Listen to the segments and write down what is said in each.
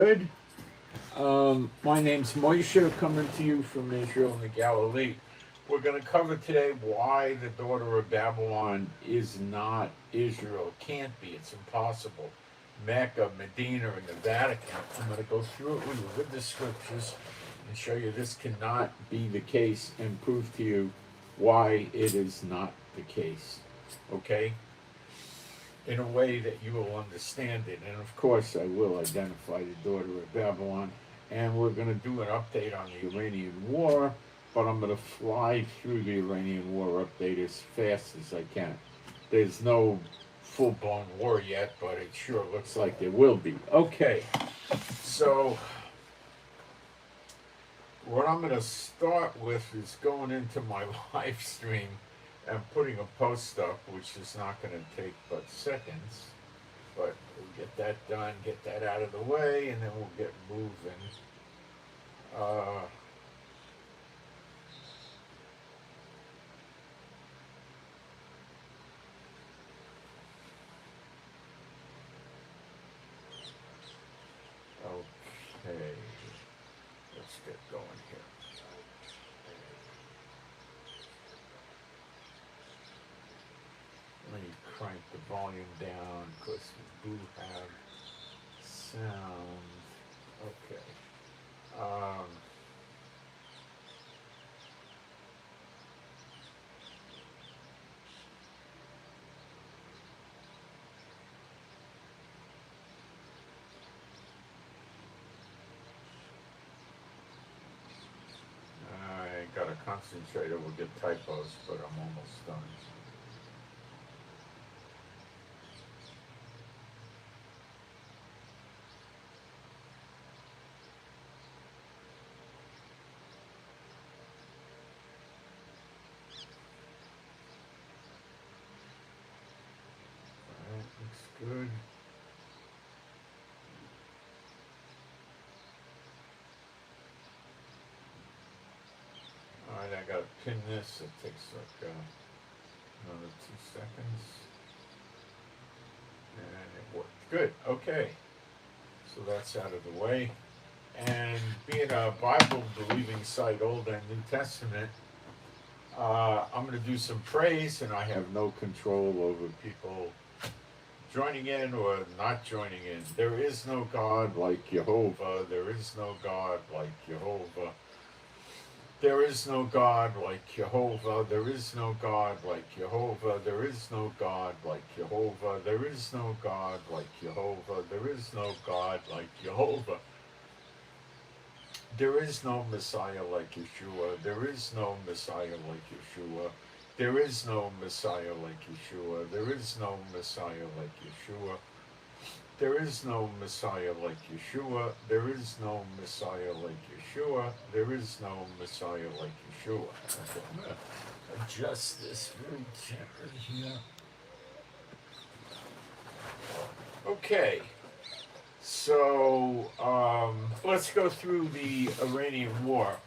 Good. My name's Moshe, coming to you from Israel and the Galilee. We're going to cover today why the daughter of Babylon is not Israel. Can't be. It's impossible. Mecca, Medina, and the Vatican. I'm going to go through it with you with the scriptures and show you this cannot be the case and prove to you why it is not the case. Okay? In a way that you will understand it. And of course, I will identify the daughter of Babylon. And we're going to do an update on the Iranian war, but I'm going to fly through the Iranian war update as fast as I can. There's no full blown war yet, but it sure looks like there will be. Okay, so what I'm going to start with is going into my live stream and putting a post up, which is not going to take but seconds. But we'll get that done, get that out of the way, and then we'll get moving. Okay, let's get going here. Let me crank the volume down because we do have sound. Okay. I gotta concentrate or we'll get typos, but I'm almost done. Alright, looks good. Alright, I gotta pin this. It takes like another 2 seconds. And it worked. Good. Okay. So that's out of the way. And being a Bible believing site, Old and New Testament, I'm going to do some praise, and I have no control over people joining in or not joining in. There is no God like Jehovah. There is no God like Jehovah. There is no God like Jehovah. There is no God like Jehovah. There is no God like Jehovah. There is no God like Jehovah. There is no God like Jehovah. There is no Messiah like Yeshua. There is no Messiah like Yeshua. There is no Messiah like Yeshua. There is no Messiah like Yeshua. There is no Messiah like Yeshua. There is no Messiah like Yeshua. There is no Messiah like Yeshua. Okay, I'm going to adjust this very gently here. Okay. So let's go through the Iranian war.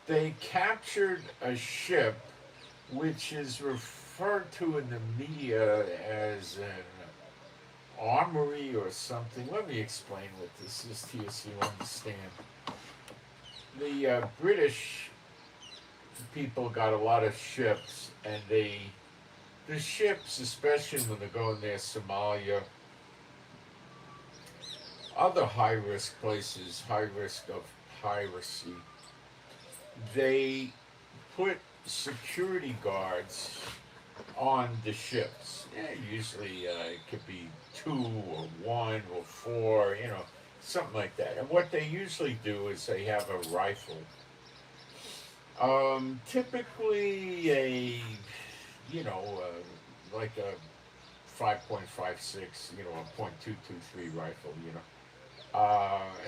They captured a ship which is referred to in the media as an armory or something. Let me explain what this is to you so you understand. The British people got a lot of ships, and the ships, especially when they go in there, Somalia, other high risk places, high risk of piracy, they put security guards on the ships. Usually it could be 2 or 1 or 4, something like that. And what they usually do is they have a rifle. Typically like a 5.56, a .223 rifle,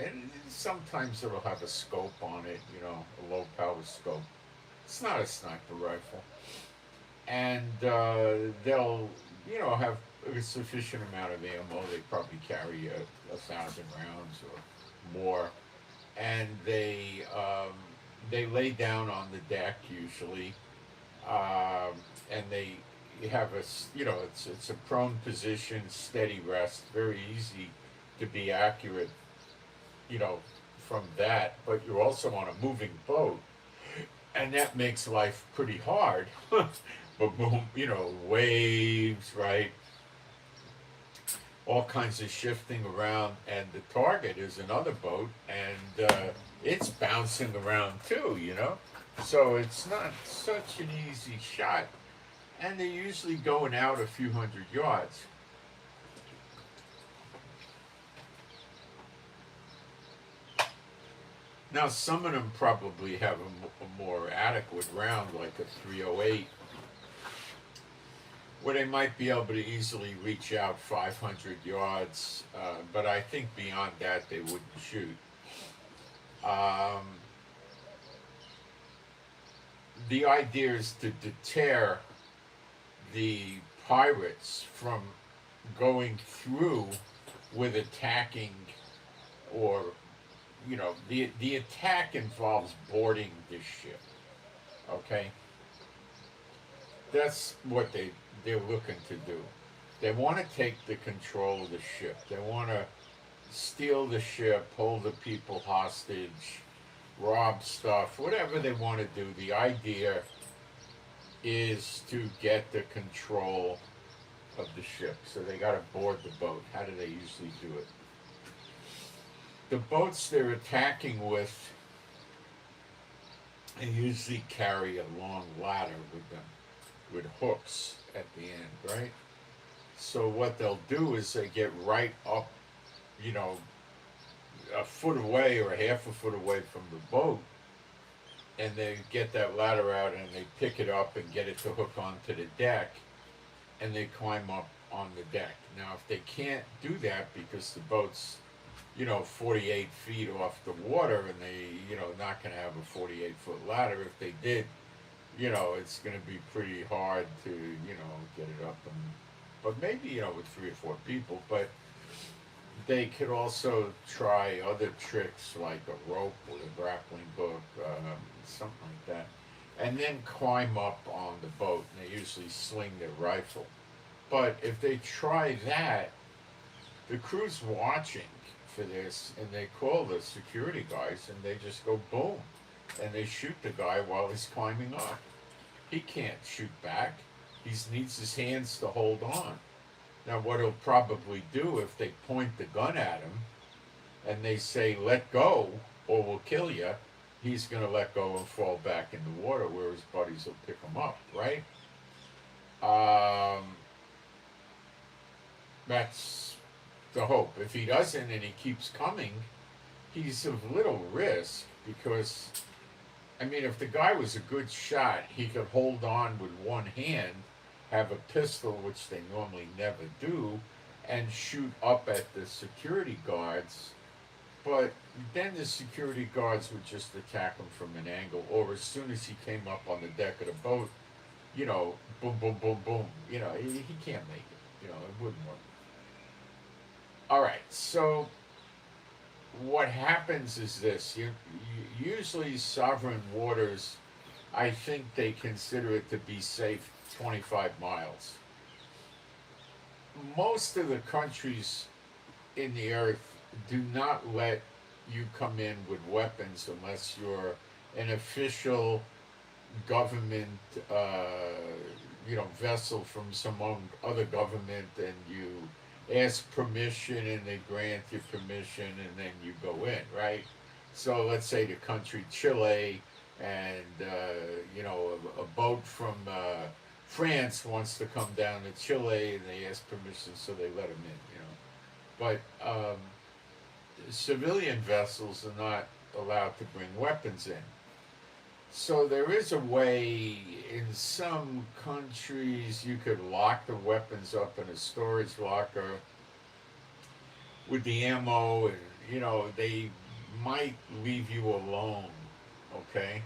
and sometimes it'll have a scope on it, a low power scope. It's not a sniper rifle. And they'll, have a sufficient amount of ammo. They probably carry 1,000 rounds or more. And they lay down on the deck usually, and they have it's a prone position, steady rest, very easy to be accurate. you know, from that, but you're also on a moving boat, and that makes life pretty hard. But boom, you know, waves, right? All kinds of shifting around, and the target is another boat, and it's bouncing around too, you know. So it's not such an easy shot, and they're usually going out a few hundred yards. Now, some of them probably have a more adequate round, like a 308, where they might be able to easily reach out 500 yards, but I think beyond that they wouldn't shoot. Um, the idea is to deter the pirates from going through with attacking, or you know, the attack involves boarding the ship. Okay, that's what they're looking to do. They want to take the control of the ship. They want to steal the ship, hold the people hostage, rob stuff, whatever they want to do. The idea is to get the control of the ship. So they got to board the boat. How do they usually do it? The boats they're attacking with, they usually carry a long ladder with them, with hooks at the end, right? So what they'll do is they get right up, you know, a foot away or half a foot away from the boat, and they get that ladder out and they pick it up and get it to hook onto the deck, and they climb up on the deck. Now, if they can't do that because the boat's, you know, 48 feet off the water, and they, you know, not going to have a 48-foot ladder. If they did, you know, it's going to be pretty hard to, you know, get it up. And, but maybe, you know, with 3 or 4 people. But they could also try other tricks like a rope with a grappling hook, something like that, and then climb up on the boat. And they usually sling their rifle. But if they try that, the crew's watching for this, and they call the security guys, and they just go boom, and they shoot the guy while he's climbing up. He can't shoot back. He needs his hands to hold on. Now, what he'll probably do if they point the gun at him and they say, let go or we'll kill you, he's going to let go and fall back in the water where his buddies will pick him up, right? That's the hope. If he doesn't and he keeps coming, he's of little risk, because, I mean, if the guy was a good shot, he could hold on with one hand, have a pistol, which they normally never do, and shoot up at the security guards. But then the security guards would just attack him from an angle, or as soon as he came up on the deck of the boat, you know, boom, boom, boom, boom. You know, he can't make it. You know, it wouldn't work. All right, so what happens is this. Usually sovereign waters, I think they consider it to be safe 25 miles. Most of the countries in the earth do not let you come in with weapons unless you're an official government, vessel from some other government, and you ask permission and they grant you permission, and then you go in, right? So let's say the country Chile, and a boat from France wants to come down to Chile, and they ask permission, so they let them in, But civilian vessels are not allowed to bring weapons in. So there is a way, in some countries, you could lock the weapons up in a storage locker with the ammo, and, they might leave you alone, okay?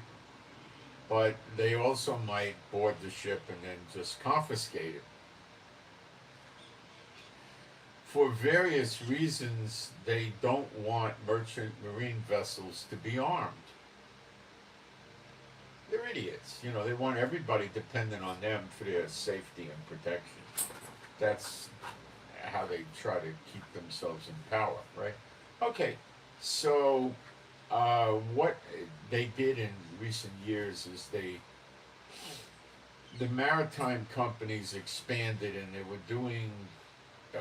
But they also might board the ship and then just confiscate it. For various reasons, they don't want merchant marine vessels to be armed. They're idiots. They want everybody dependent on them for their safety and protection. That's how they try to keep themselves in power, right? Okay, So, what they did in recent years is the maritime companies expanded, and they were doing, uh,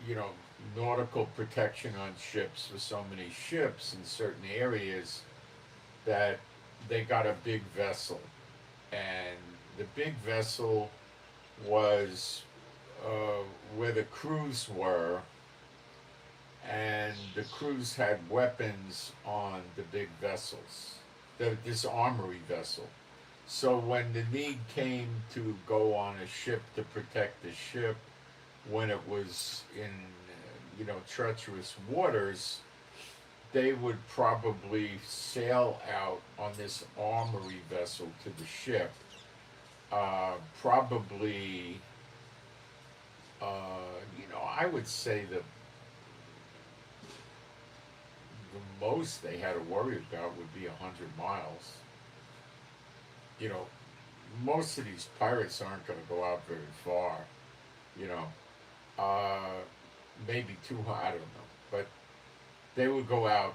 you know, nautical protection on ships for so many ships in certain areas that they got a big vessel, and the big vessel was uh, where the crews were, and the crews had weapons on the big vessels, this armory vessel. So when the need came to go on a ship to protect the ship when it was in, treacherous waters, they would probably sail out on this armory vessel to the ship. Probably, I would say the most they had to worry about would be 100 miles. You know, most of these pirates aren't going to go out very far. You know, uh, maybe too high. I don't know, but they would go out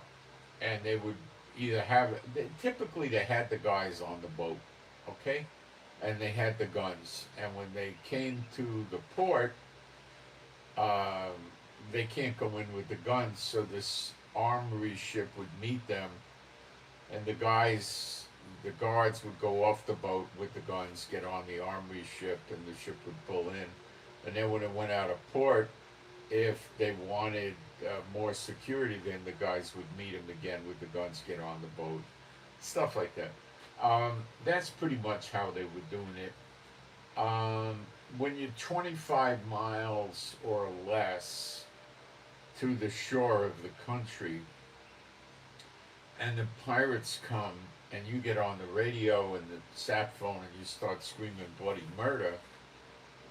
and they would either have. Typically, they had the guys on the boat, okay, and they had the guns. And when they came to the port, um, they can't go in with the guns, so this armory ship would meet them, and the guards would go off the boat with the guns, get on the armory ship, and the ship would pull in. And then when it went out of port, if they wanted more security, then the guys would meet them again with the guns, get on the boat, stuff like that. That's pretty much how they were doing it. When you're 25 miles or less to the shore of the country, and the pirates come, and you get on the radio and the sat phone and you start screaming bloody murder,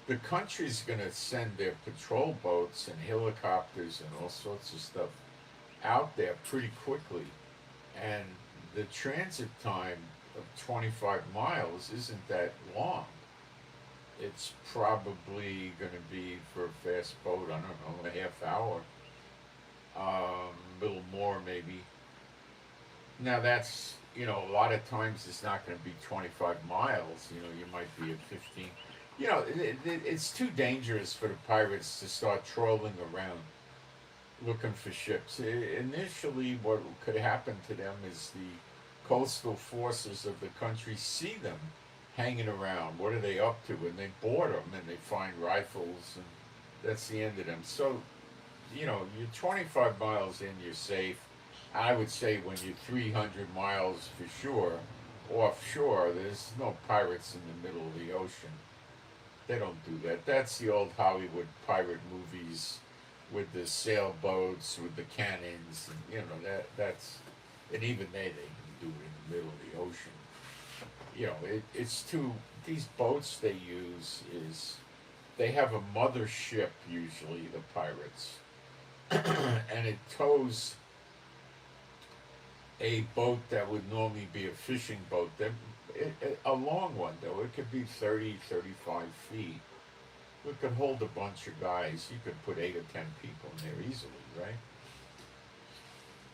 the country's going to send their patrol boats and helicopters and all sorts of stuff out there pretty quickly. And the transit time of 25 miles isn't that long. It's probably going to be, for a fast boat, I don't know, a half hour, a little more maybe. Now that's, a lot of times it's not going to be 25 miles. You might be at 15. It's too dangerous for the pirates to start trolling around looking for ships. Initially, what could happen to them is the coastal forces of the country see them hanging around. What are they up to? And they board them, and they find rifles, and that's the end of them. So, you're 25 miles in, you're safe. I would say when you're 300 miles for sure offshore, there's no pirates in the middle of the ocean. They don't do that. That's the old Hollywood pirate movies with the sailboats, with the cannons, and that's, and even they can do it in the middle of the ocean. It's too. These boats they use they have a mother ship usually, the pirates, and it tows a boat that would normally be a fishing boat. A long one though, it could be 30, 35 feet. It could hold a bunch of guys. You could put 8 or 10 people in there easily, right?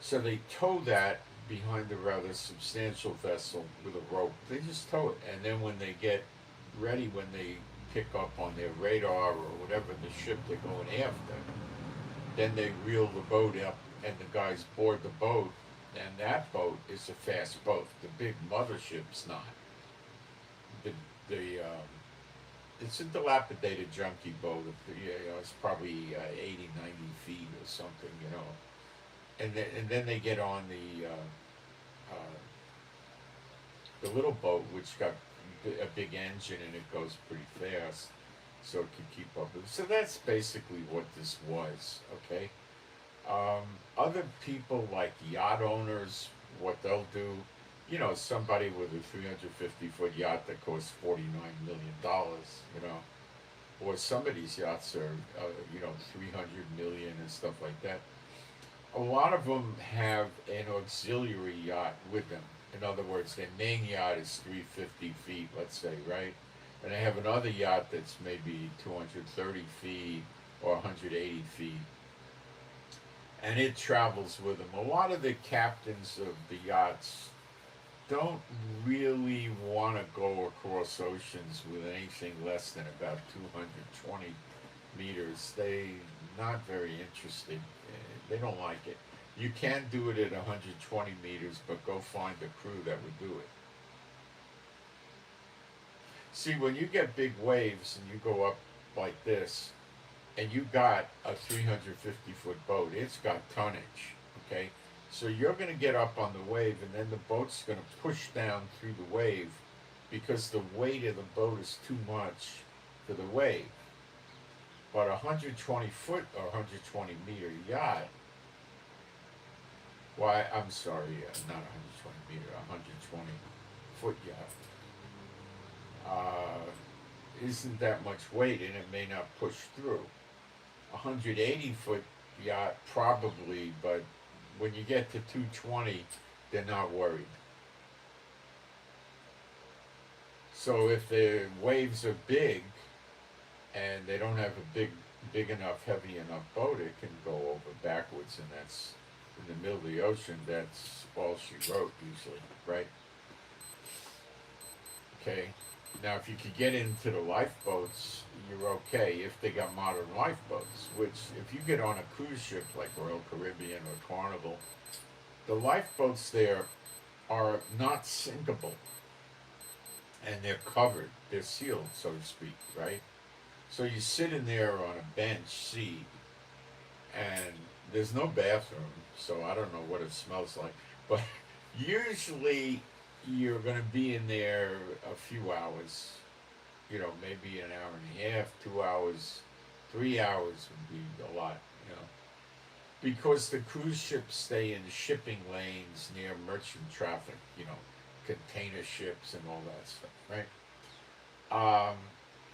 So they tow that behind a rather substantial vessel with a rope. They just tow it, and then when they get ready, when they pick up on their radar or whatever the ship they're going after, then they reel the boat up, and the guys board the boat, and that boat is a fast boat. The big mothership's not. It's a dilapidated, junky boat. It's probably 80, 90 feet or something, and then they get on the little boat, which got a big engine and it goes pretty fast, so it can keep up with it. So that's basically what this was, okay? Other people like yacht owners, what they'll do, somebody with a 350-foot yacht that costs $49 million, or some of these yachts are, 300 million and stuff like that. A lot of them have an auxiliary yacht with them. In other words, their main yacht is 350 feet, let's say, right? And they have another yacht that's maybe 230 feet or 180 feet. and it travels with them. A lot of the captains of the yachts don't really want to go across oceans with anything less than about 220 meters. They not very interested. They don't like it. You can do it at 120 meters, but go find a crew that would do it. See, when you get big waves and you go up like this, and you got a 350-foot boat, it's got tonnage, okay? So you're going to get up on the wave, and then the boat's going to push down through the wave because the weight of the boat is too much for the wave. But a 120-foot or 120-meter yacht, why, I'm sorry, not 120 meter, 120-foot yacht, isn't that much weight, and it may not push through. 180-foot yacht probably, but when you get to 220, they're not worried. So if the waves are big and they don't have a big enough, heavy enough boat, it can go over backwards, and that's in the middle of the ocean. That's all she wrote usually, right? Okay. Now, if you could get into the lifeboats, you're okay if they got modern lifeboats, which if you get on a cruise ship like Royal Caribbean or Carnival, the lifeboats there are not sinkable, and they're covered, they're sealed, so to speak, right? So you sit in there on a bench seat, and there's no bathroom, so I don't know what it smells like, but usually you're going to be in there a few hours, you know, maybe an hour and a half, 2 hours, 3 hours would be a lot, you know, because the cruise ships stay in shipping lanes near merchant traffic, you know, container ships and all that stuff, right?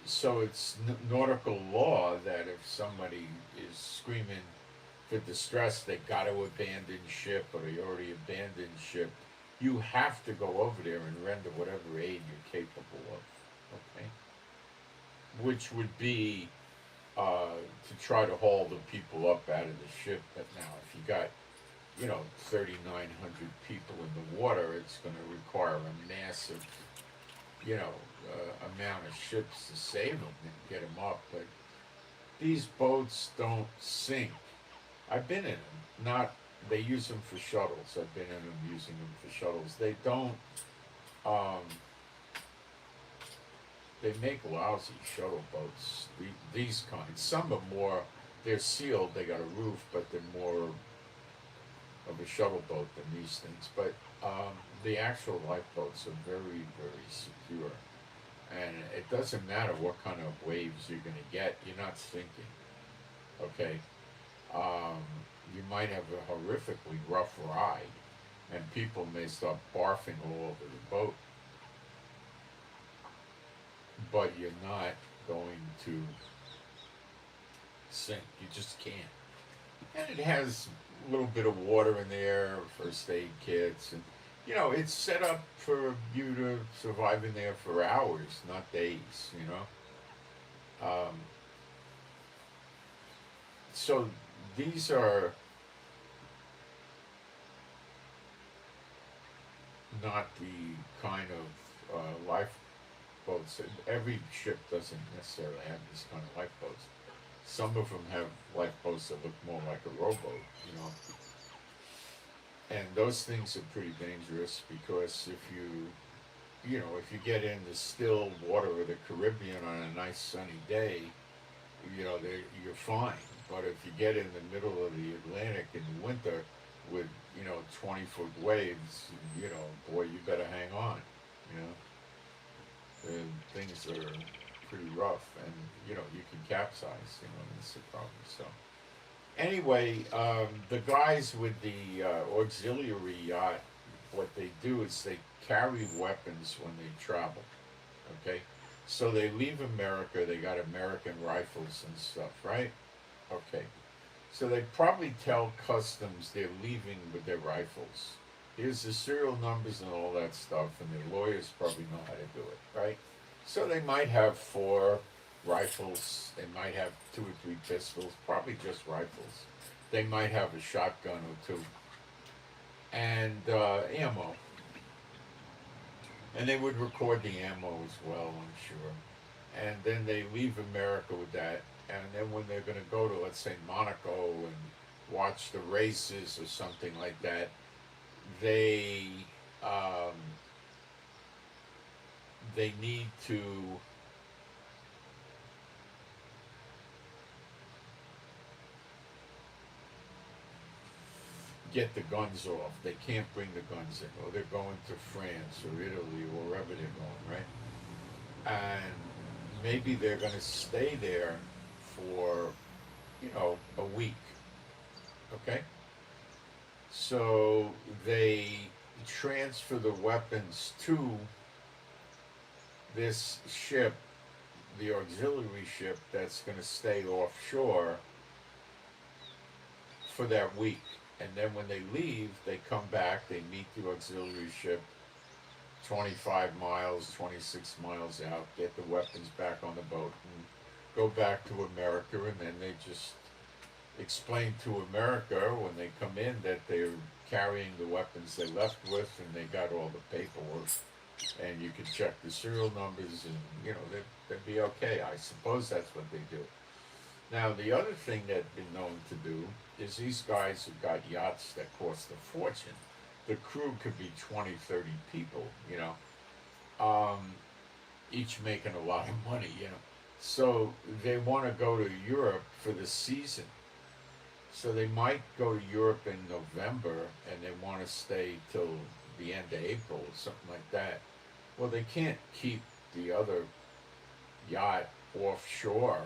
So it's nautical law that if somebody is screaming for distress, they got to abandon ship, or they already abandoned ship, you have to go over there and render whatever aid you're capable of, okay? Which would be to try to haul the people up out of the ship. But now, if you got, you know, 3,900 people in the water, it's going to require a massive, you know, amount of ships to save them and get them up. But these boats don't sink. I've been in them, not. They use them for shuttles. I've been in them using them for shuttles. They don't, they make lousy shuttle boats, these kinds. Some are more, they're sealed, they got a roof, but they're more of a shuttle boat than these things. But the actual lifeboats are very, very secure. And it doesn't matter what kind of waves you're going to get, you're not sinking, okay? You might have a horrifically rough ride, and people may start barfing all over the boat, but you're not going to sink. You just can't. And it has a little bit of water in there, first aid kits, and you know, it's set up for you to survive in there for hours, not days, you know. So these are not the kind of lifeboats. Every ship doesn't necessarily have this kind of lifeboats. Some of them have lifeboats that look more like a rowboat, you know. And those things are pretty dangerous because if you know, if you get in the still water of the Caribbean on a nice sunny day, you know, you're fine. But if you get in the middle of the Atlantic in the winter with, you know, 20-foot waves, you know, boy, you better hang on, you know. And things are pretty rough, and, you know, you can capsize, you know, that's the problem, so. Anyway, the guys with the auxiliary yacht, what they do is they carry weapons when they travel, okay? So they leave America, they got American rifles and stuff, right? Okay. So they probably tell customs they're leaving with their rifles. Here's the serial numbers and all that stuff, and their lawyers probably know how to do it, right? So they might have 4 rifles, they might have 2 or 3 pistols, probably just rifles. They might have a shotgun or two and ammo. And they would record the ammo as well, I'm sure. And then they leave America with that. And then when they're going to go to, let's say, Monaco and watch the races or something like that, they um, they need to get the guns off. They can't bring the guns in, or they're going to France or Italy or wherever they're going, right? And maybe they're going to stay there for, a week, okay? So they transfer the weapons to this ship, the auxiliary ship that's going to stay offshore for that week. And then when they leave, they come back, they meet the auxiliary ship 25 miles, 26 miles out, get the weapons back on the boat, and go back to America, and then they just explain to America when they come in that they're carrying the weapons they left with, and they got all the paperwork, and you can check the serial numbers, and they'd be okay. I suppose that's what they do. Now, the other thing they've been known to do is these guys who've got yachts that cost a fortune. The crew could be 20, 30 people, each making a lot of money, So they want to go to Europe for the season. So they might go to Europe in November and they want to stay till the end of April or something like that. Well, they can't keep the other yacht offshore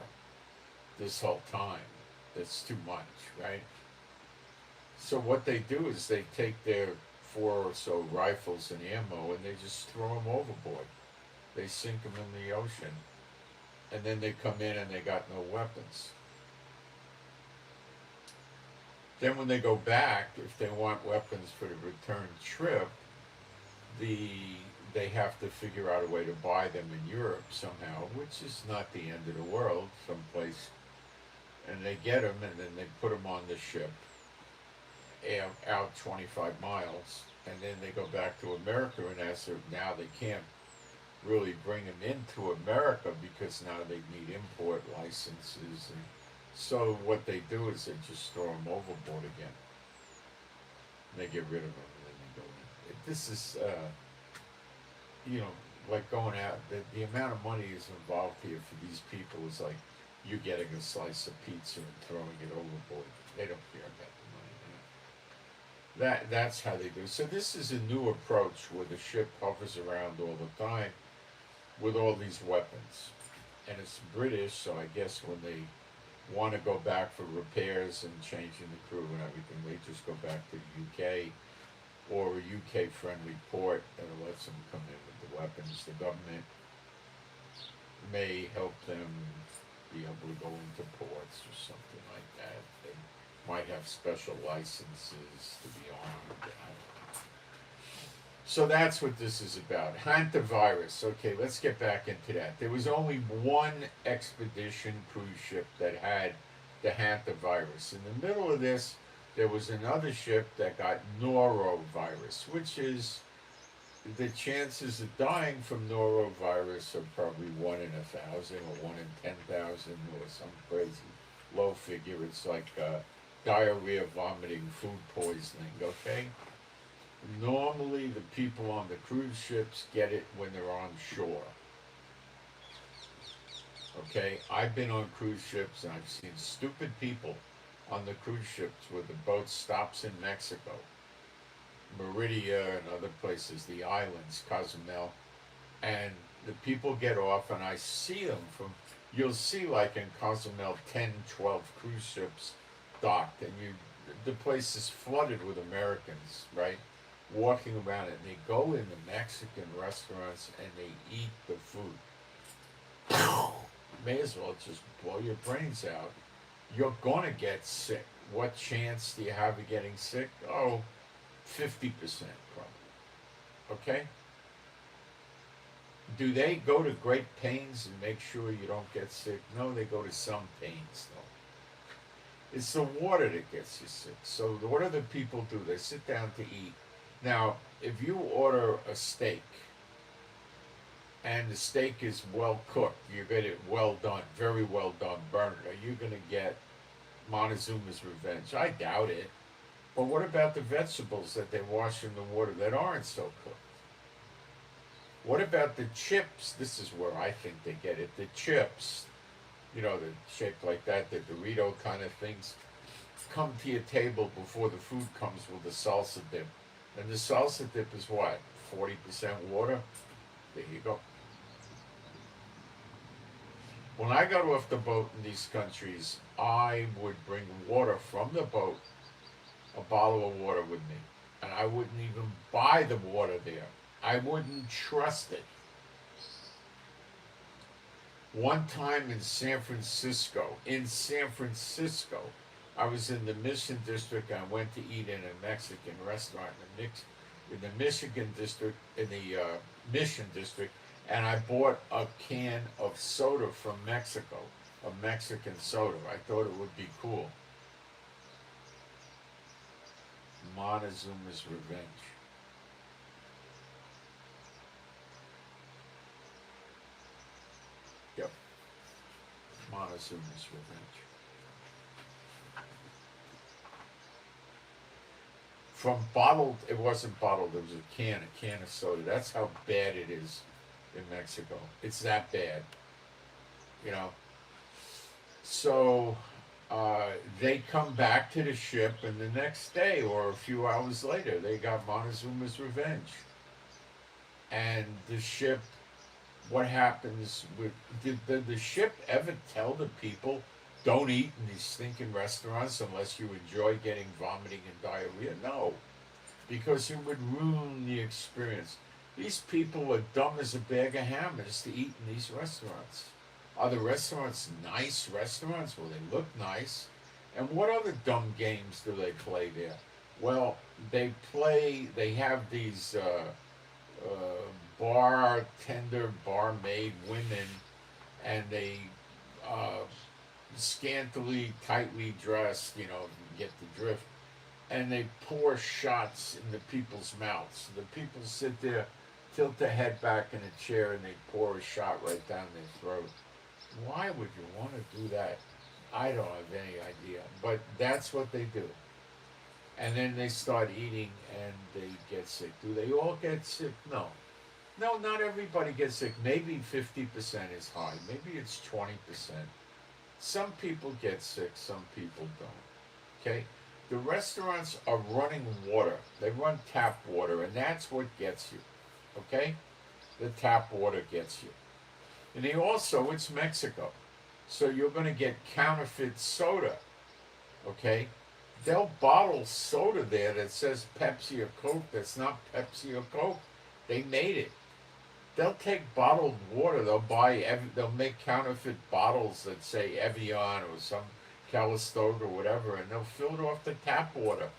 this whole time. That's too much, right? So what they do is they take their 4 or so rifles and ammo and they just throw them overboard. They sink them in the ocean. And then they come in and they got no weapons. Then when they go back, if they want weapons for the return trip, they have to figure out a way to buy them in Europe somehow, which is not the end of the world, someplace. And they get them and then they put them on the ship out 25 miles, and then they go back to America, and now they can't really bring them into America because now they need import licenses, and so what they do is they just throw them overboard again. They get rid of them and then they go in. This is, like going out. The amount of money is involved here for these people is like you getting a slice of pizza and throwing it overboard. They don't care about the money. That's how they do. So this is a new approach where the ship hovers around all the time with all these weapons. And it's British, so I guess when they want to go back for repairs and changing the crew and everything, they just go back to the UK or a UK-friendly port that lets them come in with the weapons. The government may help them be able to go into ports or something like that. They might have special licenses to be armed. So that's what this is about. Hantavirus. Okay, let's get back into that. There was only one expedition cruise ship that had the hantavirus. In the middle of this, there was another ship that got norovirus, which is the chances of dying from norovirus are probably 1 in 1,000 or 1 in 10,000 or some crazy low figure. It's like diarrhea, vomiting, food poisoning, okay? Normally, the people on the cruise ships get it when they're on shore. Okay, I've been on cruise ships and I've seen stupid people on the cruise ships where the boat stops in Mexico, Meridia and other places, the islands, Cozumel, and the people get off and I see them you'll see like in Cozumel 10, 12 cruise ships docked, and the place is flooded with Americans, right? Walking around it, and they go in the Mexican restaurants and they eat the food. May as well just blow your brains out. You're gonna get sick. What chance do you have of getting sick? Oh, 50% probably. Okay? Do they go to great pains and make sure you don't get sick? No, they go to some pains though. It's the water that gets you sick. So what do the people do? They sit down to eat. Now, if you order a steak and the steak is well cooked, you get it well done, very well done, burned, are you going to get Montezuma's revenge? I doubt it. But what about the vegetables that they wash in the water that aren't so cooked? What about the chips? This is where I think they get it. The chips, they're shaped like that, the Dorito kind of things, come to your table before the food comes with the salsa dip. And the salsa dip is what? 40% water? There you go. When I got off the boat in these countries, I would bring water from the boat, a bottle of water with me. And I wouldn't even buy the water there. I wouldn't trust it. One time in San Francisco, I was in the Mission District. I went to eat in a Mexican restaurant in the Michigan District, in the Mission District, and I bought a can of soda from Mexico, a Mexican soda. I thought it would be cool. Montezuma's revenge. Yep. Montezuma's revenge. From bottled, it wasn't bottled, it was a can of soda. That's how bad it is in Mexico. It's that bad, So they come back to the ship, and the next day or a few hours later, they got Montezuma's revenge. And the ship, what happens with, did the ship ever tell the people, don't eat in these stinking restaurants unless you enjoy getting vomiting and diarrhea? No, because it would ruin the experience. These people are dumb as a bag of hammers to eat in these restaurants. Are the restaurants nice restaurants? Well, they look nice. And what other dumb games do they play there? Well, they have these bartender, barmaid women, and they scantily, tightly dressed, you get the drift, and they pour shots in the people's mouths. The people sit there, tilt their head back in a chair, and they pour a shot right down their throat. Why would you want to do that? I don't have any idea, but that's what they do. And then they start eating and they get sick. Do they all get sick? No. No, not everybody gets sick. Maybe 50% is high. Maybe it's 20%. Some people get sick, some people don't. Okay? The restaurants are running water. They run tap water, and that's what gets you. Okay? The tap water gets you. And it's Mexico. So you're going to get counterfeit soda. Okay? They'll bottle soda there that says Pepsi or Coke. That's not Pepsi or Coke. They made it. They'll take bottled water. They'll make counterfeit bottles that say Evian or some Calistoga or whatever, and they'll fill it off the tap water.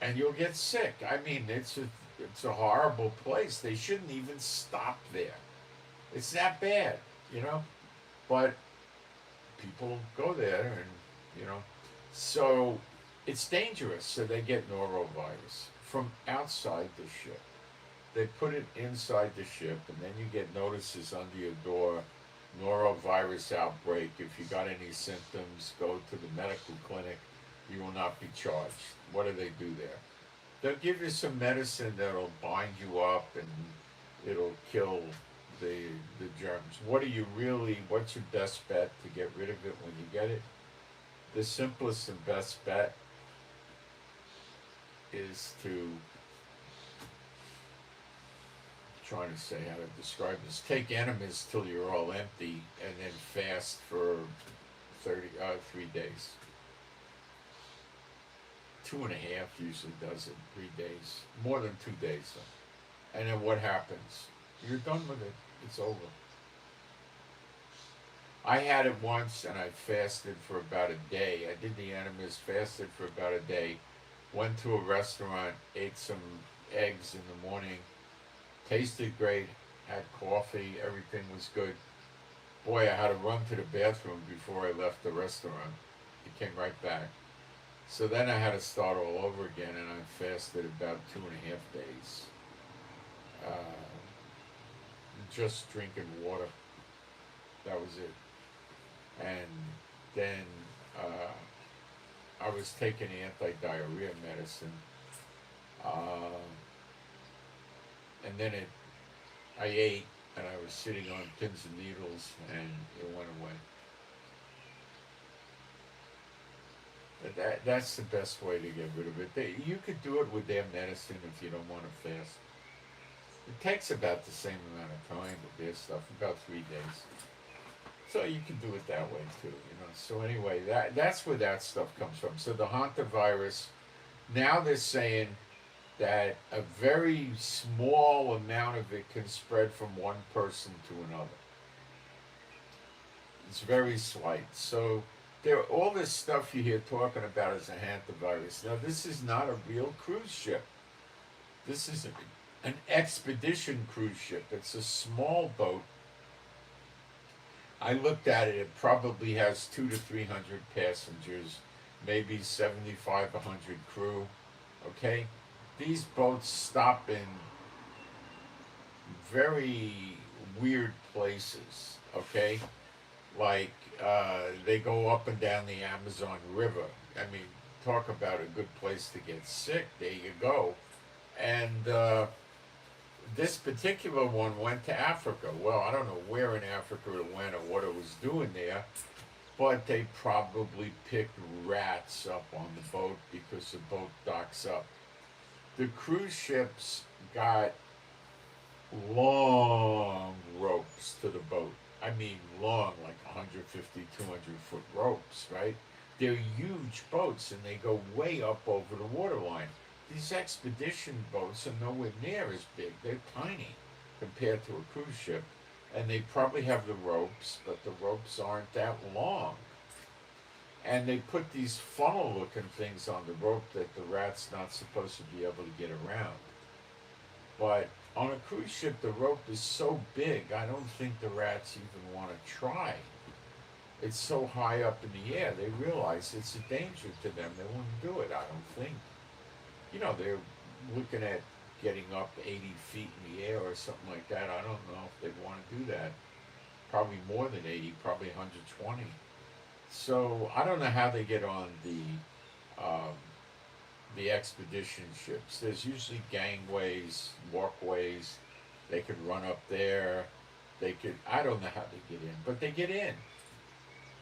And you'll get sick. I mean, it's a horrible place. They shouldn't even stop there. It's that bad, But people go there, and so it's dangerous. So they get norovirus from outside the ship. They put it inside the ship, and then you get notices under your door, norovirus outbreak. If you got any symptoms, go to the medical clinic. You will not be charged. What do they do there? They'll give you some medicine that'll bind you up and it'll kill the germs. What's your best bet to get rid of it when you get it? The simplest and best bet is trying to say how to describe this. Take enemas till you're all empty, and then fast for 3 days. 2.5 usually does it. 3 days, more than 2 days though. And then what happens? You're done with it. It's over. I had it once, and I fasted for about a day. I did the enemas, fasted for about a day. Went to a restaurant, ate some eggs in the morning, tasted great, had coffee, everything was good. Boy, I had to run to the bathroom before I left the restaurant. It came right back. So then I had to start all over again, and I fasted about 2.5 days. Uh, just drinking water. That was it. And then I was taking anti-diarrhea medicine. Uh, and then I ate, and I was sitting on pins and needles, and it went away. That's the best way to get rid of it. You could do it with their medicine if you don't want to fast. It takes about the same amount of time with their stuff, about 3 days. So you can do it that way too, So anyway, that's where that stuff comes from. So the hantavirus, now they're saying that a very small amount of it can spread from one person to another. It's very slight. So all this stuff you hear talking about is a hantavirus. Now this is not a real cruise ship. This is an expedition cruise ship. It's a small boat. I looked at it. It probably has 200 to 300 passengers, maybe 75, 100 crew. Okay, these boats stop in very weird places. Okay, like they go up and down the Amazon River. I mean, talk about a good place to get sick. There you go. And this particular one went to Africa. Well, I don't know where in Africa it went or what it was doing there, but they probably picked rats up on the boat because the boat docks up. The cruise ships got long ropes to the boat. I mean long, like 150, 200-foot ropes, right? They're huge boats, and they go way up over the waterline. These expedition boats are nowhere near as big. They're tiny compared to a cruise ship. And they probably have the ropes, but the ropes aren't that long. And they put these funnel-looking things on the rope that the rat's not supposed to be able to get around. But on a cruise ship, the rope is so big, I don't think the rats even want to try. It's so high up in the air, they realize it's a danger to them. They wouldn't do it, I don't think. They're looking at getting up 80 feet in the air or something like that. I don't know if they'd want to do that. Probably more than 80, probably 120. So I don't know how they get on the expedition ships. There's usually gangways, walkways. They could run up there. I don't know how they get in, but they get in.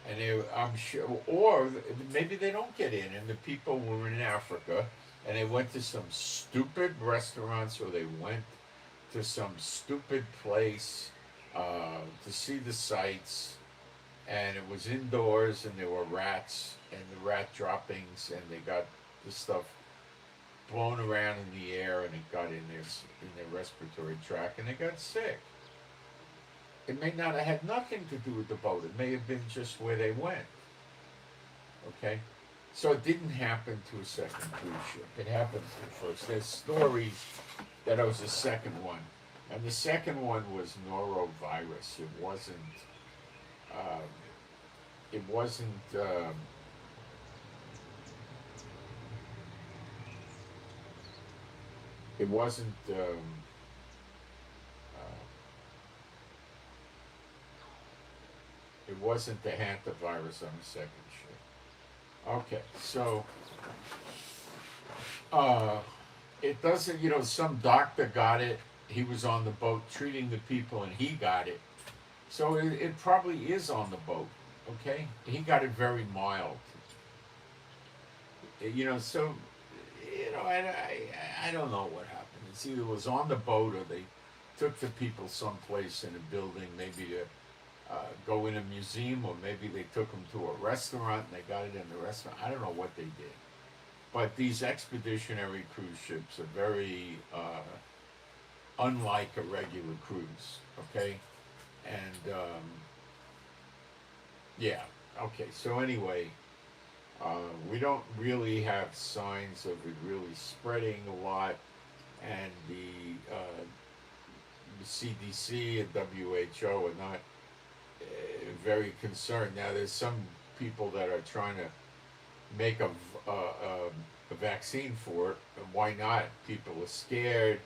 And I'm sure, or maybe they don't get in, and the people were in Africa, and they went to some stupid restaurants, or they went to some stupid place to see the sights, and it was indoors, and there were rats and the rat droppings, and they got the stuff blown around in the air, and it got in their respiratory tract, and they got sick. It may not have had nothing to do with the boat. It may have been just where they went. Okay? So it didn't happen to a second cruise ship. It happened to the first. There's stories that it was the second one. And the second one was norovirus. It wasn't it wasn't the hantavirus on the second ship. Okay, so it doesn't, some doctor got it. He was on the boat treating the people, and he got it. So it probably is on the boat, okay? He got it very mild. So, I don't know what happened. It's either it was on the boat, or they took the people someplace in a building, maybe to go in a museum, or maybe they took them to a restaurant and they got it in the restaurant. I don't know what they did. But these expeditionary cruise ships are very unlike a regular cruise, okay? And, yeah, okay, so anyway, we don't really have signs of it really spreading a lot, and the CDC and WHO are not very concerned. Now, there's some people that are trying to make a vaccine for it. And why not? People are scared,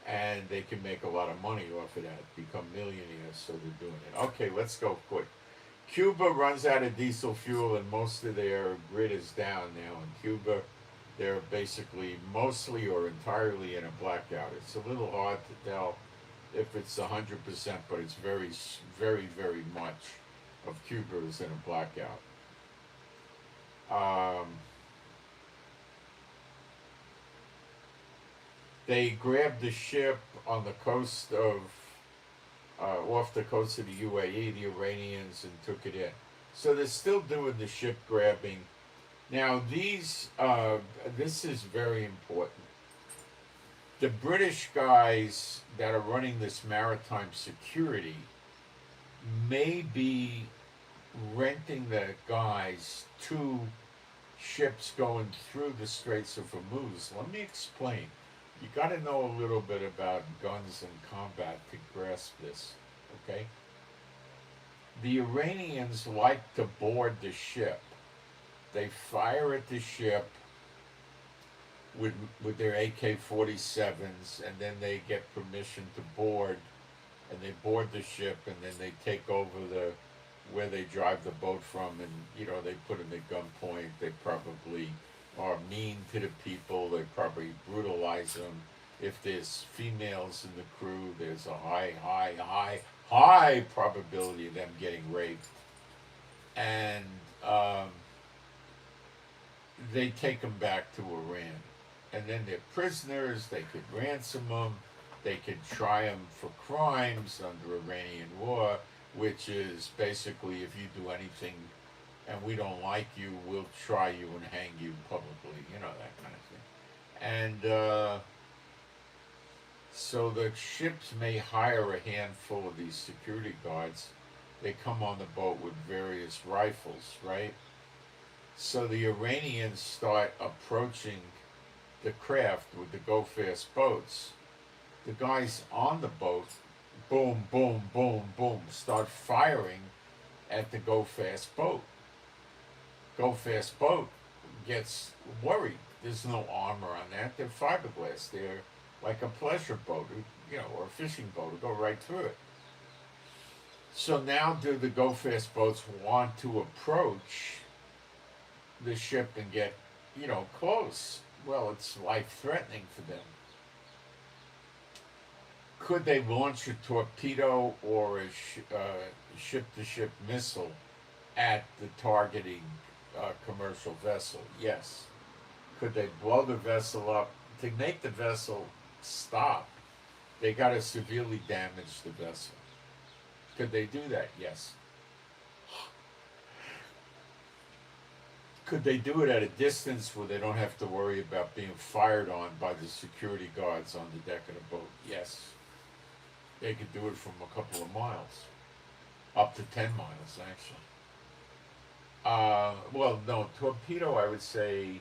and they can make a lot of money off of that, become millionaires, so they're doing it. Okay, let's go quick. Cuba runs out of diesel fuel, and most of their grid is down now. In Cuba, they're basically mostly or entirely in a blackout. It's a little hard to tell if it's 100%, but it's very, very, very much of Cuba is in a blackout. They grabbed the ship on the coast of, off the coast of the UAE, the Iranians, and took it in. So they're still doing the ship grabbing. Now this is very important. The British guys that are running this maritime security may be renting the guys two ships going through the Straits of Hormuz. Let me explain. You got to know a little bit about guns and combat to grasp this, okay? The Iranians like to board the ship. They fire at the ship with their AK-47s, and then they get permission to board, and they board the ship, and then they take over where they drive the boat from, and they put them at gunpoint. They probably are mean to the people. They probably brutalize them. If there's females in the crew, there's a high probability of them getting raped. And they take them back to Iran. And then they're prisoners. They could ransom them. They could try them for crimes under Iranian law, which is basically, if you do anything and we don't like you, we'll try you and hang you publicly, that kind of thing. And so the ships may hire a handful of these security guards. They come on the boat with various rifles, right? So the Iranians start approaching the craft with the go-fast boats. The guys on the boat, boom, boom, boom, boom, start firing at the go-fast boat. Go-fast boat gets worried. There's no armor on that. They're fiberglass. They're like a pleasure boat, or a fishing boat. It'll go right through it. So now do the go-fast boats want to approach the ship and get, close? Well, it's life-threatening for them. Could they launch a torpedo or a ship-to-ship missile at the targeting commercial vessel? Yes. Could they blow the vessel up? To make the vessel stop, they got to severely damage the vessel. Could they do that? Yes. Could they do it at a distance where they don't have to worry about being fired on by the security guards on the deck of the boat? Yes. They could do it from a couple of miles, up to 10 miles, actually. Well, no, torpedo, I would say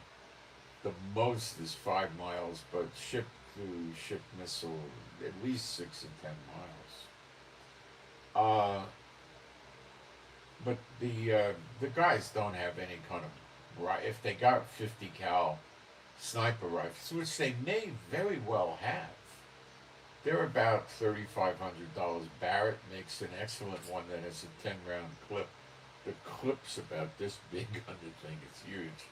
the most is 5 miles, but ship-to-ship missile, at least 6 to 10 miles. But the guys don't have any kind of if they got 50 cal sniper rifles, which they may very well have. They're about $3,500. Barrett makes an excellent one that has a 10-round clip. The clip's about this big on the thing. It's huge.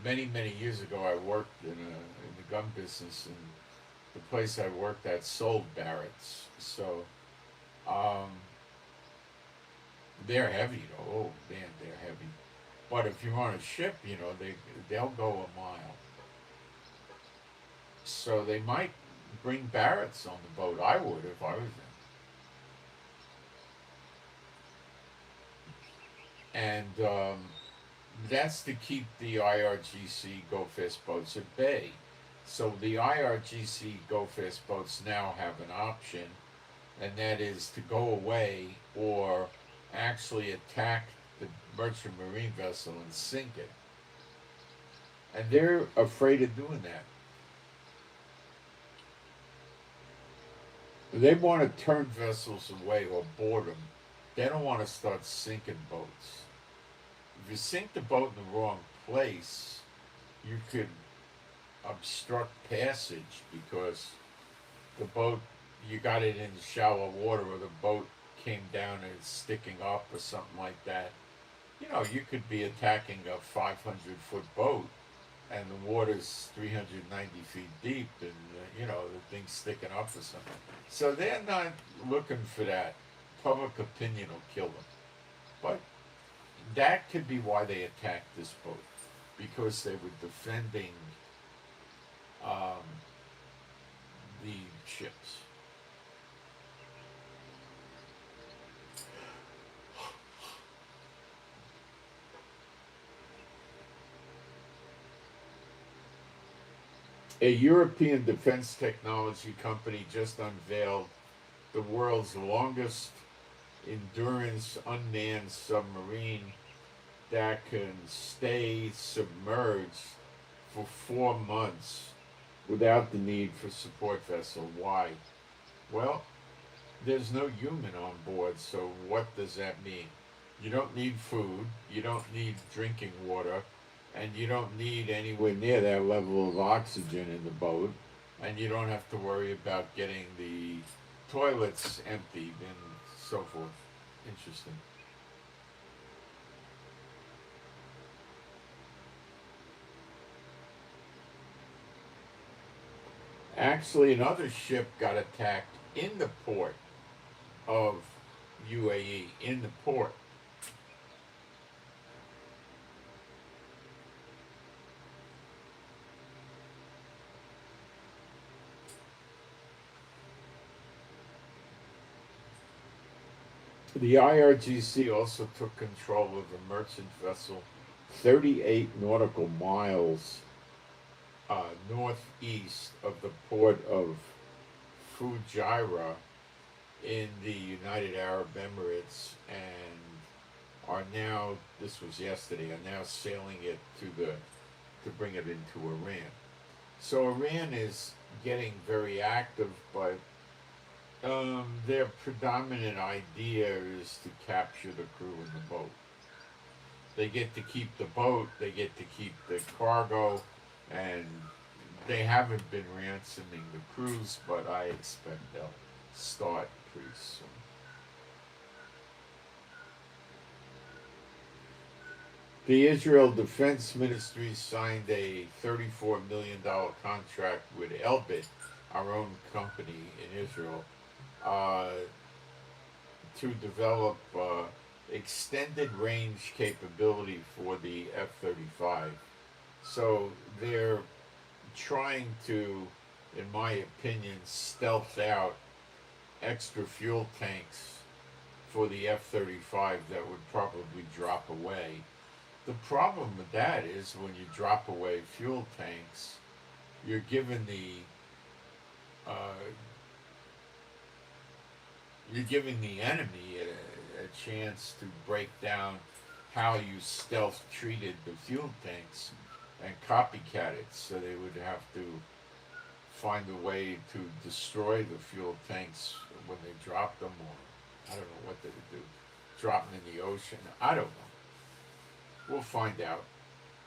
Many, many years ago, I worked in the gun business, and the place I worked at sold Barretts. So they're heavy, though. Oh, man, they're heavy. But if you're on a ship, they'll go a mile. So they might bring Barretts on the boat. I would if I was them. And that's to keep the IRGC go-fast boats at bay. So the IRGC go-fast boats now have an option, and that is to go away or actually attack the merchant marine vessel and sink it. And they're afraid of doing that. They want to turn vessels away or board them. They don't want to start sinking boats. If you sink the boat in the wrong place, you could obstruct passage because the boat, you got it in shallow water, or the boat came down and it's sticking up or something like that. You know, you could be attacking a 500-foot boat and the water's 390 feet deep, and you know, the thing's sticking up or something. So they're not looking for that. Public opinion will kill them. But that could be why they attacked this boat, because they were defending um, the ships. A European defense technology company just unveiled the world's longest endurance unmanned submarine that can stay submerged for 4 months without the need for support vessel. Why? Well, there's no human on board, so what does that mean? You don't need food, you don't need drinking water, and you don't need anywhere near that level of oxygen in the boat, and you don't have to worry about getting the toilets emptied and so forth. Interesting. Actually, another ship got attacked in the port of UAE, in the port. The IRGC also took control of a merchant vessel 38 nautical miles northeast of the port of Fujairah in the United Arab Emirates, and are now, this was yesterday, are now sailing it to bring it into Iran. So Iran is getting very active, but their predominant idea is to capture the crew in the boat. They get to keep the boat, they get to keep the cargo, and they haven't been ransoming the crews, but I expect they'll start pretty soon. The Israel Defense Ministry signed a $34 million contract with Elbit, our own company in Israel, to develop extended range capability for the F-35. So they're trying to, in my opinion, stealth out extra fuel tanks for the F-35 that would probably drop away. The problem with that is when you drop away fuel tanks, you're giving the enemy a chance to break down how you stealth treated the fuel tanks and copycat it. So they would have to find a way to destroy the fuel tanks when they drop them, or I don't know what they would do, drop them in the ocean. I don't know. We'll find out.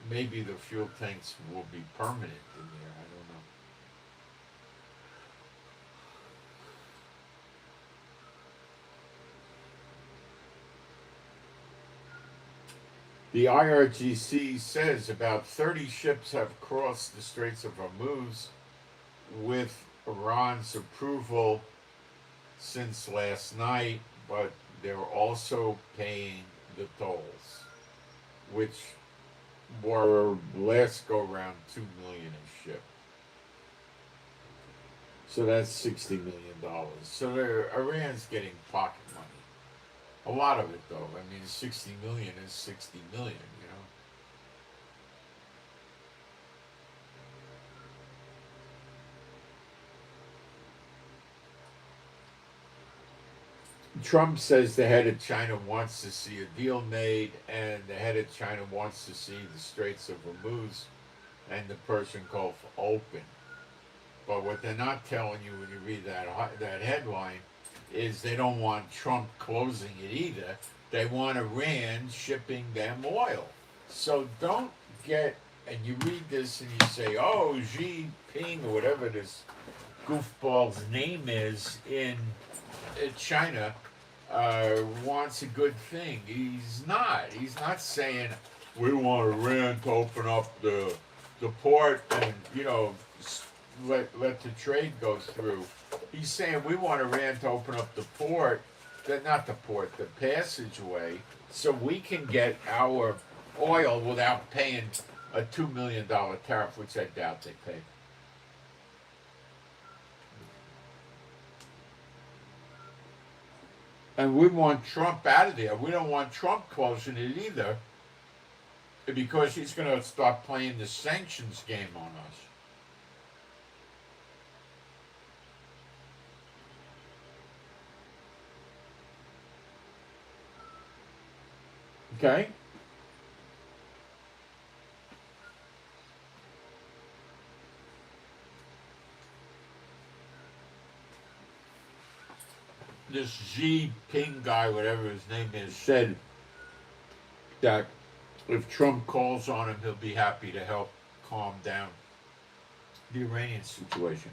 Maybe the fuel tanks will be permanent in there. I don't know. The IRGC says about 30 ships have crossed the Straits of Hormuz with Iran's approval since last night, but they're also paying the tolls, which were last go round $2 million a ship. So that's $60 million. So Iran's getting pocket money. A lot of it, though. I mean, 60 million is 60 million, you know. Trump says the head of China wants to see a deal made, and the head of China wants to see the Straits of Hormuz and the Persian Gulf open. But what they're not telling you when you read that headline is they don't want Trump closing it either. They want Iran shipping them oil. So don't get, and you read this and you say, oh, Xi Jinping or whatever this goofball's name is in China wants a good thing. He's not. He's not saying we want Iran to open up the port and let the trade go through. He's saying we want Iran to open up the port, the passageway, so we can get our oil without paying a $2 million tariff, which I doubt they pay. And we want Trump out of there. We don't want Trump closing it either, because he's going to start playing the sanctions game on us. Okay? This Xi Jinping guy, whatever his name is, said that if Trump calls on him, he'll be happy to help calm down the Iranian situation.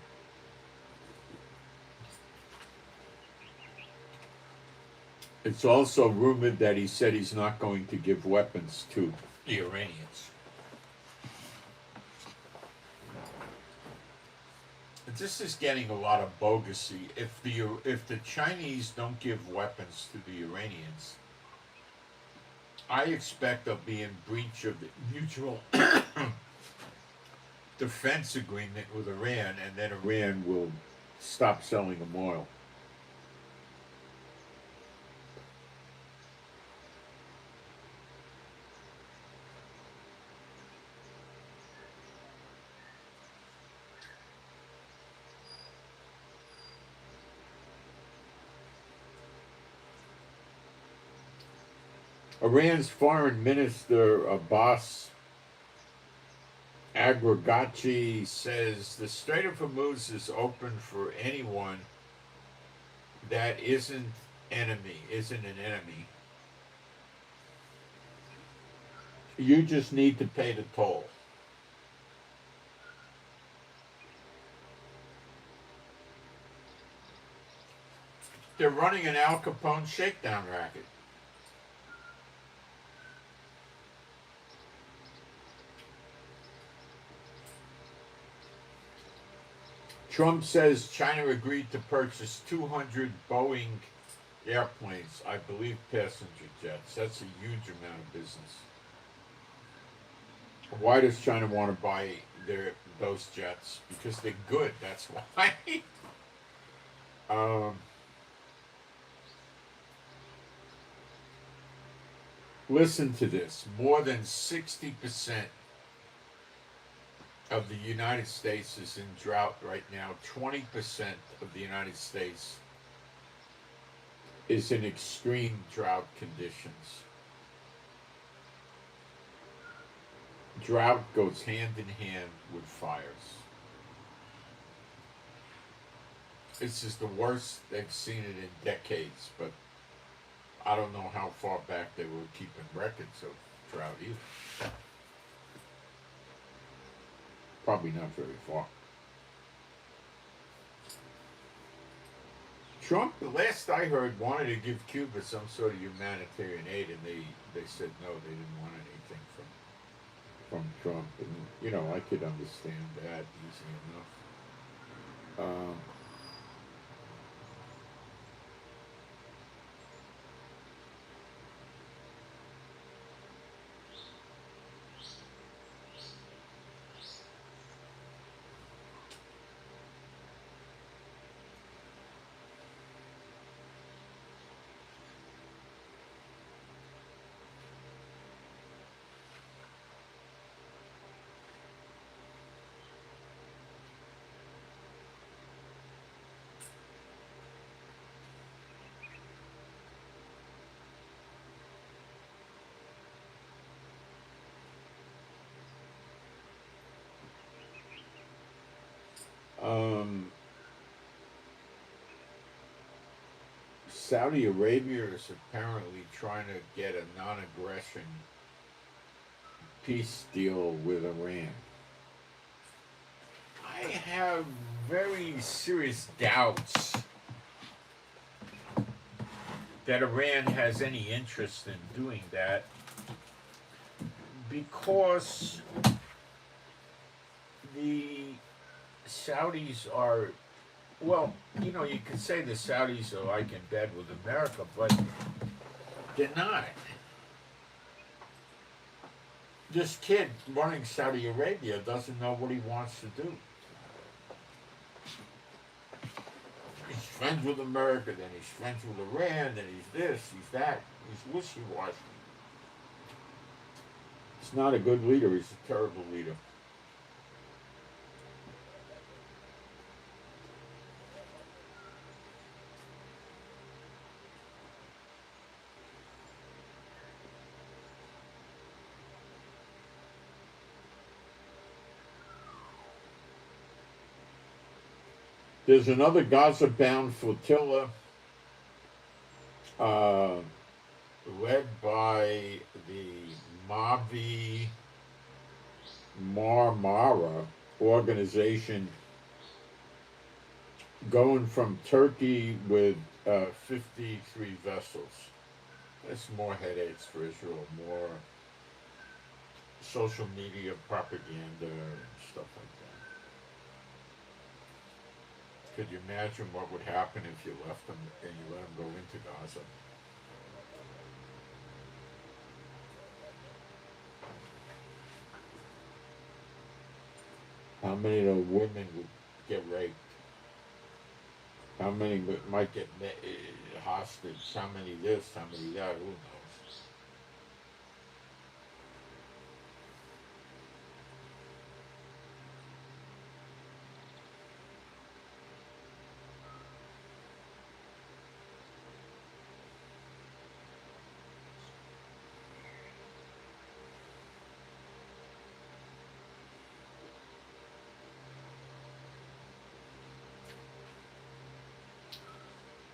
It's also rumored that he said he's not going to give weapons to the Iranians. This is getting a lot of bogasy. If the Chinese don't give weapons to the Iranians, I expect they'll be in breach of the mutual defense agreement with Iran, and then Iran will stop selling them oil. Iran's foreign minister Abbas Agragachi says the Strait of Hormuz is open for anyone that isn't an enemy. You just need to pay the toll. They're running an Al Capone shakedown racket. Trump says China agreed to purchase 200 Boeing airplanes, I believe passenger jets. That's a huge amount of business. Why does China want to buy those jets? Because they're good, that's why. Listen to this. More than 60% of the United States is in drought right now. 20% of the United States is in extreme drought conditions. Drought goes hand in hand with fires. This is the worst they've seen it in decades, but I don't know how far back they were keeping records of drought either. Probably not very far. Trump, the last I heard, wanted to give Cuba some sort of humanitarian aid, and they said no, they didn't want anything from Trump. And, I could understand that easy enough. Um, Saudi Arabia is apparently trying to get a non-aggression peace deal with Iran. I have very serious doubts that Iran has any interest in doing that, because the Saudis are, well, you could say the Saudis are like in bed with America, but they're not. This kid running Saudi Arabia doesn't know what he wants to do. He's friends with America, then he's friends with Iran, then he's this, he's that. He's wishy-washy. He's not a good leader, he's a terrible leader. There's another Gaza-bound flotilla led by the Mavi Marmara organization, going from Turkey with 53 vessels. That's more headaches for Israel, more social media propaganda and stuff like that. Could you imagine what would happen if you left them and you let them go into Gaza? How many of the women would get raped? How many might get hostage? How many this, how many that? Who knows?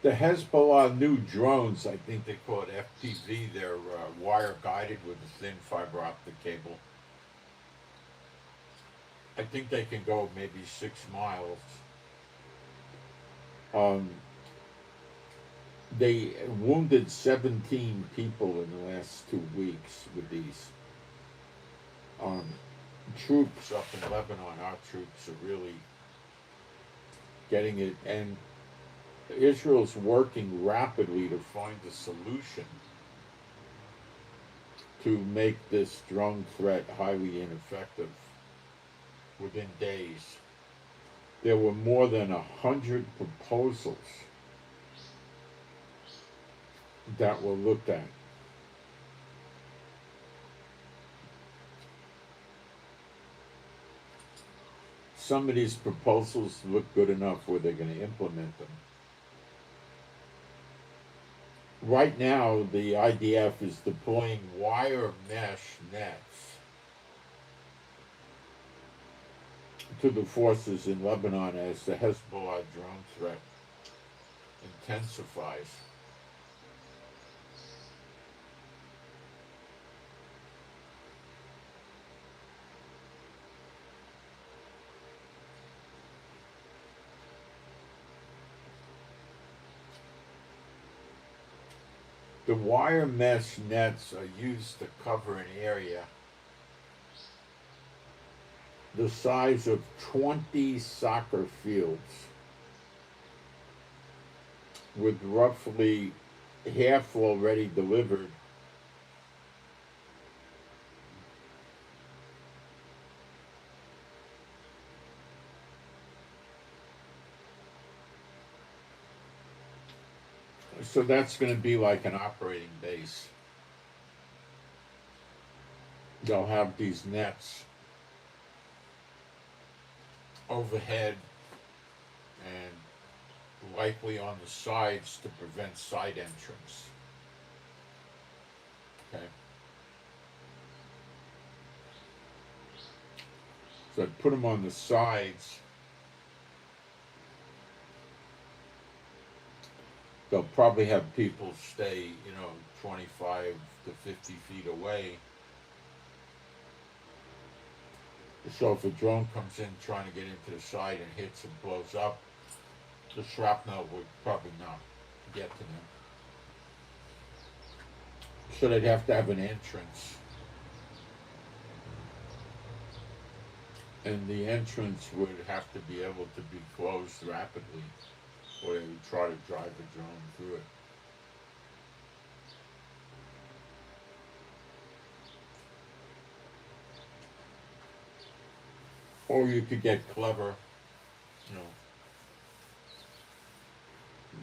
The Hezbollah new drones, I think they call it FPV, they're wire guided with a thin fiber optic cable. I think they can go maybe 6 miles. They wounded 17 people in the last 2 weeks with these. Troops up in Lebanon, our troops are really getting it, and Israel's working rapidly to find a solution to make this drone threat highly ineffective within days. There were more than 100 proposals that were looked at. Some of these proposals look good enough where they're going to implement them. Right now, the IDF is deploying wire mesh nets to the forces in Lebanon as the Hezbollah drone threat intensifies. The wire mesh nets are used to cover an area the size of 20 soccer fields, with roughly half already delivered. So that's going to be like an operating base. They'll have these nets overhead and likely on the sides to prevent side entrance. Okay. So I'd put them on the sides They'll probably have people stay, 25 to 50 feet away. So if a drone comes in trying to get into the site and hits and blows up, the shrapnel would probably not get to them. So they'd have to have an entrance. And the entrance would have to be able to be closed rapidly, or they would try to drive a drone through it. Or you could get clever, you know,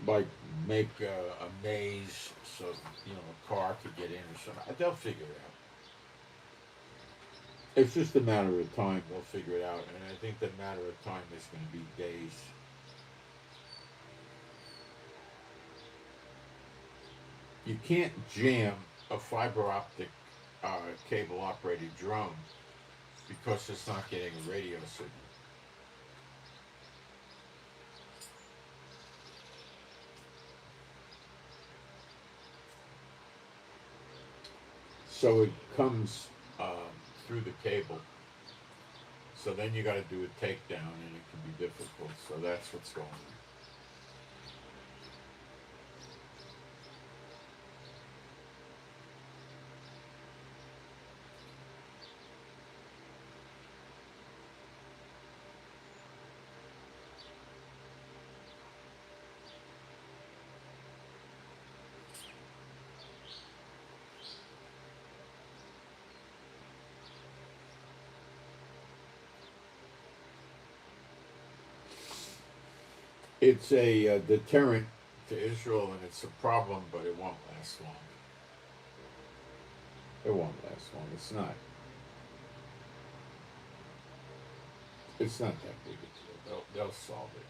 like make a maze so, a car could get in or something. They'll figure it out. It's just a matter of time. They'll figure it out. And I think the matter of time is going to be days. You can't jam a fiber optic cable operated drone because it's not getting a radio signal. So it comes through the cable. So then you got to do a takedown, and it can be difficult. So that's what's going on. It's a deterrent to Israel, and it's a problem, but it won't last long. It won't last long. It's not. It's not that big a deal. They'll solve it.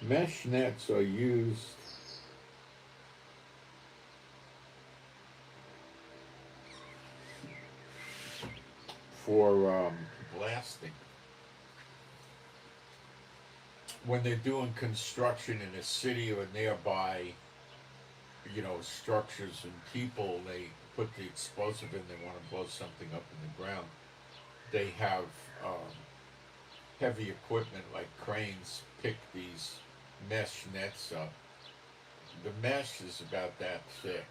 Mesh nets are used for blasting. When they're doing construction in a city or nearby, structures and people, they put the explosive in, they want to blow something up in the ground. They have heavy equipment like cranes pick these mesh nets up. The mesh is about that thick,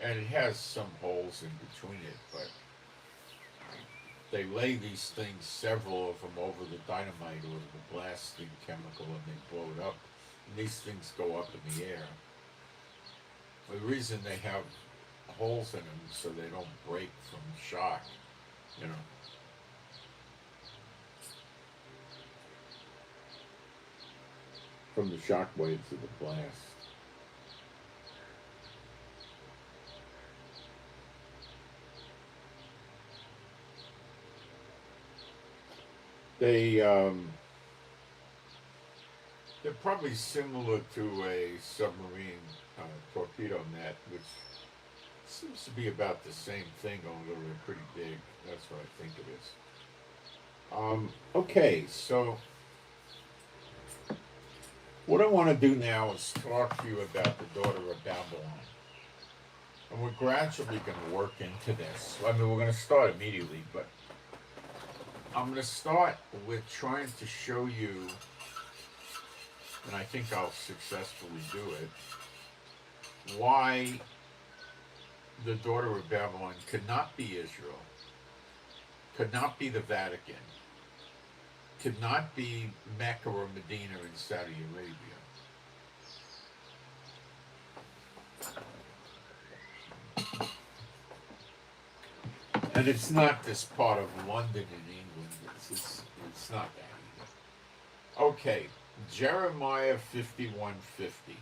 and it has some holes in between it, but they lay these things, several of them, over the dynamite or the blasting chemical, and they blow it up. And these things go up in the air. The reason they have holes in them so they don't break from shock, from the shock waves of the blast. They're probably similar to a submarine torpedo net, which seems to be about the same thing, although they're pretty big. That's what I think it is. Okay, so what I want to do now is talk to you about the daughter of Babylon. And we're gradually going to work into this. I mean, we're going to start immediately, but I'm going to start with trying to show you, and I think I'll successfully do it, why the daughter of Babylon could not be Israel, could not be the Vatican, could not be Mecca or Medina in Saudi Arabia. And it's not this part of London in England. It's not that either. Okay, Jeremiah 51:50.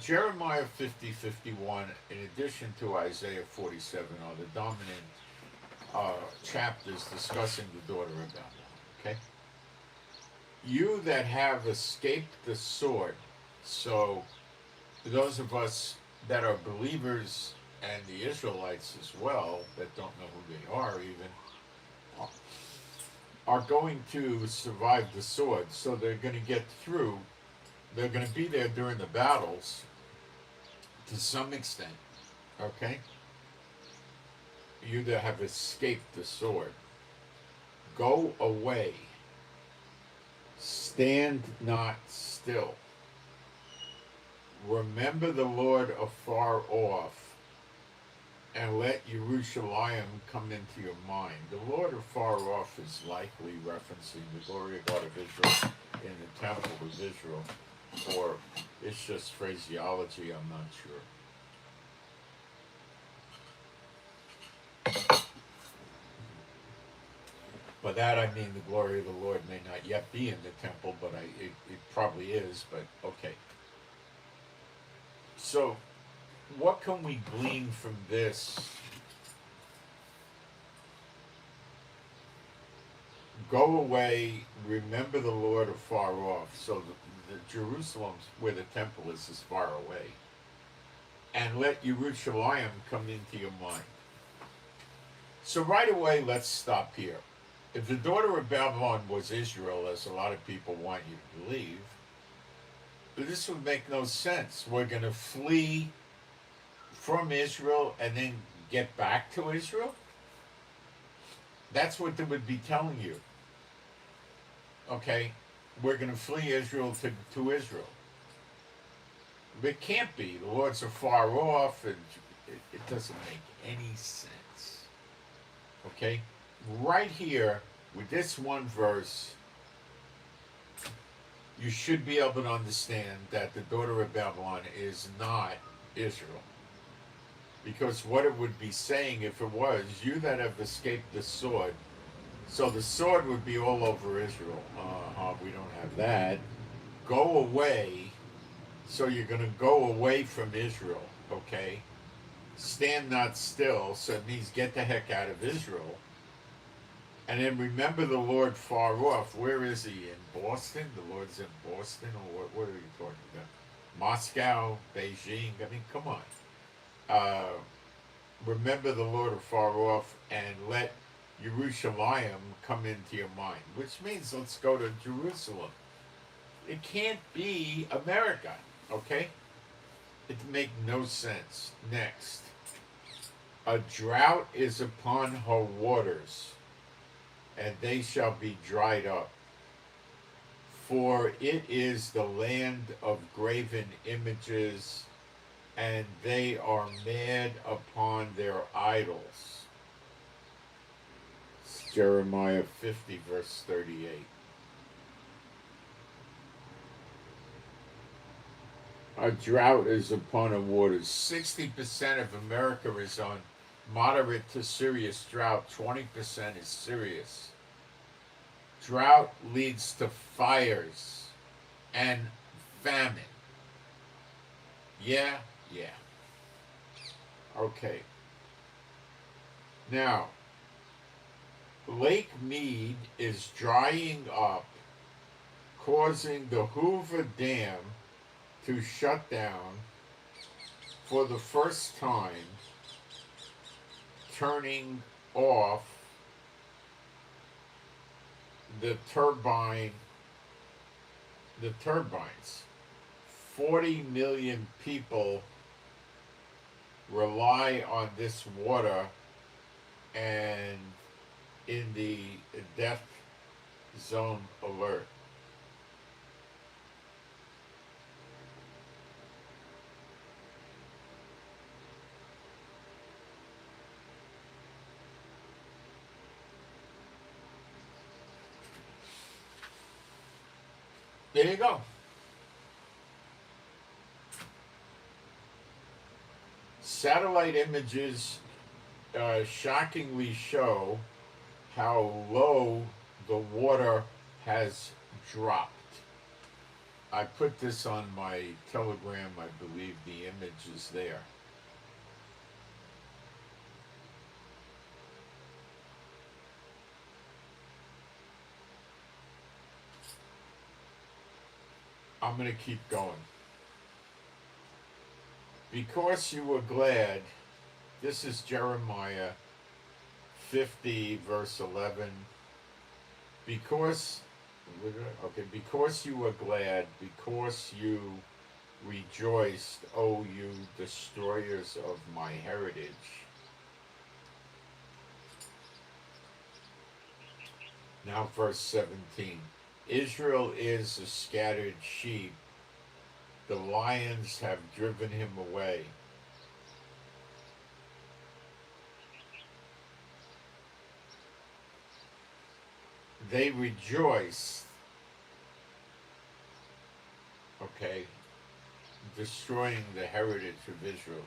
Jeremiah 50:51, in addition to Isaiah 47, are the dominant chapters discussing the daughter of Babylon. Okay? You that have escaped the sword. So those of us that are believers and the Israelites as well, that don't know who they are even, are going to survive the sword. So they're going to get through. They're going to be there during the battles to some extent. Okay? You that have escaped the sword. Go away. Stand not still. Remember the Lord afar off, and let Jerusalem come into your mind. The Lord afar off is likely referencing the glory of God of Israel in the temple of Israel, or it's just phraseology, I'm not sure. By that I mean the glory of the Lord may not yet be in the temple, but it probably is, but okay. So, what can we glean from this? Go away, remember the Lord afar off. So the Jerusalem, where the temple is far away. And let Jerusalem come into your mind. So right away, let's stop here. If the daughter of Babylon was Israel, as a lot of people want you to believe, this would make no sense. We're going to flee from Israel and then get back to Israel? That's what they would be telling you. Okay, we're going to flee Israel to Israel. But it can't be. The Lord's are far off, and it doesn't make any sense. Okay? Right here, with this one verse, you should be able to understand that the daughter of Babylon is not Israel. Because what it would be saying if it was, you that have escaped the sword, so the sword would be all over Israel. We don't have that. Go away. So you're going to go away from Israel, okay? Stand not still, so it means get the heck out of Israel. And then remember the Lord far off. Where is he? In Boston? The Lord's in Boston? Or what are you talking about? Moscow, Beijing? I mean, come on. Remember the Lord afar off and let Jerusalem come into your mind. Which means let's go to Jerusalem. It can't be America, okay? It make no sense. Next. A drought is upon her waters, and they shall be dried up. For it is the land of graven images, and they are mad upon their idols. It's Jeremiah 50, verse 38. A drought is upon the waters. 60% of America is on moderate to serious drought. 20% is serious. Drought leads to fires and famine. Yeah. Okay. Now, Lake Mead is drying up, causing the Hoover Dam to shut down for the first time, turning off the turbines. 40 million people rely on this water, and in the death zone alert. There you go. Satellite images shockingly show how low the water has dropped. I put this on my Telegram. I believe the image is there. I'm going to keep going. Because you were glad, this is Jeremiah 50, verse 11. Because you were glad, because you rejoiced, O you destroyers of my heritage. Now verse 17. Israel is a scattered sheep. The lions have driven him away. They rejoice, destroying the heritage of Israel.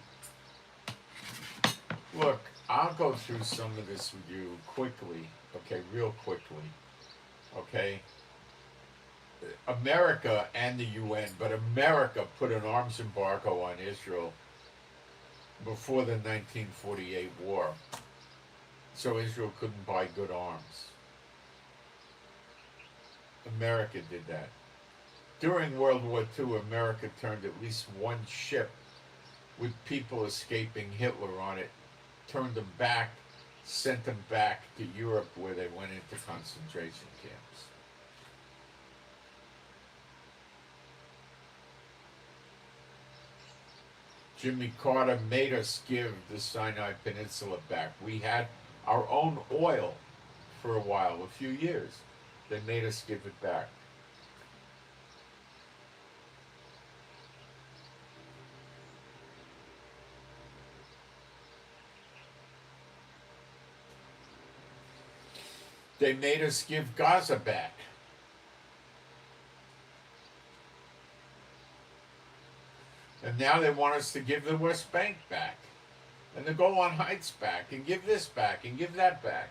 Look, I'll go through some of this with you quickly, real quickly, America and the UN, but America put an arms embargo on Israel before the 1948 war, so Israel couldn't buy good arms. America did that. During World War II, America turned at least one ship with people escaping Hitler on it, turned them back, sent them back to Europe where they went into concentration camps. Jimmy Carter made us give the Sinai Peninsula back. We had our own oil for a while, a few years. They made us give it back. They made us give Gaza back. And now they want us to give the West Bank back. And the Golan Heights back, and give this back, and give that back.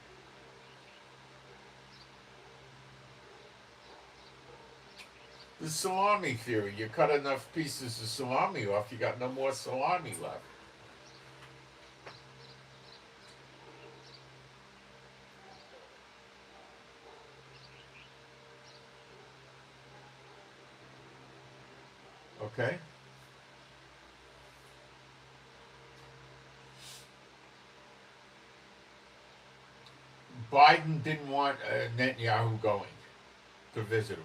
The salami theory. You cut enough pieces of salami off, you got no more salami left. Okay? Biden didn't want Netanyahu going to visit him.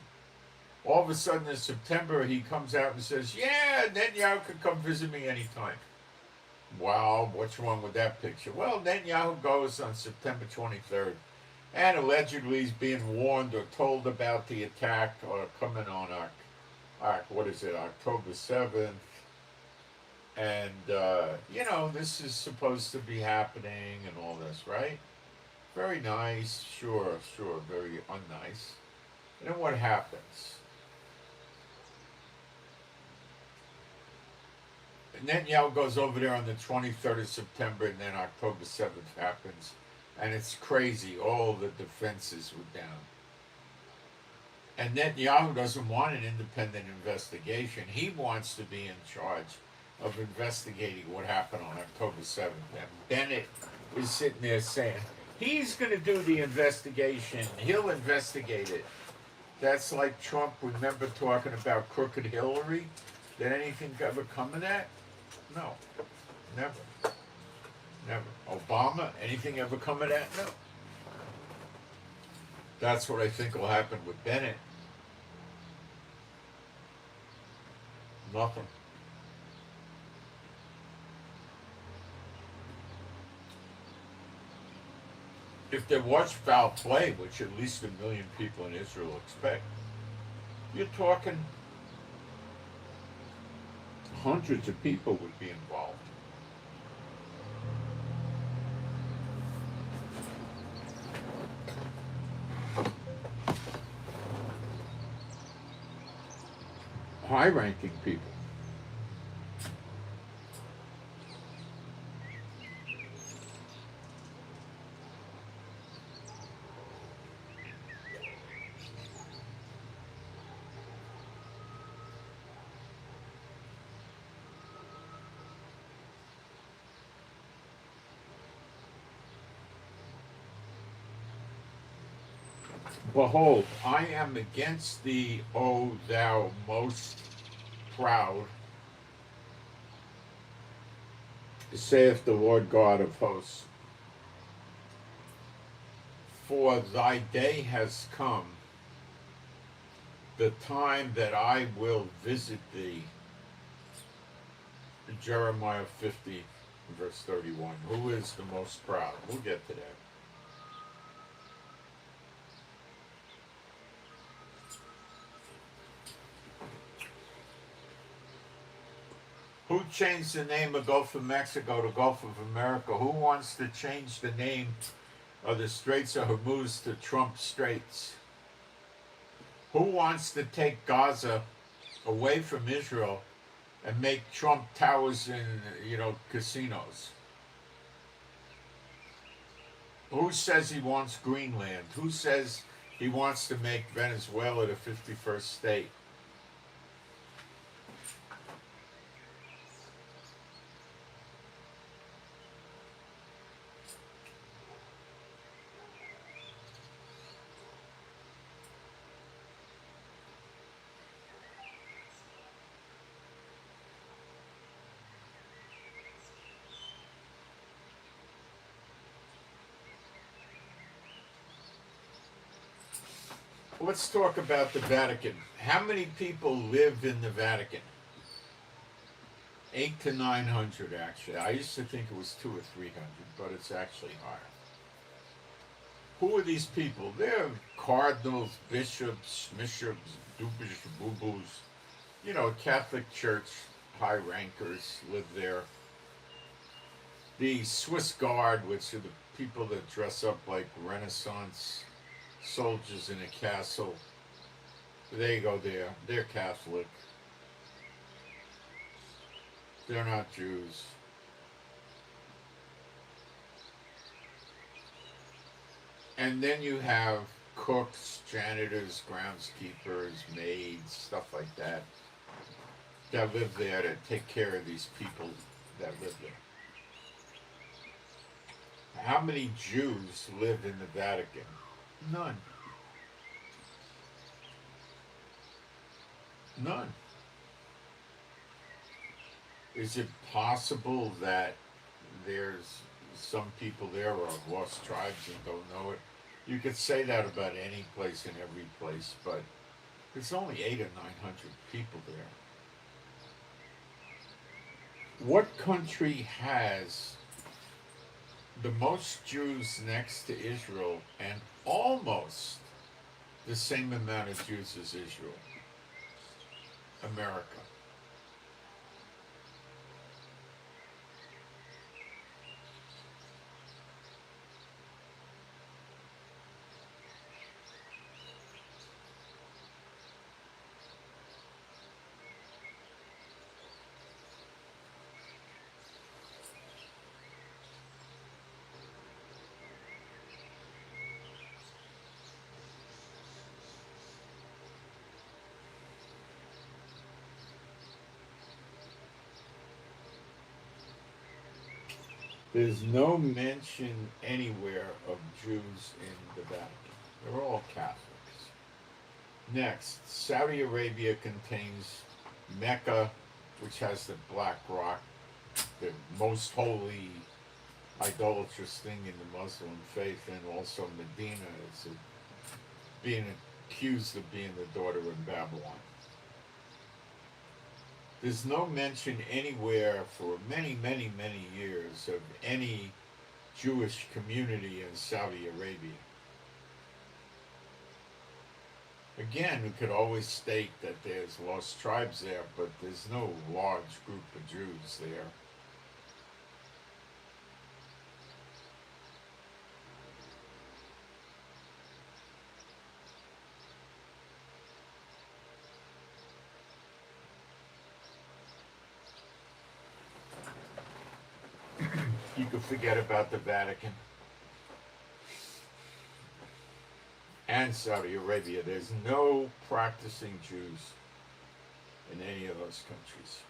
All of a sudden in September, he comes out and says, yeah, Netanyahu could come visit me anytime. Wow, what's wrong with that picture? Well, Netanyahu goes on September 23rd, and allegedly he's being warned or told about the attack coming on October 7th. And, this is supposed to be happening and all this, right? Very nice, sure, very unnice. And then what happens? Netanyahu goes over there on the 23rd of September, and then October 7th happens, and it's crazy. All the defenses were down. And Netanyahu doesn't want an independent investigation. He wants to be in charge of investigating what happened on October 7th. And Bennett is sitting there saying, he's going to do the investigation. He'll investigate it. That's like Trump, remember talking about crooked Hillary? Did anything ever come of that? No, never. Obama, anything ever come of that? No. That's what I think will happen with Bennett. Nothing. If they watch foul play, which at least 1 million people in Israel expect, you're talking hundreds of people would be involved. High-ranking people. Behold, I am against thee, O thou most proud saith the Lord God of hosts. For thy day has come, the time that I will visit thee. Jeremiah 50, verse 31. Who is the most proud? We'll get to that. Who changed the name of Gulf of Mexico to Gulf of America? Who wants to change the name of the Straits of Hormuz to Trump Straits? Who wants to take Gaza away from Israel and make Trump towers in, casinos? Who says he wants Greenland? Who says he wants to make Venezuela the 51st state? Let's talk about the Vatican. How many people live in the Vatican? 800 to 900, actually. I used to think it was 200 or 300, but it's actually higher. Who are these people? They're cardinals, bishops, doobers, boo-boos. Catholic Church high rankers live there. The Swiss Guard, which are the people that dress up like Renaissance soldiers in a castle, they go there. They're Catholic. They're not Jews. And then you have cooks, janitors, groundskeepers, maids, stuff like that live there to take care of these people that live there. How many Jews live in the Vatican? None. None. Is it possible that there's some people there who have lost tribes and don't know it? You could say that about any place and every place, but there's only 800 or 900 people there. What country has the most Jews next to Israel and almost the same amount of Jews as Israel? America. There's no mention anywhere of Jews in the Vatican. They're all Catholics. Next, Saudi Arabia contains Mecca, which has the black rock, the most holy, idolatrous thing in the Muslim faith, and also Medina is being accused of being the daughter of Babylon. There's no mention anywhere for many, many, many years of any Jewish community in Saudi Arabia. Again, we could always state that there's lost tribes there, but there's no large group of Jews there. You could forget about the Vatican and Saudi Arabia. There's no practicing Jews in any of those countries.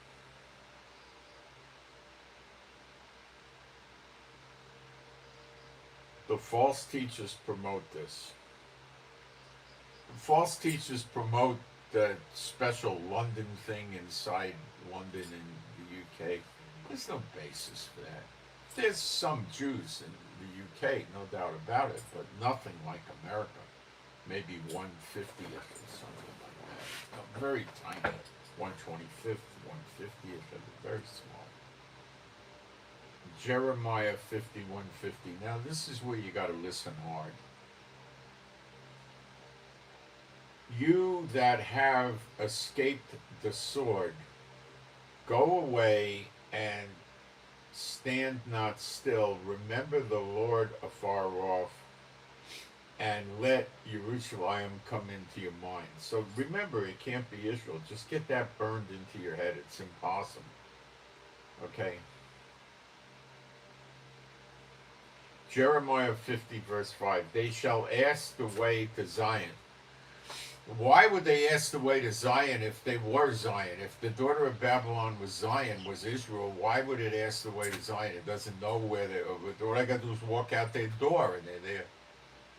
The false teachers promote this. The false teachers promote the special London thing inside London in the UK. There's no basis for that. There's some Jews in the UK, no doubt about it, but nothing like America. Maybe 1/50th or something like that. No, very tiny. 1/25th, 1/50th, very small. Jeremiah 51:50. Now this is where you got to listen hard. You that have escaped the sword, go away and stand not still. Remember the Lord afar off, and let Jerusalem come into your mind. So remember, it can't be Israel. Just get that burned into your head. It's impossible. Okay? Jeremiah 50, verse 5. They shall ask the way to Zion. Why would they ask the way to Zion if they were Zion? If the daughter of Babylon was Zion, was Israel, why would it ask the way to Zion? It doesn't know where they're. All I got to do is walk out their door and they're there.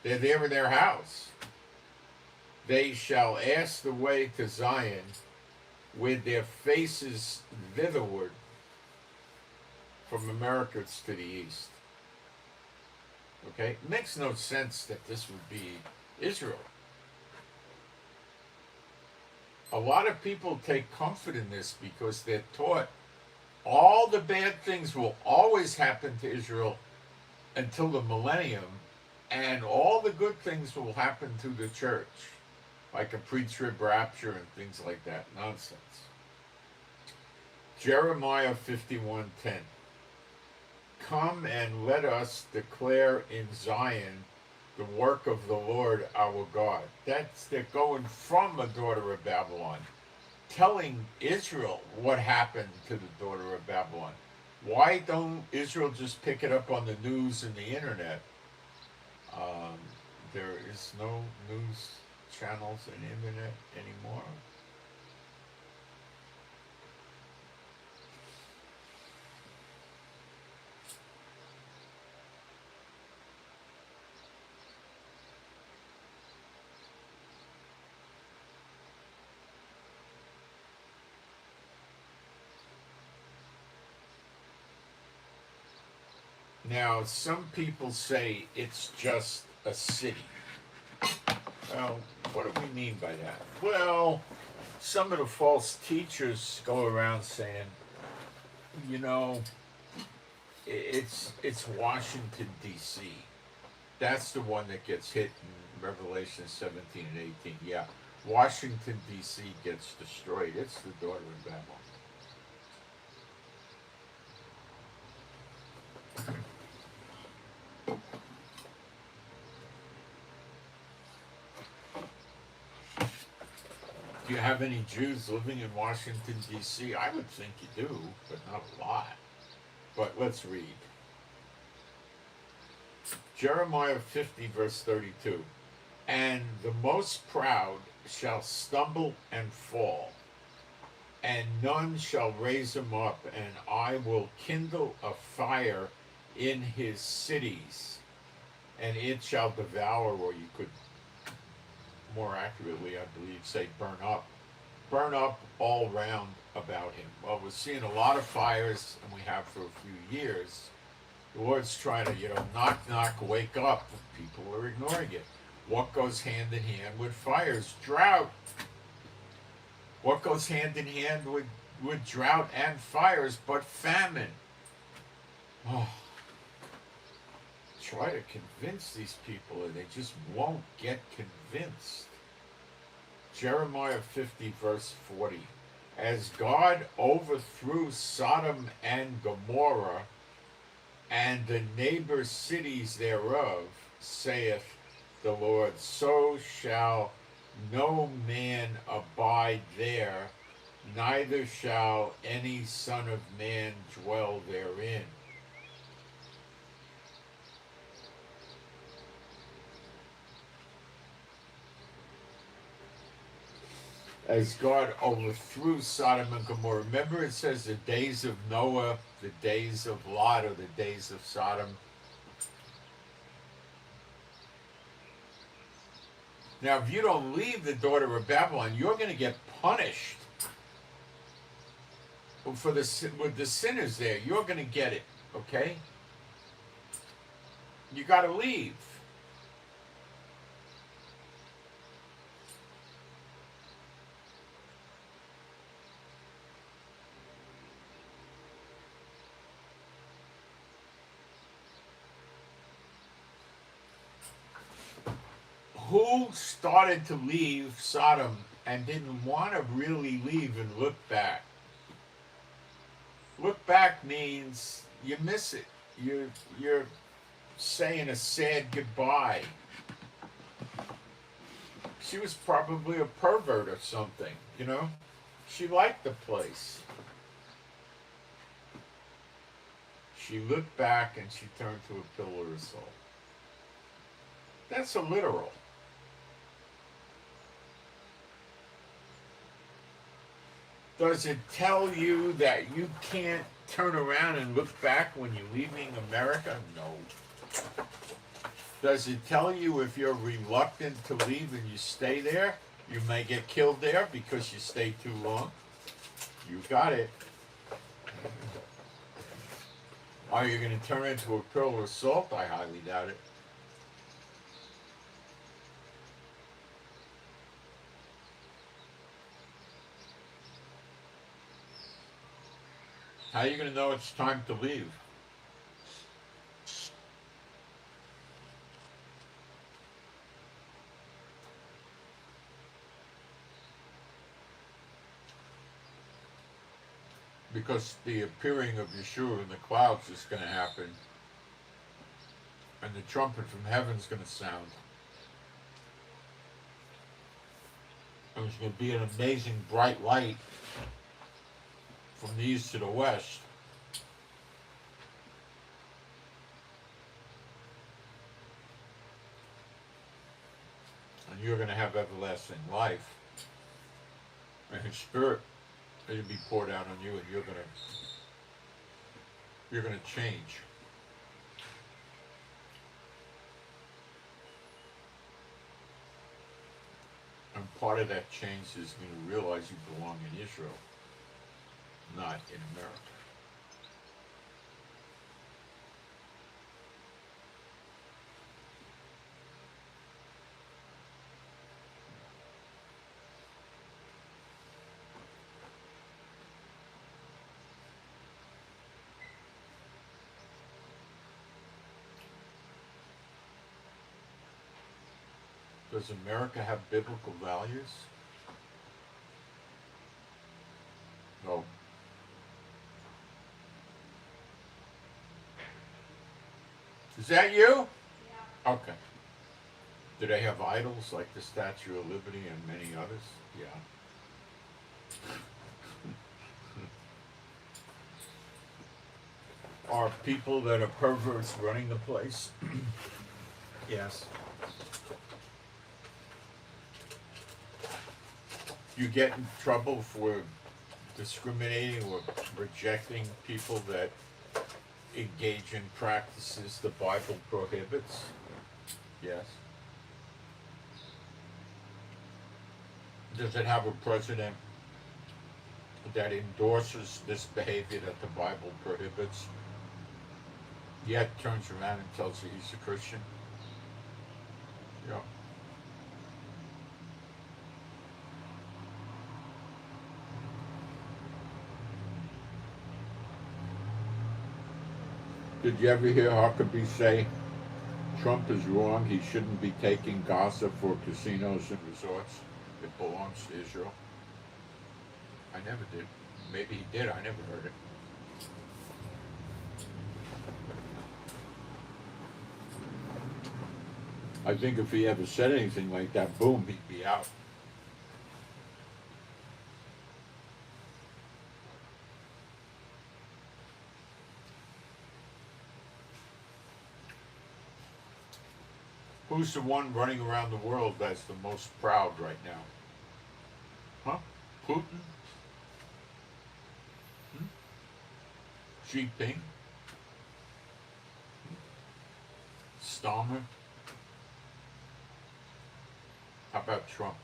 They're there in their house. They shall ask the way to Zion with their faces thitherward, from Americas to the east. Okay? It makes no sense that this would be Israel. A lot of people take comfort in this because they're taught all the bad things will always happen to Israel until the millennium, and all the good things will happen to the church, like a pre-trib rapture and things like that. Nonsense. Jeremiah 51:10. Come and let us declare in Zion the work of the Lord our God. They're going from the daughter of Babylon, telling Israel what happened to the daughter of Babylon. Why don't Israel just pick it up on the news and the internet? There is no news channels and internet anymore. Now, some people say it's just a city. Well, what do we mean by that? Well, some of the false teachers go around saying, you know, it's Washington, D.C. That's the one that gets hit in Revelation 17 and 18. Yeah, Washington, D.C. gets destroyed. It's the daughter of Babylon. Do you have any Jews living in Washington, D.C.? I would think you do, but not a lot. But let's read. Jeremiah 50, verse 32. And the most proud shall stumble and fall, and none shall raise him up, and I will kindle a fire in his cities, and it shall devour, or you could more accurately, I believe, say burn up all round about him. Well, we're seeing a lot of fires, and we have for a few years. The Lord's trying to, knock, knock, wake up. People are ignoring it. What goes hand in hand with fires? Drought. What goes hand in hand with drought and fires but famine? Oh. Try to convince these people and they just won't get convinced. Jeremiah 50, verse 40. As God overthrew Sodom and Gomorrah and the neighbor cities thereof, saith the Lord, so shall no man abide there, neither shall any son of man dwell therein. As God overthrew Sodom and Gomorrah. Remember, it says the days of Noah, the days of Lot, or the days of Sodom. Now, if you don't leave the daughter of Babylon, you're going to get punished. for with the sinners there. You're going to get it, okay? You got to leave. Who started to leave Sodom and didn't want to really leave and look back? Look back means you miss it. You're saying a sad goodbye. She was probably a pervert or something, you know? She liked the place. She looked back and she turned to a pillar of salt. That's a literal. Does it tell you that you can't turn around and look back when you're leaving America? No. Does it tell you if you're reluctant to leave and you stay there, you may get killed there because you stay too long? You got it. Are you going to turn into a pillar of salt? I highly doubt it. How are you going to know it's time to leave? Because the appearing of Yeshua in the clouds is going to happen, and the trumpet from heaven is going to sound. And there's going to be an amazing bright light from the east to the west. And you're going to have everlasting life. And His Spirit will be poured out on you, and you're going to change. And part of that change is going to realize you belong in Israel, not in America. Does America have biblical values? No. Is that you? Yeah. Okay. Do they have idols like the Statue of Liberty and many others? Yeah. Are people that are perverts running the place? Yes. You get in trouble for discriminating or rejecting people that engage in practices the Bible prohibits? Yes. Does it have a president that endorses this behavior that the Bible prohibits, yet turns around and tells you he's a Christian? Yeah. Did you ever hear Huckabee say, Trump is wrong, he shouldn't be taking Gaza for casinos and resorts? It belongs to Israel. I never did. Maybe he did, I never heard it. I think if he ever said anything like that, boom, he'd be out. Who's the one running around the world that's the most proud right now? Huh? Putin? Xi Jinping? Stalmer? How about Trump?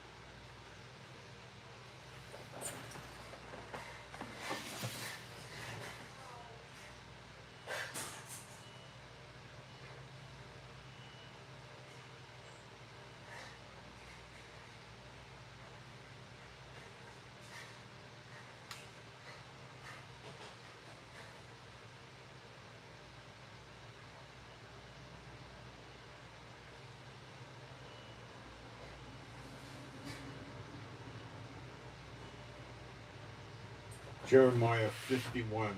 Jeremiah 51:31.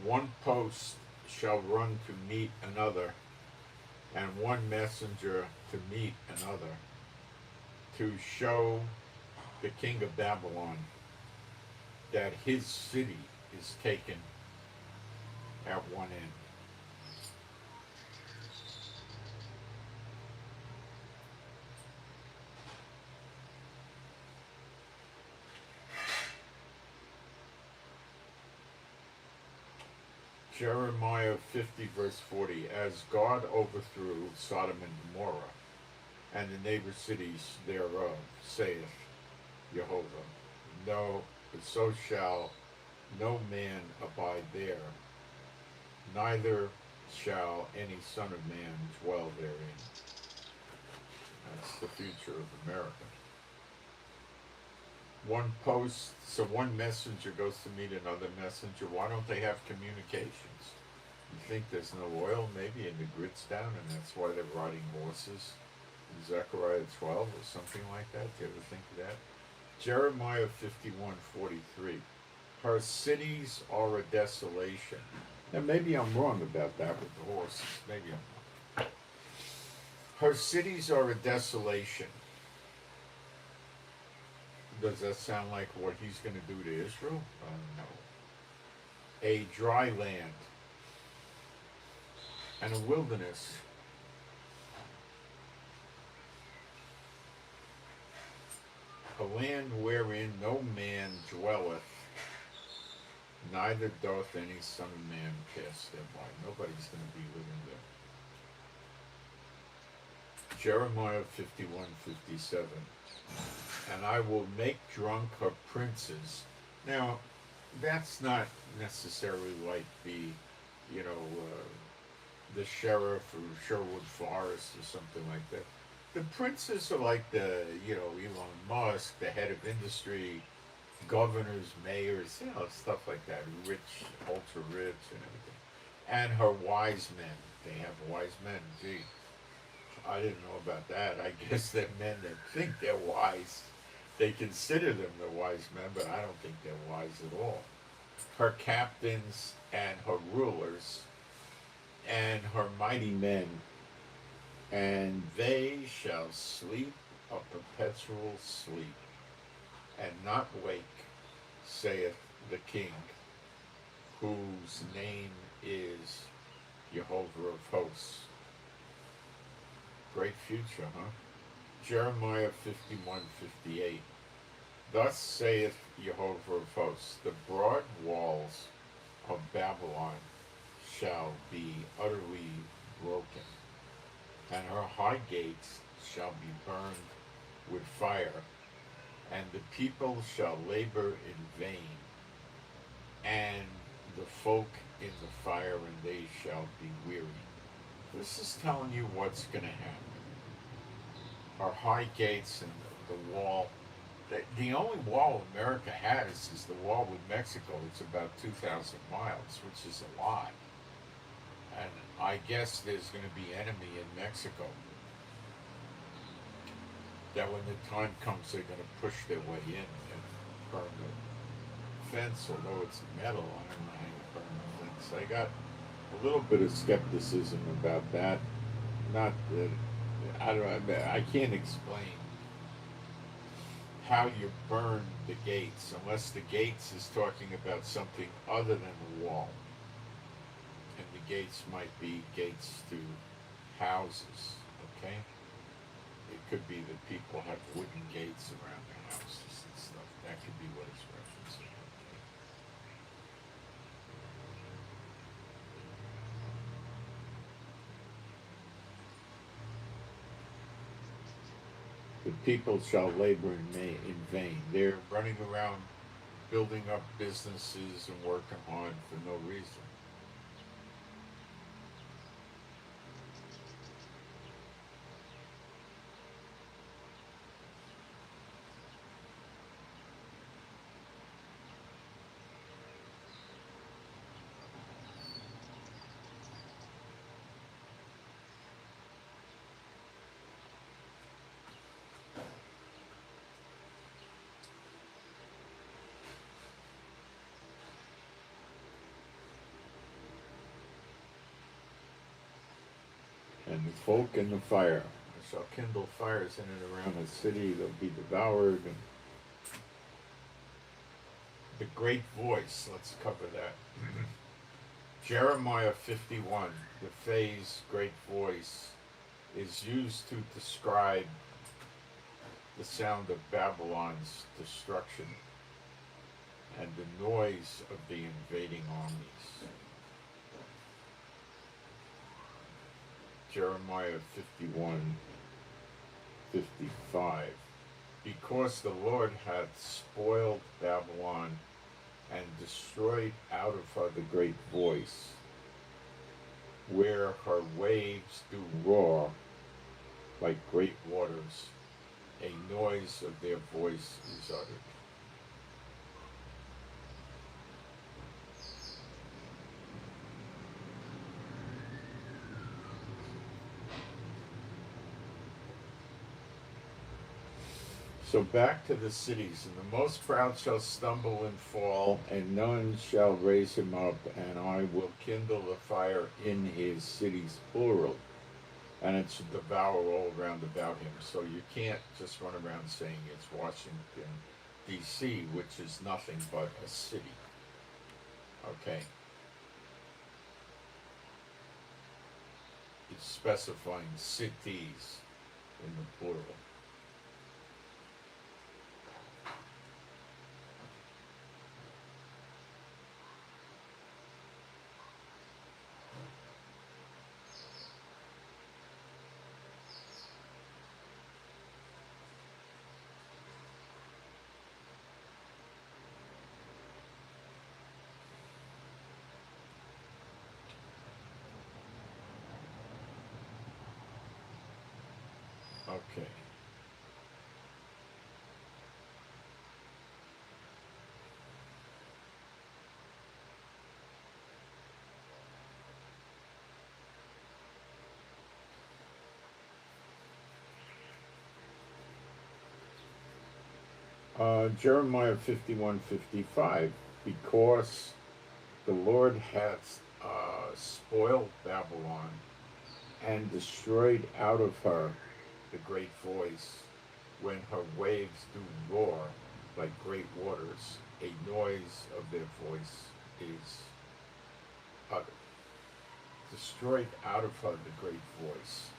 One post shall run to meet another, and one messenger to meet another, to show the king of Babylon that his city is taken at one end. Jeremiah 50 verse 40, as God overthrew Sodom and Gomorrah and the neighbor cities thereof, saith Jehovah, no, so shall no man abide there, neither shall any son of man dwell therein. That's the future of America. One post, so one messenger goes to meet another messenger. Why don't they have communications? You think there's no oil maybe and the grid's down and that's why they're riding horses in Zechariah 12 or something like that? Do you ever think of that? Jeremiah 51:43. Her cities are a desolation. Now maybe I'm wrong about that with the horses. Maybe I'm wrong. Her cities are a desolation. Does that sound like what he's going to do to Israel? No. A dry land and a wilderness. A land wherein no man dwelleth, neither doth any son of man pass thereby. Nobody's going to be living there. Jeremiah 51:57. And I will make drunk her princes. Now, that's not necessarily like the, the sheriff or Sherwood Forest or something like that. The princes are like the, Elon Musk, the head of industry, governors, mayors, stuff like that, rich, ultra rich and everything. And her wise men. They have wise men, gee. I didn't know about that. I guess they're men that think they're wise. They consider them the wise men, but I don't think they're wise at all. Her captains and her rulers and her mighty men, and they shall sleep a perpetual sleep, and not wake, saith the King, whose name is Jehovah of hosts. Great future, huh? Jeremiah 51:58. Thus saith Jehovah of hosts, the broad walls of Babylon shall be utterly broken, and her high gates shall be burned with fire, and the people shall labor in vain, and the folk in the fire, and they shall be weary. This is telling you what's going to happen. Our high gates and the wall. The only wall America has is the wall with Mexico. It's about 2,000 miles, which is a lot. And I guess there's going to be enemy in Mexico. That when the time comes, they're going to push their way in and burn the fence, although it's metal. I don't know how you burn the fence. I got a little bit of skepticism about that. Not that I can't explain how you burn the gates unless the gates is talking about something other than the wall. And the gates might be gates to houses, okay? It could be that people have wooden gates around their houses and stuff. That could be what it's referencing. The people shall labor in vain. They're running around building up businesses and working hard for no reason. And the folk in the fire. I shall kindle fires in and around the city, they'll be devoured. And the great voice, let's cover that. Jeremiah 51, the phase great voice, is used to describe the sound of Babylon's destruction and the noise of the invading armies. Jeremiah 51:55. Because the Lord hath spoiled Babylon and destroyed out of her the great voice, where her waves do roar like great waters, a noise of their voice is uttered. So back to the cities, and the most proud shall stumble and fall, and none shall raise him up, and I will kindle a fire in his cities, plural, and it should devour all around about him. So you can't just run around saying it's Washington, D.C., which is nothing but a city. Okay? It's specifying cities in the plural. Okay. Jeremiah 51:55. Because the Lord hath spoiled Babylon and destroyed out of her the great voice, when her waves do roar like great waters, a noise of their voice is uttered. Destroyed out of her the great voice.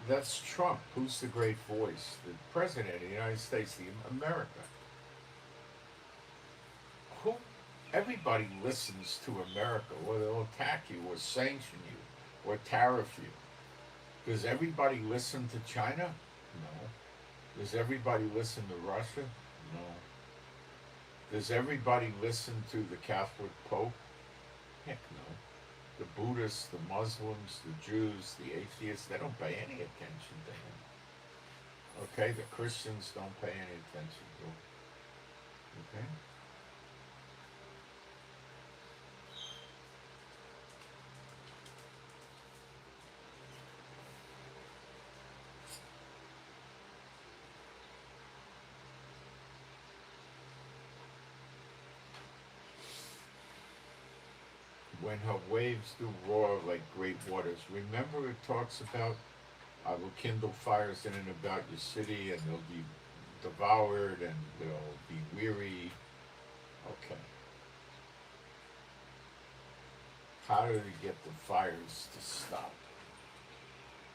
That's Trump. Who's the great voice? The President of the United States, the America. Who? Everybody listens to America, or they'll attack you, or sanction you, or tariff you. Does everybody listen to China? No. Does everybody listen to Russia? No. Does everybody listen to the Catholic Pope? Heck no. The Buddhists, the Muslims, the Jews, the atheists, they don't pay any attention to him. Okay? The Christians don't pay any attention to him. Okay? When her waves do roar like great waters. Remember it talks about, I will kindle fires in and about your city, and they'll be devoured, and they'll be weary. Okay. How do they get the fires to stop?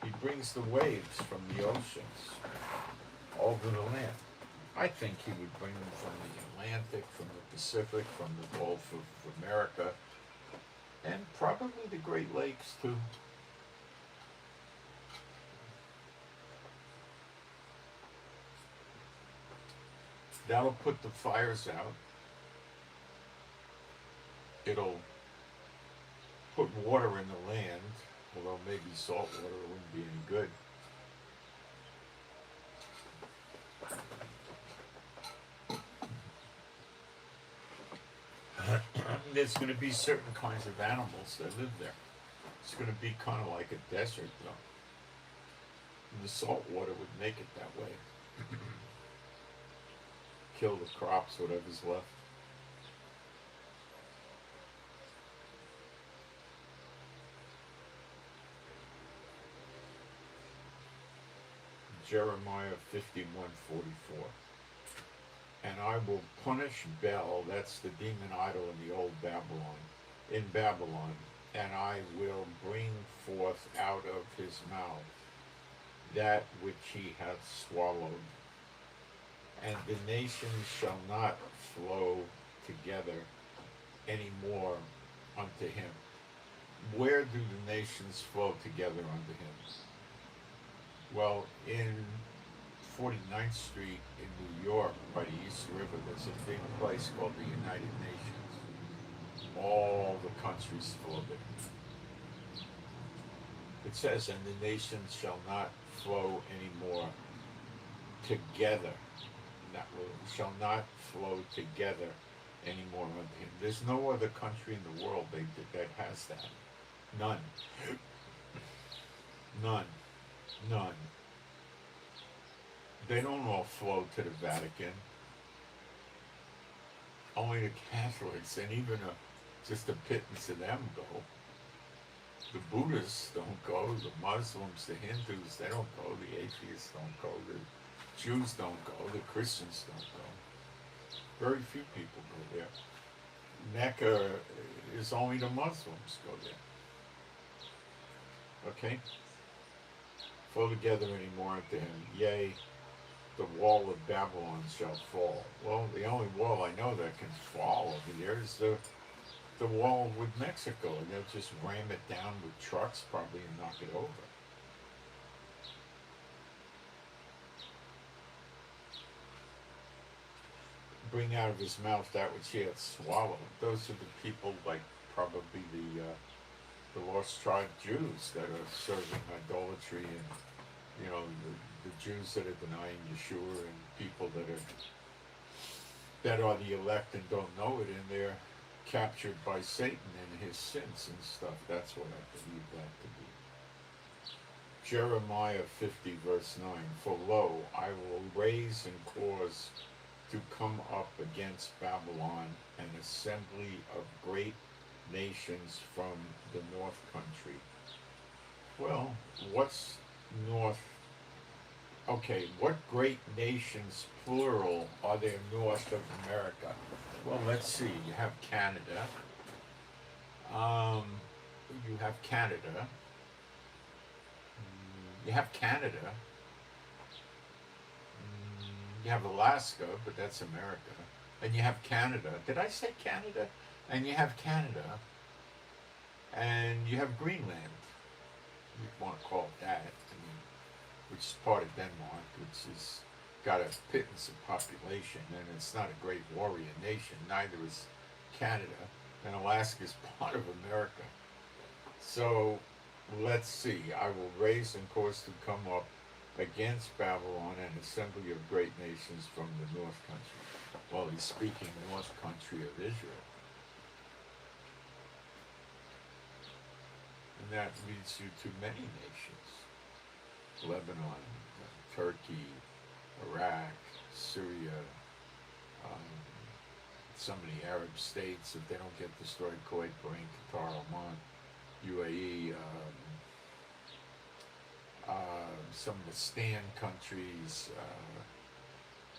He brings the waves from the oceans over the land. I think he would bring them from the Atlantic, from the Pacific, from the Gulf of America, and probably the Great Lakes too. That'll put the fires out. It'll put water in the land, although maybe salt water wouldn't be any good. There's going to be certain kinds of animals that live there. It's going to be kind of like a desert, though. And the salt water would make it that way. Kill the crops, whatever's left. Jeremiah 51:44. And I will punish Bel, that's the demon idol in the old Babylon, in Babylon, and I will bring forth out of his mouth that which he hath swallowed, and the nations shall not flow together any more unto him. Where do the nations flow together unto him? Well, in 49th Street in New York, by the East River, there's a big place called the United Nations. All the countries full of it. It says, and the nations shall not flow anymore together. Shall not flow together anymore unto him. There's no other country in the world that has that. None. None. None. They don't all flow to the Vatican. Only the Catholics, and even just a pittance of them go. The Buddhists don't go, the Muslims, the Hindus, they don't go, the atheists don't go, the Jews don't go, the Christians don't go. Very few people go there. Mecca is only the Muslims go there. Okay? Flow together anymore unto him. Yea, the wall of Babylon shall fall. Well, the only wall I know that can fall over there is the wall with Mexico, and they'll just ram it down with trucks probably and knock it over. Bring out of his mouth that which he hath swallowed. Those are the people like probably the lost tribe Jews that are serving idolatry, and the Jews that are denying Yeshua, and people that are the elect and don't know it, and they're captured by Satan and his sins and stuff. That's what I believe that to be. Jeremiah 50 verse 9. For lo, I will raise and cause to come up against Babylon an assembly of great nations from the north country. Well, what's north? Okay, what great nations, plural, are there north of America? Well, let's see. You have Canada. You have Canada. You have Canada. You have Alaska, but that's America. And you have Canada. Did I say Canada? And you have Canada. And you have Greenland. You want to call it that. Which is part of Denmark, which has got a pittance of population, and it's not a great warrior nation. Neither is Canada, and Alaska is part of America. So let's see. I will raise and cause to come up against Babylon an assembly of great nations from the north country. Well, he's speaking north country of Israel. And that leads you to many nations. Lebanon, Turkey, Iraq, Syria, some of the Arab states, if they don't get destroyed, Kuwait, Bahrain, Qatar, Oman, UAE, some of the Stan countries,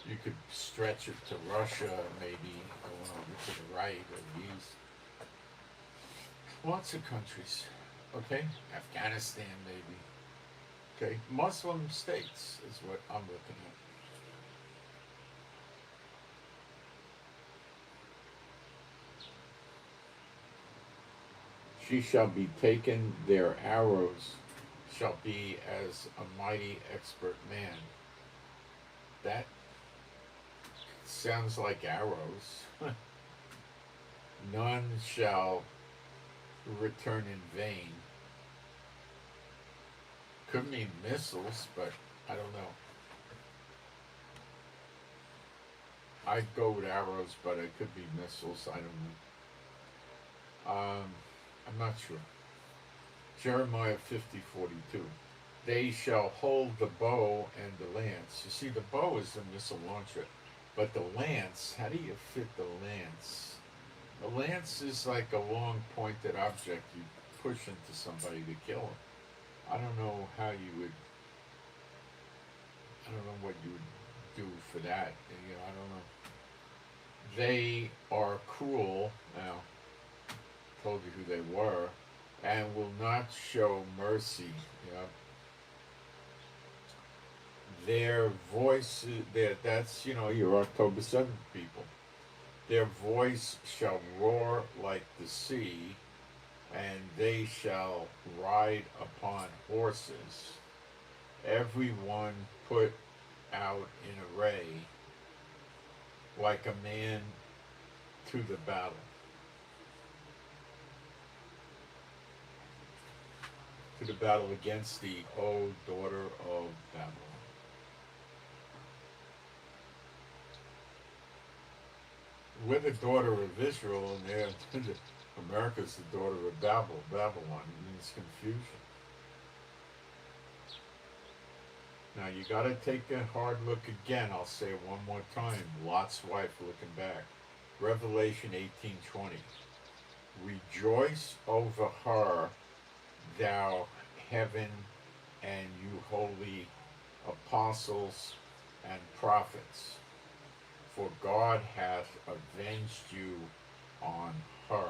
you could stretch it to Russia, maybe going over to the right or the east. Lots of countries, okay? Afghanistan, maybe. Okay, Muslim states is what I'm looking at. She shall be taken, their arrows shall be as a mighty expert man. That sounds like arrows. None shall return in vain. Could mean missiles, but I don't know. I'd go with arrows, but it could be missiles. I don't know. I'm not sure. Jeremiah 50:42. They shall hold the bow and the lance. You see, the bow is the missile launcher, but the lance, how do you fit the lance? The lance is like a long pointed object you push into somebody to kill them. I don't know how you would I don't know what you would do for that. You know, I don't know. They are cruel. Now, I told you who they were, and will not show mercy. You know, their voices. That's your October 7th people. Their voice shall roar like the sea, and they shall ride upon horses. Every one put out in array, like a man to the battle. To the battle against thee, O daughter of Babylon. We're the daughter of Israel, and America's the daughter of Babylon. It means confusion. Now you got to take a hard look again. I'll say it one more time. Lot's wife looking back. Revelation 18:20. Rejoice over her, thou heaven, and you holy apostles and prophets, for God hath avenged you on her.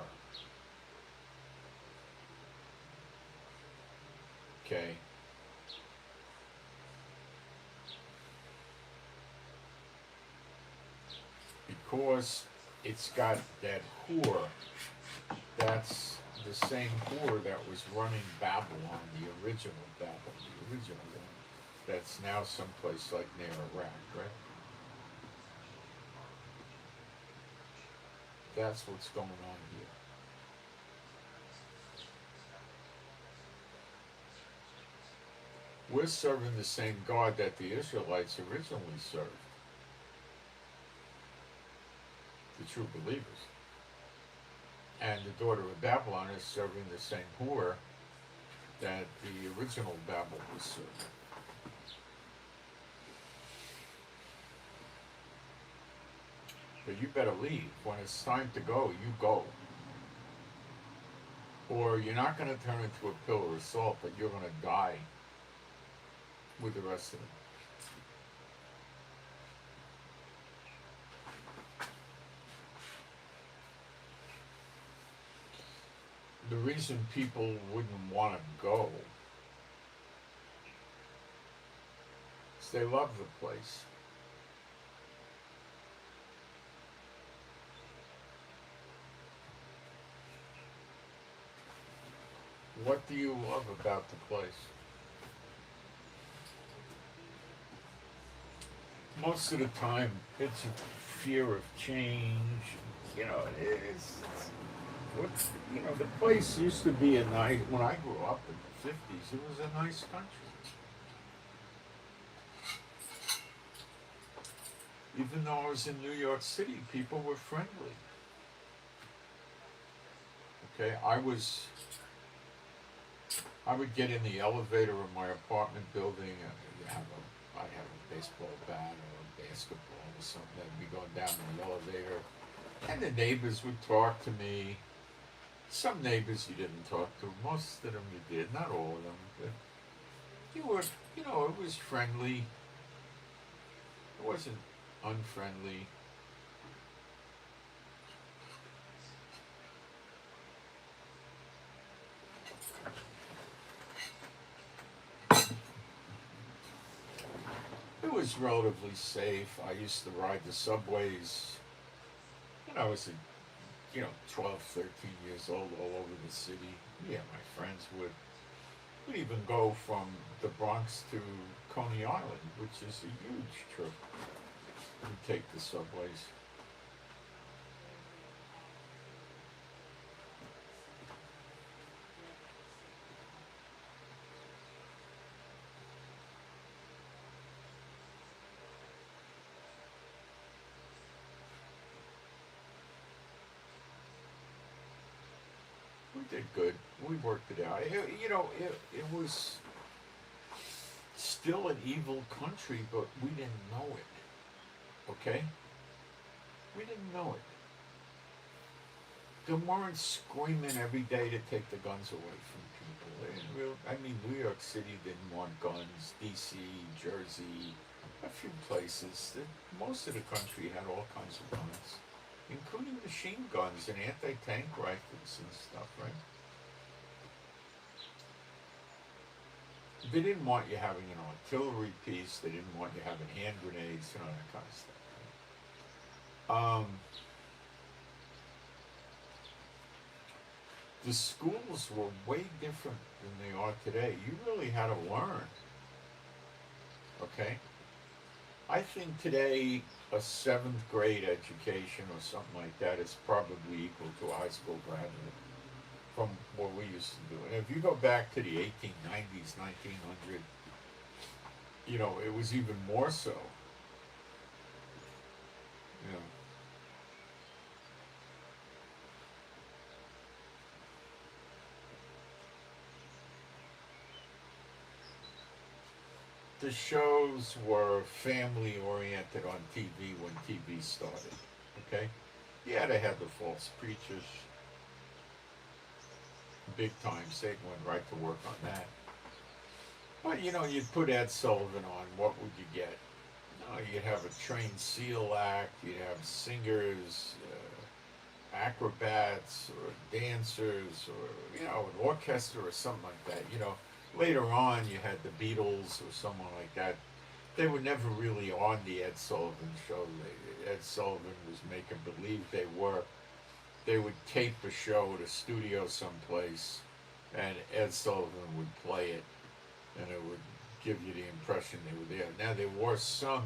Okay. Because it's got that whore, that's the same whore that was running Babylon, the original Babylon, the original one, that's now someplace like near Iraq, right? That's what's going on here. We're serving the same God that the Israelites originally served. The true believers. And the daughter of Babylon is serving the same whore that the original Babel was serving. But you better leave. When it's time to go, you go. Or you're not going to turn into a pillar of salt, but you're going to die with the rest of them. The reason people wouldn't want to go is they love the place. What do you love about the place? Most of the time, it's a fear of change. The place used to be a nice, when I grew up in the 50s, it was a nice country. Even though I was in New York City, people were friendly. Okay, I would get in the elevator of my apartment building, and I'd have a baseball bat or a basketball or something. I'd be going down in the elevator, and the neighbors would talk to me. Some neighbors you didn't talk to, most of them you did, not all of them. But it was friendly. It wasn't unfriendly. It was relatively safe. I used to ride the subways when I was 12, 13 years old, all over the city. Yeah, my friends would even go from the Bronx to Coney Island, which is a huge trip. We'd take the subways. We did good. We worked it out. It was still an evil country, but we didn't know it. Okay? We didn't know it. They weren't screaming every day to take the guns away from people. New York City didn't want guns. D.C., Jersey, A few places. Most of the country had all kinds of guns, including machine guns and anti-tank rifles and stuff, right? They didn't want you having an artillery piece. They didn't want you having hand grenades, that kind of stuff. The schools were way different than they are today. You really had to learn, okay? I think today a seventh grade education or something like that is probably equal to a high school graduate from what we used to do. And if you go back to the 1890s, 1900, it was even more so. You know, the shows were family oriented on TV when TV started. Okay, yeah, they had the false preachers, big time. Satan went right to work on that. But you'd put Ed Sullivan on. What would you get? You'd have a trained SEAL act. You'd have singers, acrobats, or dancers, or an orchestra or something like that. Later on, you had the Beatles or someone like that. They were never really on the Ed Sullivan show. Ed Sullivan was making believe they were. They would tape a show at a studio someplace, and Ed Sullivan would play it, and it would give you the impression they were there. Now, there were some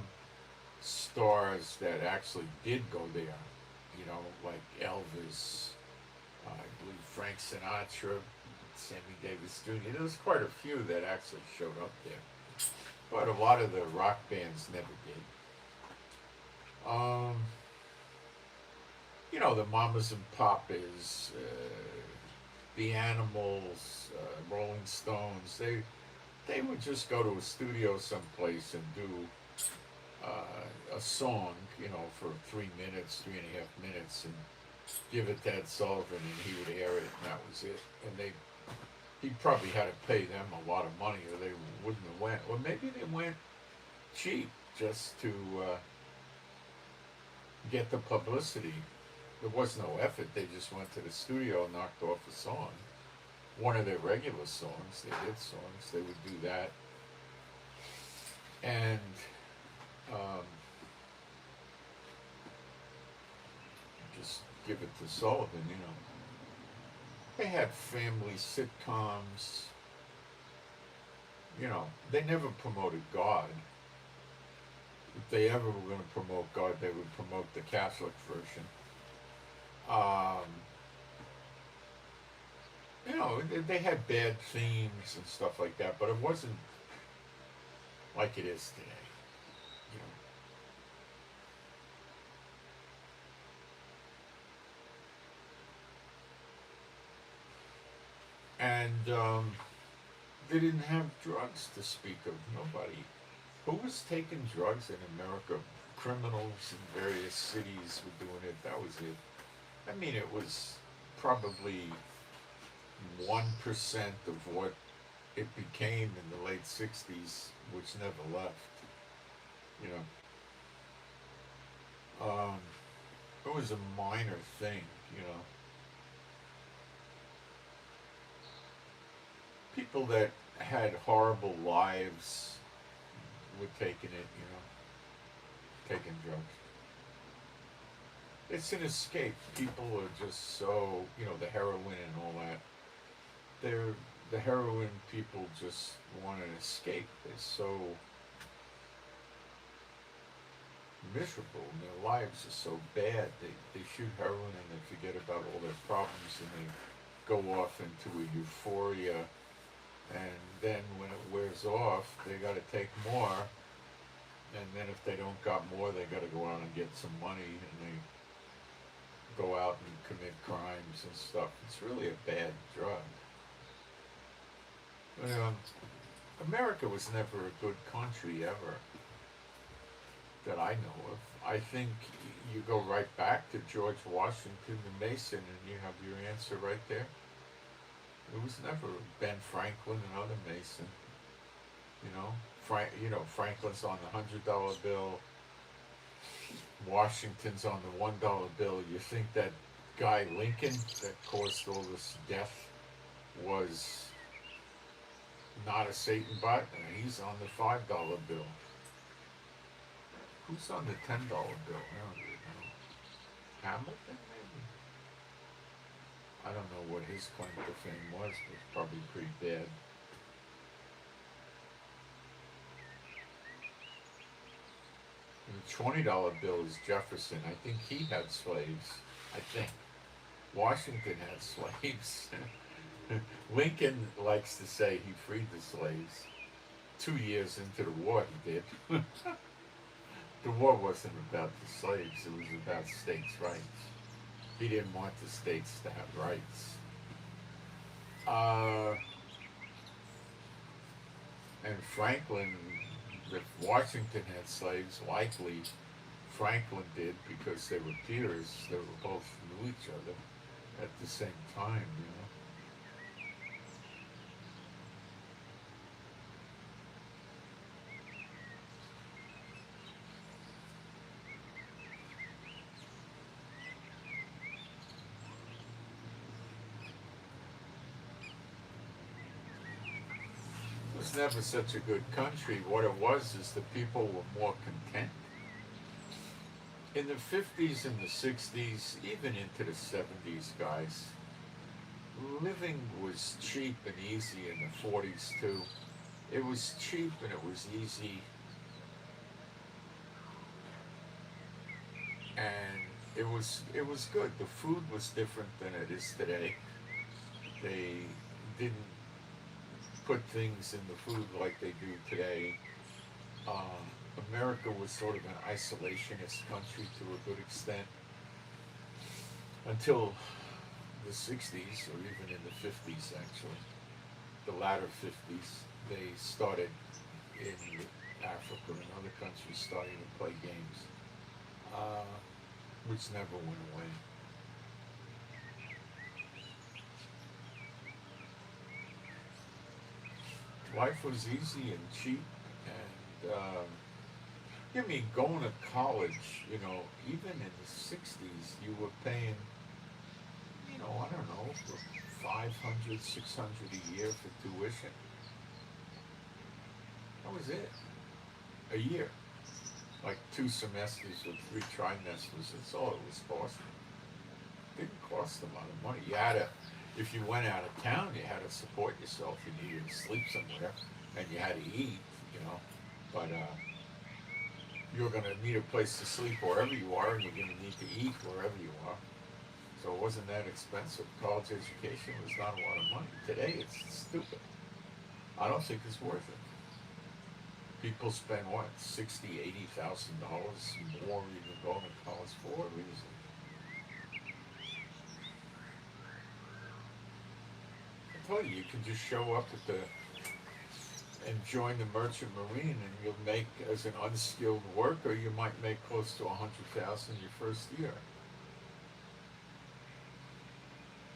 stars that actually did go there, like Elvis, I believe Frank Sinatra, Sammy Davis Jr. There was quite a few that actually showed up there, but a lot of the rock bands never did. The Mamas and Papas, the Animals, Rolling Stones. They would just go to a studio someplace and do a song, for 3 minutes, 3.5 minutes, and give it to Ed Sullivan, and he would air it, and that was it. And he probably had to pay them a lot of money, or they wouldn't have went. Or maybe they went cheap just to get the publicity. There was no effort. They just went to the studio and knocked off a song. One of their regular songs, their hit songs, they would do that. And just give it to Sullivan, They had family sitcoms. They never promoted God. If they ever were going to promote God, they would promote the Catholic version. They had bad themes and stuff like that, but it wasn't like it is today. And they didn't have drugs to speak of. Nobody. Who was taking drugs in America? Criminals in various cities were doing it. That was it. I mean, it was probably 1% of what it became in the late 60s, which never left. It was a minor thing, People that had horrible lives were taking it, taking drugs. It's an escape. People are just so, the heroin and all that. The heroin people just want an escape. They're so miserable and their lives are so bad. They shoot heroin and they forget about all their problems and they go off into a euphoria. And then when it wears off, they got to take more. And then if they don't got more, they got to go out and get some money, and they go out and commit crimes and stuff. It's really a bad drug. America was never a good country ever, that I know of. I think you go right back to George Washington and Mason, and you have your answer right there. It was never Ben Franklin and other Mason. Franklin's on the $100 bill, Washington's on the $1 bill. You think that guy Lincoln that caused all this death was not a Satan bot? He's on the $5 bill. Who's on the $10 bill? I don't even know. Hamilton, maybe? I don't know what his claim to fame was, but it's probably pretty bad. And the $20 bill is Jefferson. I think he had slaves. I think. Washington had slaves. Lincoln likes to say he freed the slaves. 2 years into the war he did. The war wasn't about the slaves, it was about states' rights. He didn't want the states to have rights. And Franklin, if Washington had slaves, likely Franklin did because they were peers. They were both knew each other at the same time, you know. It was never such a good country. What it was is the people were more content. In the 50s and the 60s, even into the 70s, guys, living was cheap and easy. In the 40s too. It was cheap and it was easy. And it was good. The food was different than it is today. They didn't put things in the food like they do today. America was sort of an isolationist country to a good extent until the 60s, or even in the 50s actually. The latter 50s, they started in Africa and other countries starting to play games, which never went away. Life was easy and cheap, and I mean, going to college, you know, even in the 60s, you were paying, you know, I don't know, for $500, $600 a year for tuition. That was it. A year. Like 2 semesters or 3 trimesters, that's all it was costing. It didn't cost a lot of money. You had to, if you went out of town, you had to support yourself. You needed to sleep somewhere, and you had to eat, you know. But you're going to need a place to sleep wherever you are, and you're going to need to eat wherever you are. So it wasn't that expensive. College education was not a lot of money. Today, it's stupid. I don't think it's worth it. People spend what, $60,000, $80,000 more even going to college for a reason. I tell you, you can just show up at the and join the merchant marine, and you'll make, as an unskilled worker, you might make close to $100,000 your first year.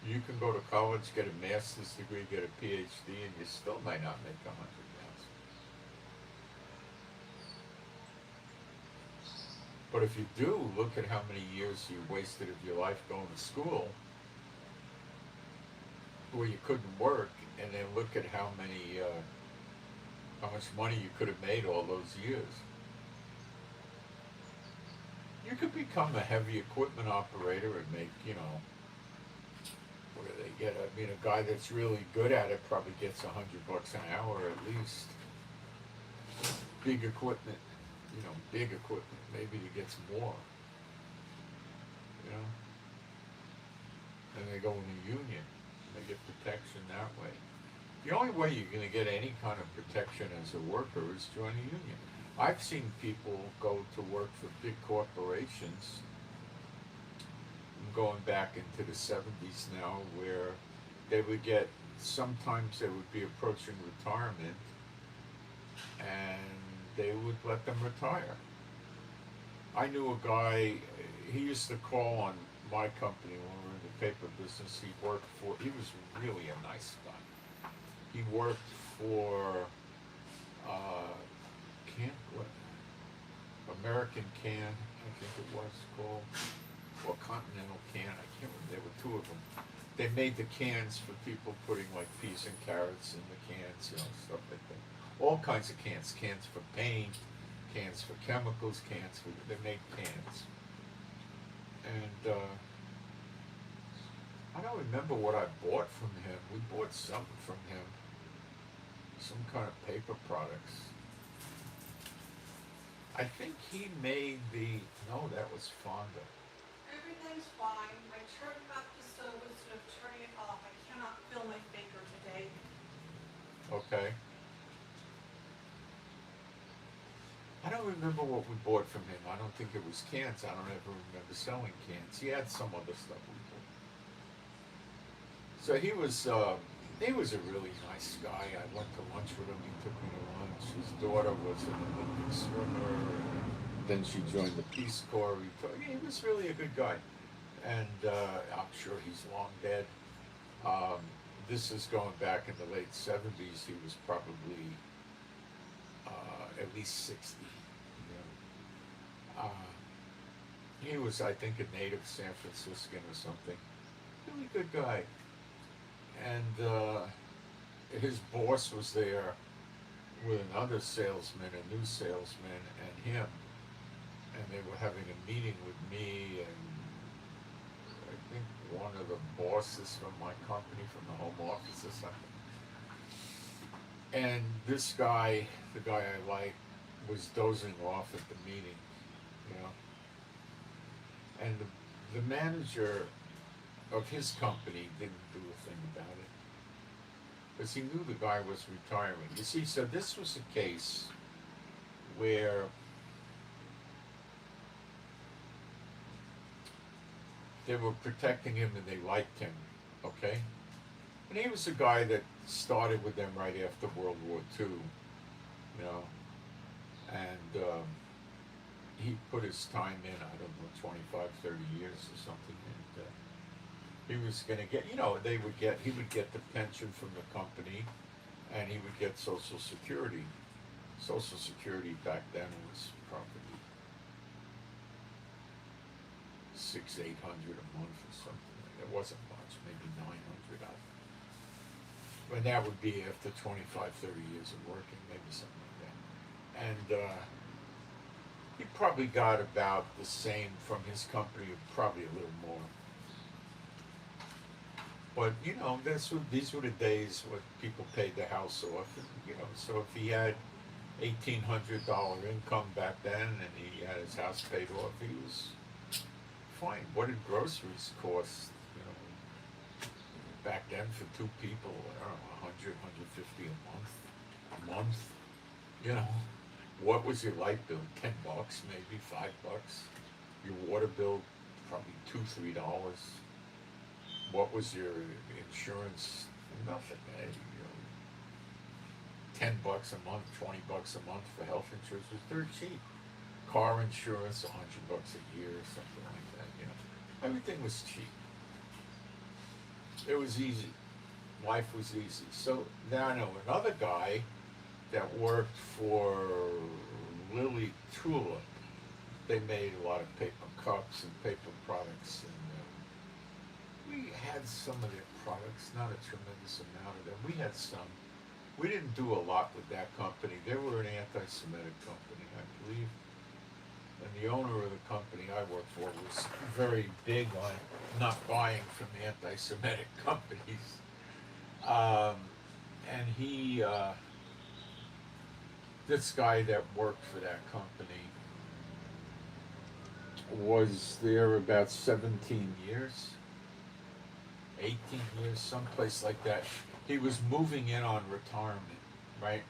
You can go to college, get a master's degree, get a PhD, and you still might not make $100,000. But if you do, look at how many years you wasted of your life going to school where you couldn't work, and then look at how much money you could have made all those years. You could become a heavy equipment operator and make, you know, what do they get? I mean, a guy that's really good at it probably gets $100 an hour at least. Big equipment, you know, big equipment. Maybe he gets more, you know. And they go in the union. They get protection that way. The only way you're going to get any kind of protection as a worker is join a union. I've seen people go to work for big corporations, going back into the 70s now, where they would get, sometimes they would be approaching retirement, and they would let them retire. I knew a guy, he used to call on my company when we were in the paper business. He was really a nice guy. He worked for American can, I think it was called, or Continental can. I can't remember. There were two of them. They made the cans for people putting like peas and carrots in the cans, stuff like that. All kinds of cans. Cans for paint, cans for chemicals, cans for. They made cans. And I don't remember what I bought from him. We bought something from him. Some kind of paper products. I think he made the. No, that was Fonda. Everything's fine. I turned up the stove instead of turning it off. I cannot feel my finger today. Okay. I don't remember what we bought from him. I don't think it was cans. I don't ever remember selling cans. He had some other stuff we bought. So he was a really nice guy. I went to lunch with him. He took me to lunch. His daughter was an Olympic swimmer. Then she joined the Peace Corps. He was really a good guy. And I'm sure he's long dead. This is going back in the late 70s. He was probably at least 60. He was, I think, a native San Franciscan or something. Really good guy. And his boss was there with another salesman, a new salesman, and him. And they were having a meeting with me and I think one of the bosses from my company, from the home office or something. And this guy, the guy I like, was dozing off at the meeting, And the manager of his company didn't do a thing about it. Because he knew the guy was retiring. You see, so this was a case where they were protecting him and they liked him, okay? And he was a guy that started with them right after World War II, and he put his time in, I don't know, 25, 30 years or something, and he was going to get, he would get the pension from the company, and he would get Social Security. Social Security back then was probably $600-800 a month or something. It wasn't much, maybe $900. And that would be after 25, 30 years of working, maybe something like that. And he probably got about the same from his company, probably a little more. But these were the days when people paid the house off. So if he had $1,800 income back then and he had his house paid off, he was fine. What did groceries cost? Back then for two people, I don't know, 100, 150 a month. What was your light bill? $10, maybe $5. Your water bill, probably $2-3. What was your insurance? Nothing, man. $10 a month, $20 a month for health insurance was dirt cheap. Car insurance, $100 a year, something like that. Everything was cheap. It was easy. Life was easy. So now I know another guy that worked for Lily Tulip. They made a lot of paper cups and paper products, and we had some of their products, not a tremendous amount of them. We had some. We didn't do a lot with that company. They were an anti-Semitic company, I believe. And the owner of the company I worked for was very big on not buying from anti-Semitic companies. And he, this guy that worked for that company was there about 17 years, 18 years, someplace like that. He was moving in on retirement, right?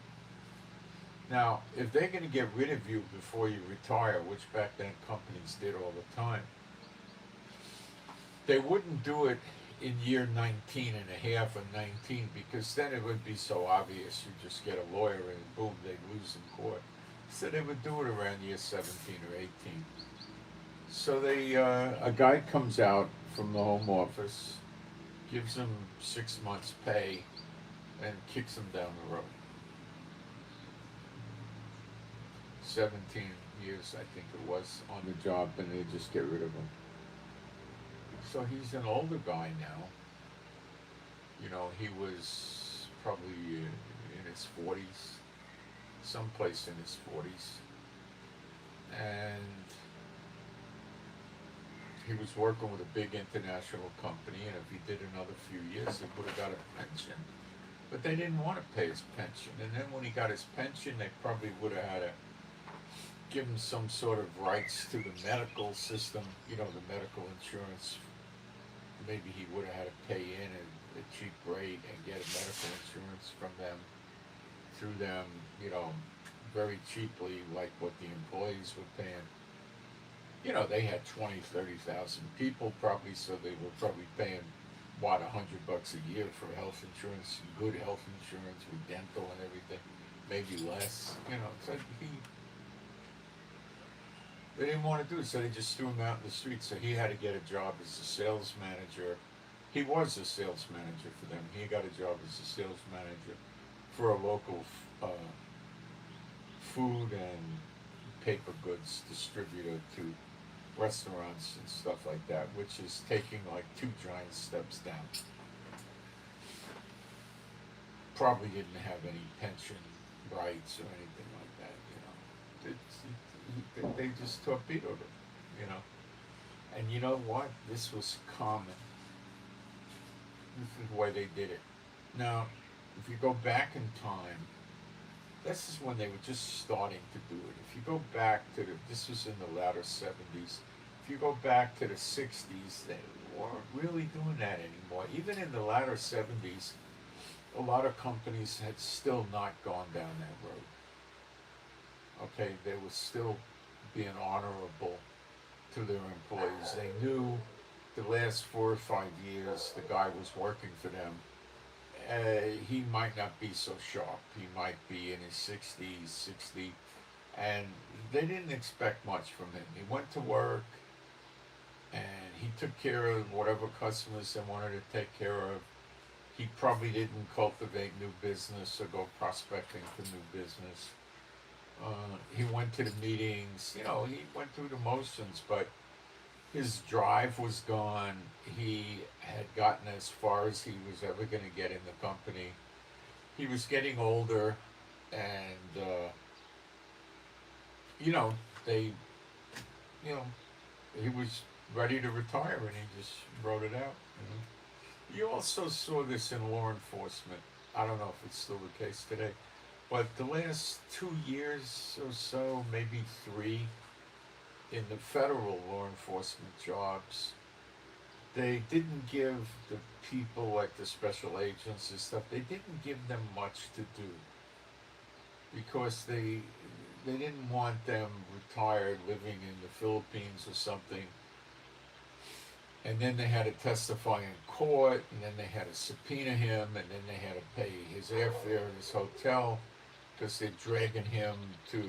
Now, if they're going to get rid of you before you retire, which back then companies did all the time, they wouldn't do it in year 19 and a half or 19, because then it would be so obvious. You just get a lawyer and boom, they'd lose in court. So they would do it around year 17 or 18. So a guy comes out from the home office, gives him 6 months pay, and kicks him down the road. 17 years, I think it was, on the job, and they just get rid of him. So he's an older guy now. You know, he was probably in his 40s, someplace in his 40s. And he was working with a big international company, and if he did another few years, he would have got a pension. But they didn't want to pay his pension. And then when he got his pension, they probably would have had to give him some sort of rights to the medical system, you know, the medical insurance. Maybe he would have had to pay in a cheap rate and get a medical insurance from them, through them, you know, very cheaply, like what the employees were paying. You know, they had 20, 30,000 people probably, so they were probably paying, what, $100 a year for health insurance, good health insurance with dental and everything, maybe less, you know. So they didn't want to do it, so they just threw him out in the street. So he had to get a job as a sales manager. He was a sales manager for them. He got a job as a sales manager for a local food and paper goods distributor to restaurants and stuff like that, which is taking like 2 giant steps down. Probably didn't have any pension rights or anything like that, you know. They just torpedoed him, you know. And you know what? This was common. This is the way they did it. Now, if you go back in time, this is when they were just starting to do it. If you go back to this was in the latter 70s. If you go back to the 60s, they weren't really doing that anymore. Even in the latter 70s, a lot of companies had still not gone down that road. Okay, they were still being honorable to their employees. They knew the last 4 or 5 years the guy was working for them. He might not be so sharp. He might be in his 60s, 60, and they didn't expect much from him. He went to work, and he took care of whatever customers they wanted to take care of. He probably didn't cultivate new business or go prospecting for new business. He went to the meetings, you know, he went through the motions, but his drive was gone. He had gotten as far as he was ever going to get in the company. He was getting older, and you know, he was ready to retire, and he just wrote it out. You know? You also saw this in law enforcement. I don't know if it's still the case today, but the last 2 years or so, maybe 3, in the federal law enforcement jobs, they didn't give the people like the special agents and stuff, they didn't give them much to do, because they didn't want them retired living in the Philippines or something, and then they had to testify in court, and then they had to subpoena him, and then they had to pay his airfare and his hotel, because they're dragging him to,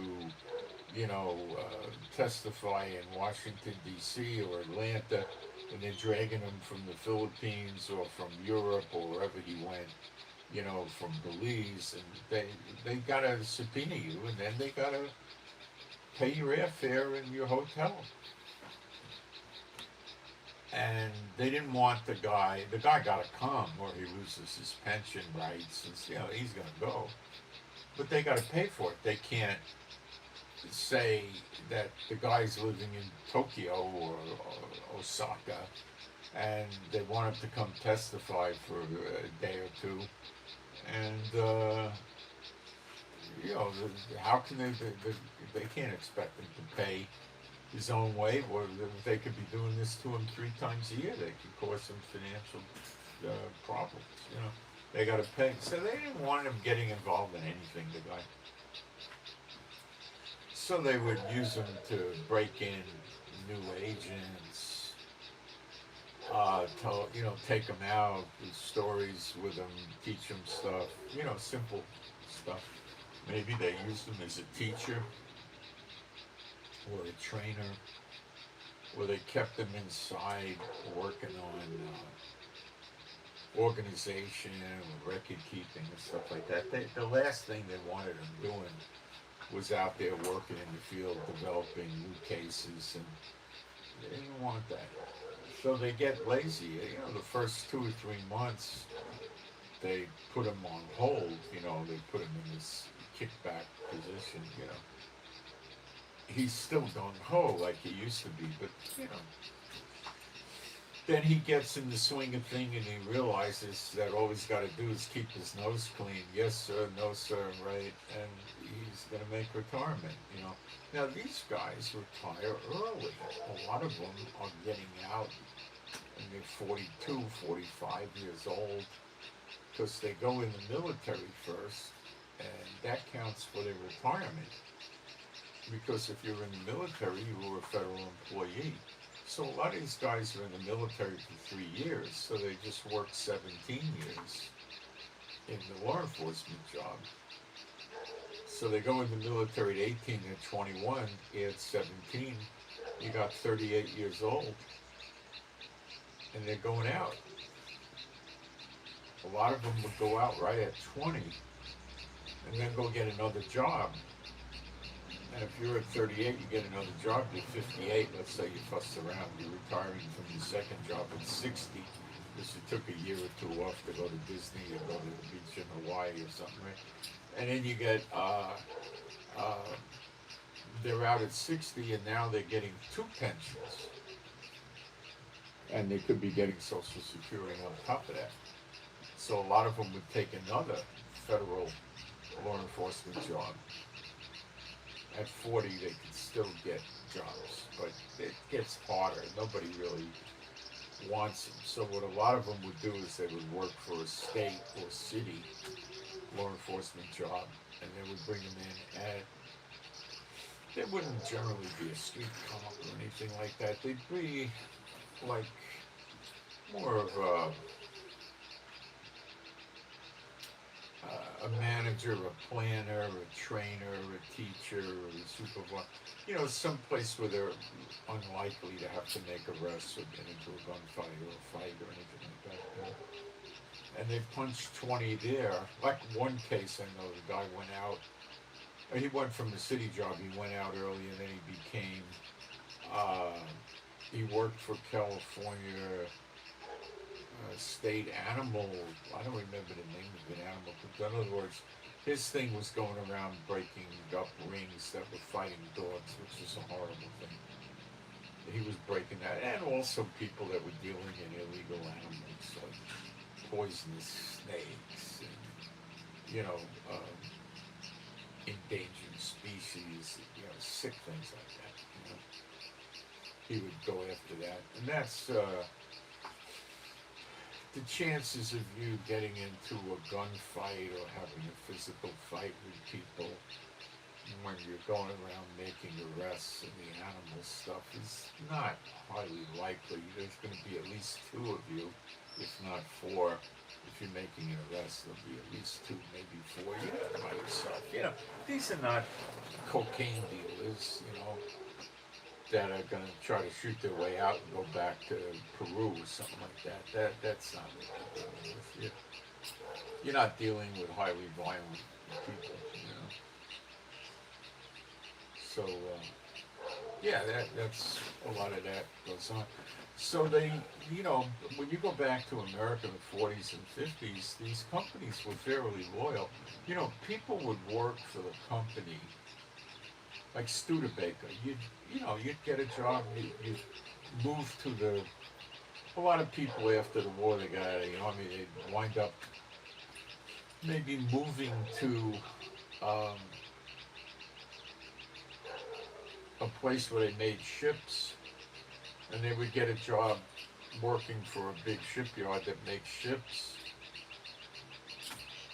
you know, testify in Washington, D.C. or Atlanta, and they're dragging him from the Philippines or from Europe or wherever he went, you know, from Belize, and they gotta subpoena you, and then they gotta pay your airfare and your hotel. And they didn't want the guy gotta come or he loses his pension rights, and you know, he's gonna go. But they gotta pay for it. They can't say that the guy's living in Tokyo or Osaka, and they want him to come testify for a day or 2, and you know, how can they can't expect him to pay his own way, or they could be doing this to him 3 times a year. They could cause him financial problems, you know. They got to pay. So they didn't want him getting involved in anything, the guy. So they would use him to break in new agents, you know, take them out, do stories with them, teach them stuff, you know, simple stuff. Maybe they used him as a teacher or a trainer, or they kept him inside working on organization or record keeping and stuff like that. The last thing they wanted him doing was out there working in the field, developing new cases, and they didn't want that. So they get lazy. You know, the first 2 or 3 months, they put him on hold. You know, they put him in this kickback position. You know, he's still gung ho like he used to be, but you know, then he gets in the swing of thing and he realizes that all he's got to do is keep his nose clean. Yes, sir. No, sir. Right. And he's going to make retirement, you know. Now, these guys retire early. A lot of them are getting out and they're 42, 45 years old because they go in the military first, and that counts for their retirement. Because if you're in the military, you were a federal employee. So a lot of these guys are in the military for 3 years, so they just work 17 years in the law enforcement job. So they go in the military at 18, they're 21, add 17, you got 38 years old, and they're going out. A lot of them would go out right at 20, and then go get another job. And if you're at 38, you get another job, you're 58, let's say you fuss around, you're retiring from your second job at 60, because you took a year or two off to go to Disney or go to the beach in Hawaii or something, right? And then you get, they're out at 60 and now they're getting 2 pensions. And they could be getting Social Security on top of that. So a lot of them would take another federal law enforcement job. At 40, they could still get jobs, but it gets harder. Nobody really wants them. So what a lot of them would do is they would work for a state or city law enforcement job, and they would bring them in, and they wouldn't generally be a street cop or anything like that. They'd be like more of a manager, a planner, a trainer, a teacher, a supervisor. You know, someplace where they're unlikely to have to make arrests or get into a gunfight or a fight or anything like that. You know? And they punched 20 there. Like one case, I know the guy went out. He went from the city job. He went out early, and then he became. He worked for California. State animal, I don't remember the name of the animal, but in other words, his thing was going around breaking up rings that were fighting dogs, which is a horrible thing. He was breaking that, and also people that were dealing in illegal animals, like poisonous snakes, and, you know, endangered species, you know, sick things like that, you know. He would go after that, and that's, the chances of you getting into a gunfight or having a physical fight with people when you're going around making arrests and the animal stuff is not highly likely. There's going to be at least 2 of you, if not 4. If you're making an arrest, there'll be at least 2, maybe 4. You're not by yourself. You know, these are not cocaine dealers, you know, that are going to try to shoot their way out and go back to Peru or something like that. That's not what they're dealing with. You're not dealing with highly violent people, you know. So, yeah, that's a lot of that goes on. So they, you know, when you go back to America in the 40s and 50s, these companies were fairly loyal. You know, people would work for the company. Like Studebaker, you'd get a job, you'd move to a lot of people after the war, they got out of the army, they'd wind up maybe moving to a place where they made ships, and they would get a job working for a big shipyard that makes ships,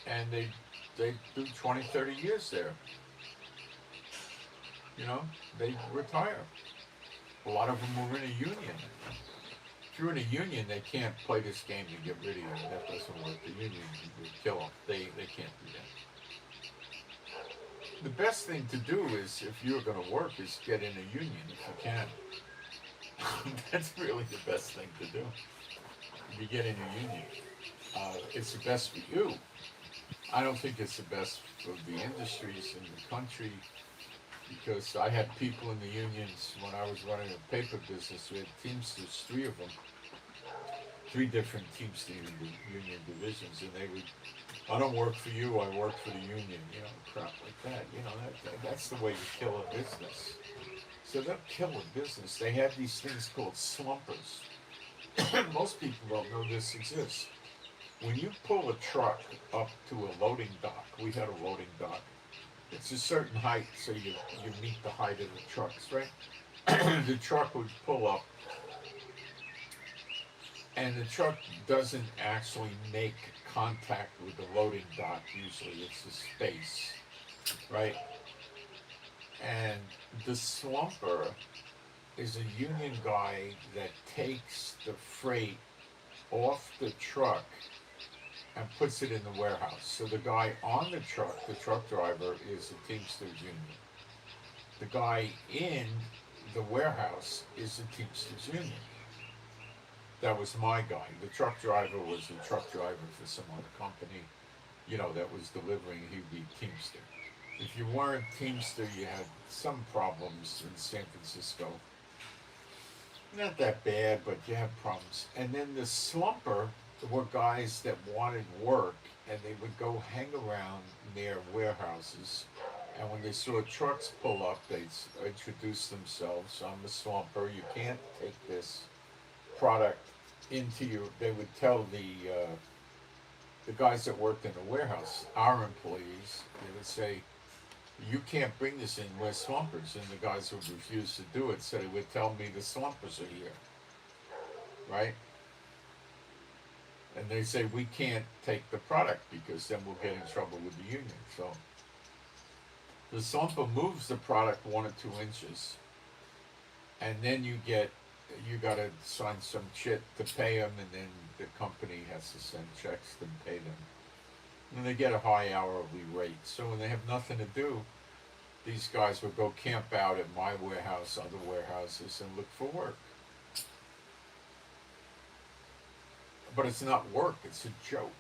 and they do 20, 30 years there. You know, they retire. A lot of them were in a union. If you're in a union, they can't play this game to get rid of you. That doesn't work. The union would kill them. They can't do that. The best thing to do is, if you're going to work, is get in a union if you can. That's really the best thing to do. If you get in a union, it's the best for you. I don't think it's the best for the industries in the country. because I had people in the unions when I was running a paper business. We had Teamsters, three of them, three different Teamster union divisions, and they would, I don't work for you, I work for the union, crap like that. That's the way you kill a business. So they'll kill a business. They have these things called slumpers. Most people don't know this exists. When you pull a truck up to a loading dock, we had a loading dock. It's a certain height, so you meet the height of the trucks, right? The truck would pull up, and the truck doesn't actually make contact with the loading dock. Usually, it's a space, right? And the slumper is a union guy that takes the freight off the truck and puts it in the warehouse. So the guy on the truck driver, is a Teamsters union. The guy in the warehouse is a Teamsters union. That was my guy. The truck driver was a truck driver for some other company, that was delivering. He'd be Teamster. If you weren't Teamster, you had some problems in San Francisco. Not that bad, but you had problems. And then the slumper were guys that wanted work, and they would go hang around near warehouses. And when they saw trucks pull up, they'd introduce themselves. I'm a slumper. You can't take this product into your. They would tell the guys that worked in the warehouse, our employees. They would say, "You can't bring this in. We're slumpers." And the guys would refuse to do it. So they would tell me, "The slumpers are here," right? And they say, "We can't take the product because then we'll get in trouble with the union." So the slumper moves the product 1 or 2 inches, and then you gotta sign some shit to pay them, and then the company has to send checks to pay them. And they get a high hourly rate. So when they have nothing to do, these guys would go camp out at my warehouse, other warehouses, and look for work. But it's not work, it's a joke.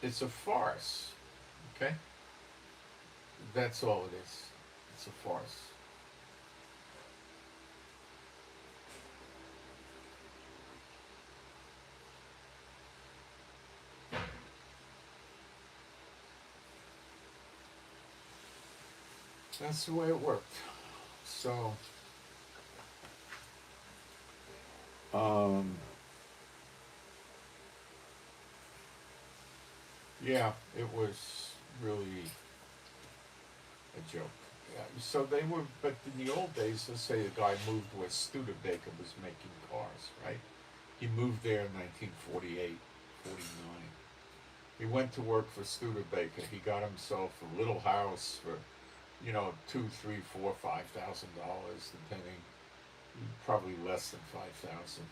It's a farce, okay? That's all it is. It's a farce. That's the way it worked. So, yeah, it was really a joke. Yeah, so they were, but in the old days, let's say a guy moved where Studebaker was making cars, right? He moved there in 1948, 49. He went to work for Studebaker. He got himself a little house for, $2, $3, $4, $5,000, depending. Probably less than 5,000.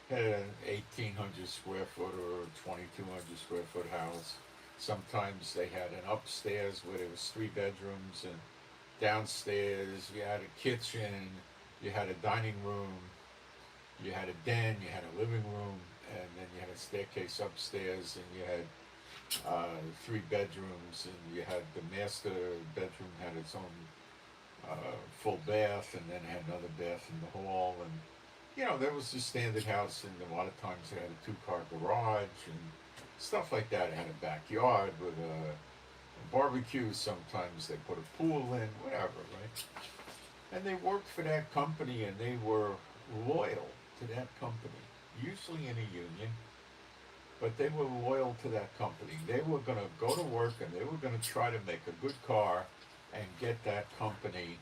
Had an 1,800 square foot or 2,200 square foot house. Sometimes they had an upstairs where there was 3 bedrooms, and downstairs you had a kitchen, you had a dining room, you had a den, you had a living room, and then you had a staircase upstairs, and you had 3 bedrooms, and you had the master bedroom had its own full bath, and then it had another bath in the hall, and there was the standard house, and a lot of times it had a 2-car garage and stuff like that. It had a backyard with a barbecue. Sometimes they put a pool in, whatever, right? And they worked for that company, and they were loyal to that company, usually in a union, but they were loyal to that company. They were going to go to work, and they were going to try to make a good car and get that company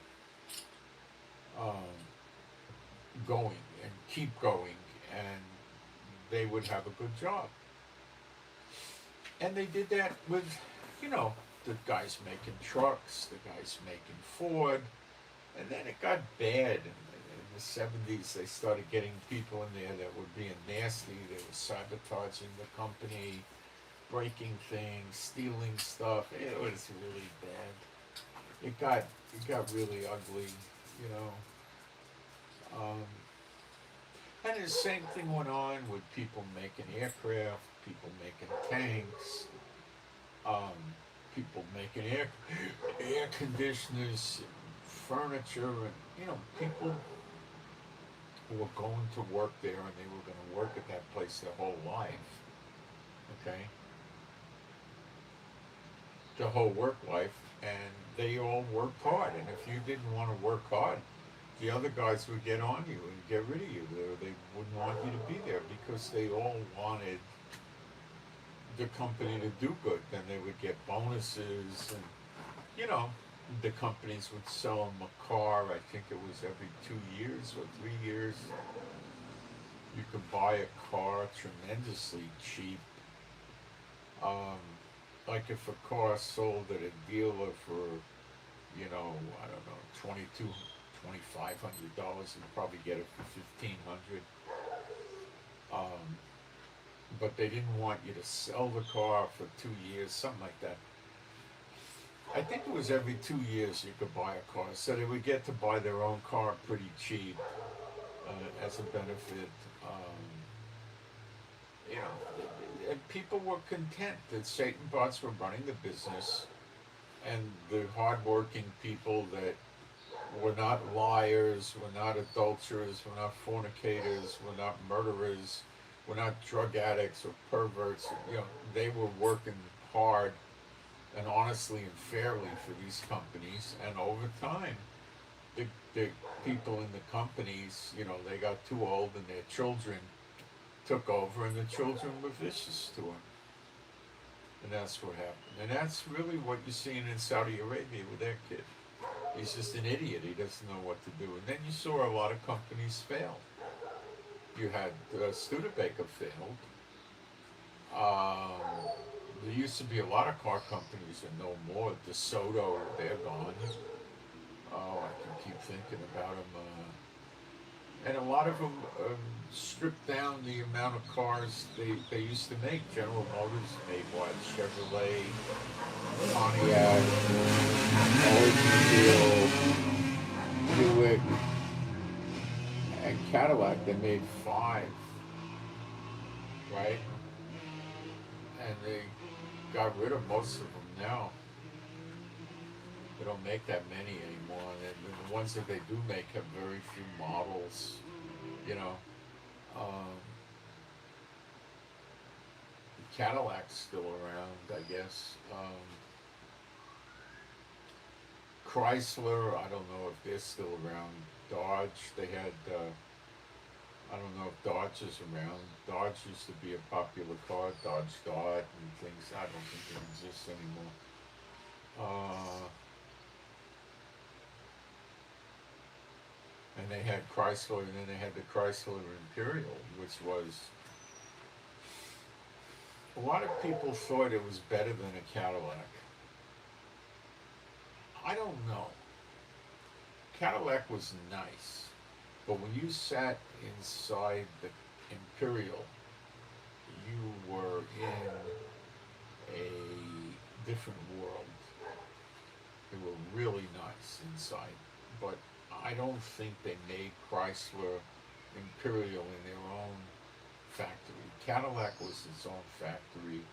going and keep going, and they would have a good job. And they did that with, the guys making trucks, the guys making Ford, and then it got bad. In the 70s, they started getting people in there that were being nasty. They were sabotaging the company, breaking things, stealing stuff. It was really bad. It got really ugly, and the same thing went on with people making aircraft, people making tanks, people making air conditioners, furniture, and people who were going to work there and they were going to work at that place their whole life. Okay, their whole work life, and they all worked hard. And if you didn't want to work hard, the other guys would get on you and get rid of you. They wouldn't want you to be there because they all wanted the company to do good. Then they would get bonuses, and the companies would sell them a car. I think it was every 2 years or 3 years. You could buy a car tremendously cheap. Like if a car sold at a dealer for, I don't know, $2,500, you'd probably get it for $1,500. But they didn't want you to sell the car for 2 years, something like that. I think it was every 2 years you could buy a car, so they would get to buy their own car pretty cheap as a benefit. And people were content that Satan bots were running the business, and the hardworking people that were not liars, were not adulterers, were not fornicators, were not murderers, were not drug addicts or perverts. They were working hard and honestly and fairly for these companies. And over time, the people in the companies, they got too old, and their children took over, and the children were vicious to them. And that's what happened. And that's really what you're seeing in Saudi Arabia with their kid. He's just an idiot. He doesn't know what to do. And then you saw a lot of companies fail. You had Studebaker failed. There used to be a lot of car companies and no more. DeSoto, they're gone. Oh, I can keep thinking about them. And a lot of them stripped down the amount of cars they used to make. General Motors made what? Chevrolet, Pontiac, Oldsmobile, Buick, and Cadillac. They made 5, right? And they got rid of most of them now. They don't make that many anymore, and the ones that they do make have very few models. Cadillac's still around, I guess. Chrysler, I don't know if they're still around. Dodge, they had, I don't know if Dodge is around. Dodge used to be a popular car, Dodge Dart and things. I don't think it exists anymore. And they had Chrysler, and then they had the Chrysler Imperial, which was, a lot of people thought it was better than a Cadillac. I don't know. Cadillac was nice, but when you sat inside the Imperial, you were in a different world. They were really nice inside, but I don't think they made Chrysler Imperial in their own factory. Cadillac was its own factory,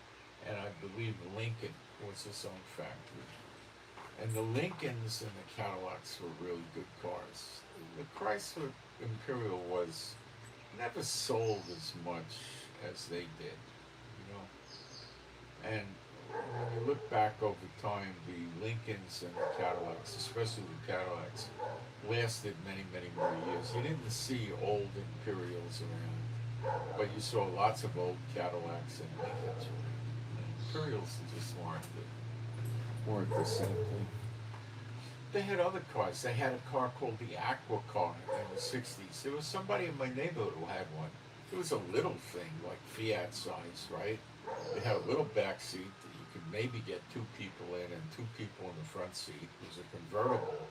and I believe Lincoln was its own factory. And the Lincolns and the Cadillacs were really good cars. The Chrysler Imperial was never sold as much as they did, And when you look back over time, the Lincolns and the Cadillacs, especially the Cadillacs, lasted many, many more years. You didn't see old Imperials around, but you saw lots of old Cadillacs and Lincolns around. And Imperials just weren't the same thing. They had other cars. They had a car called the Aqua car in the 60s. There was somebody in my neighborhood who had one. It was a little thing, like Fiat size, right? It had a little back seat that you could maybe get 2 people in and 2 people in the front seat. It was a convertible.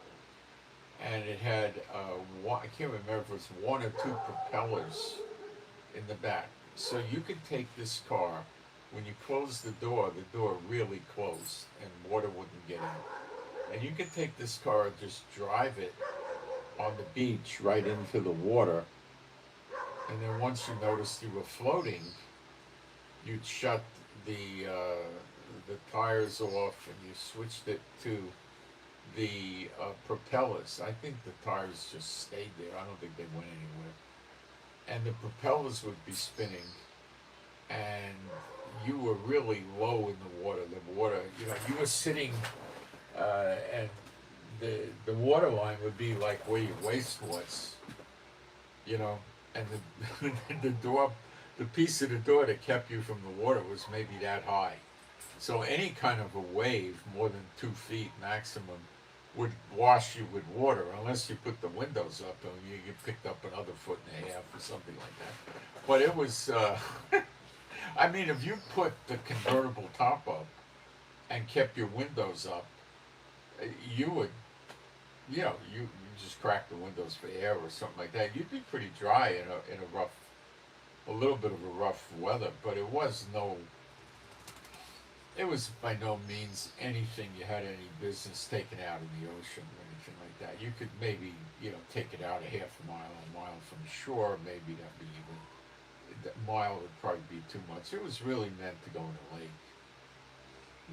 And it had, I can't remember if it was 1 or 2 propellers in the back. So you could take this car, when you closed the door really closed and water wouldn't get in. And you could take this car and just drive it on the beach right into the water. And then once you noticed you were floating, you'd shut the tires off and you switched it to the propellers. I think the tires just stayed there. I don't think they went anywhere. And the propellers would be spinning, and you were really low in the water. The water, you were sitting, and the water line would be like where your waist was, and the the door, the piece of the door that kept you from the water was maybe that high. So any kind of a wave, more than 2 feet maximum, would wash you with water, unless you put the windows up and you picked up another foot and a half or something like that. But it was, I mean, if you put the convertible top up and kept your windows up, you would, you just crack the windows for air or something like that. You'd be pretty dry in a rough, a little bit of a rough weather, but it was by no means anything you had any business taking out in the ocean or anything like that. You could maybe, take it out a half a mile from shore, maybe that'd be even, that mile would probably be too much. It was really meant to go in a lake.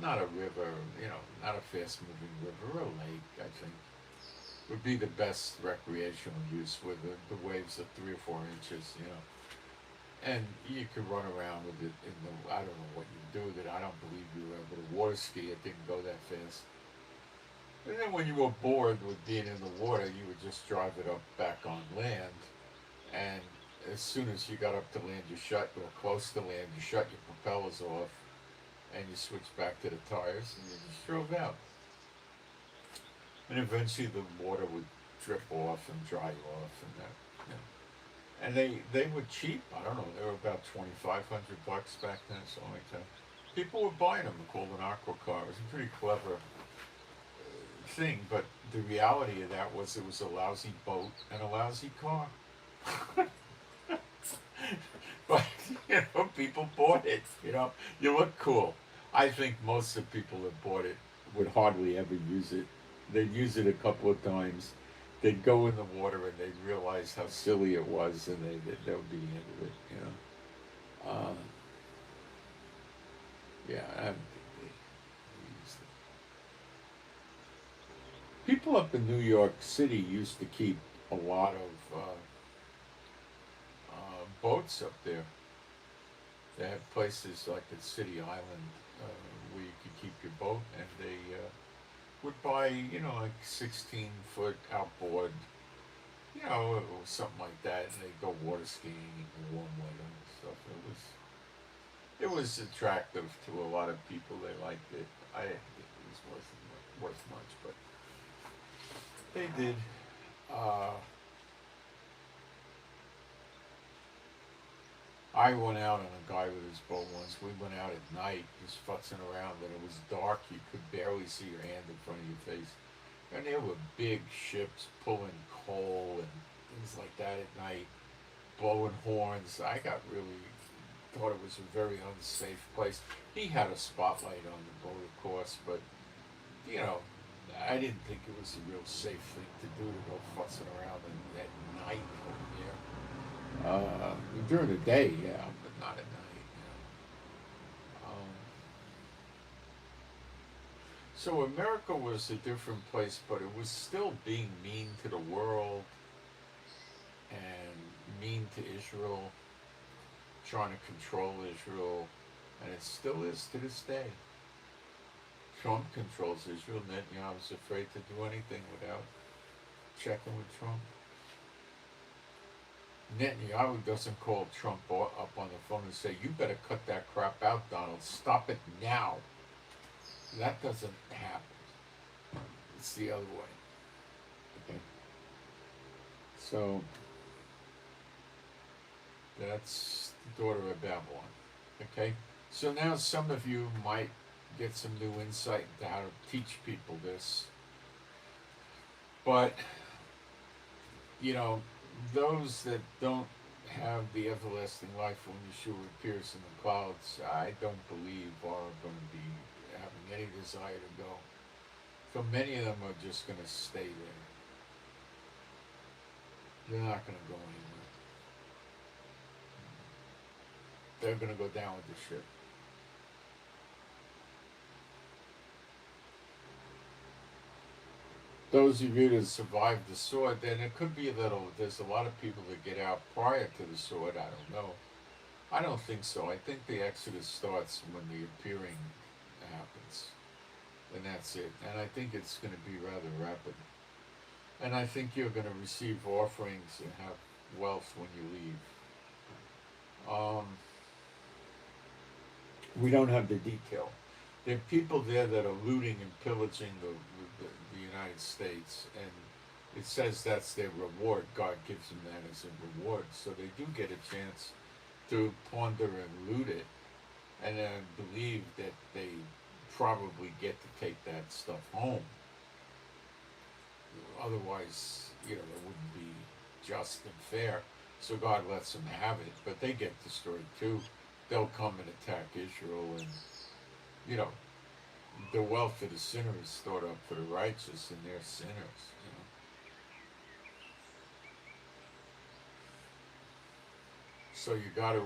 Not a river, not a fast moving river, a lake, I think, would be the best recreational use with the waves of 3 or 4 inches. And you could run around with it in the, I don't know what you do with it. I don't believe you were able to water ski. It didn't go that fast. And then when you were bored with being in the water, you would just drive it up back on land. And as soon as you got up to land, you shut, or close to land, you shut your propellers off, and you switched back to the tires, and you just drove out. And eventually the water would drip off and dry off, and that, and they were cheap. I don't know. They were about $2,500 back then, something like that. People were buying them. Called an aqua car. It was a pretty clever thing, but the reality of that was it was a lousy boat and a lousy car. But people bought it. You look cool. I think most of the people that bought it would hardly ever use it. They'd use it a couple of times. They'd go in the water and they'd realize how silly it was, and that would be the end of it. Yeah, I don't think they used it. People up in New York City used to keep a lot of boats up there. They had places like at City Island where you could keep your boat, and they would buy, like 16-foot outboard, or something like that, and they'd go water skiing in the warm weather and stuff. It was attractive to a lot of people. They liked it. I didn't think it was worth much, but they did. I went out on a guy with his boat once. We went out at night, just futzing around, and it was dark. You could barely see your hand in front of your face. And there were big ships pulling coal and things like that at night, blowing horns. I thought it was a very unsafe place. He had a spotlight on the boat, of course, but, I didn't think it was a real safe thing to do, to go futzing around at night over there. During the day, yeah, but not at night. So America was a different place, but it was still being mean to the world and mean to Israel, trying to control Israel, and it still is to this day. Trump controls Israel. Netanyahu was afraid to do anything without checking with Trump. Netanyahu doesn't call Trump up on the phone and say, "You better cut that crap out, Donald. Stop it now." That doesn't happen. It's the other way. Okay. So that's the daughter of Babylon. Okay. So now some of you might get some new insight into how to teach people this. But, those that don't have the everlasting life when Yeshua appears in the clouds, I don't believe are going to be having any desire to go. So many of them are just going to stay there. They're not going to go anywhere. They're going to go down with the ship. those of you that survived the sword, then it could be there's a lot of people that get out prior to the sword. I don't know. I don't think so. I think the Exodus starts when the appearing happens. And that's it. And I think it's going to be rather rapid. And I think you're going to receive offerings and have wealth when you leave. We don't have the detail. There are people there that are looting and pillaging the United States, and it says that's their reward. God gives them that as a reward. So they do get a chance to plunder and loot it, and I believe that they probably get to take that stuff home. Otherwise, it wouldn't be just and fair. So God lets them have it, but they get destroyed too. They'll come and attack Israel, and the wealth of the sinner is stored up for the righteous, and they're sinners. So you got to,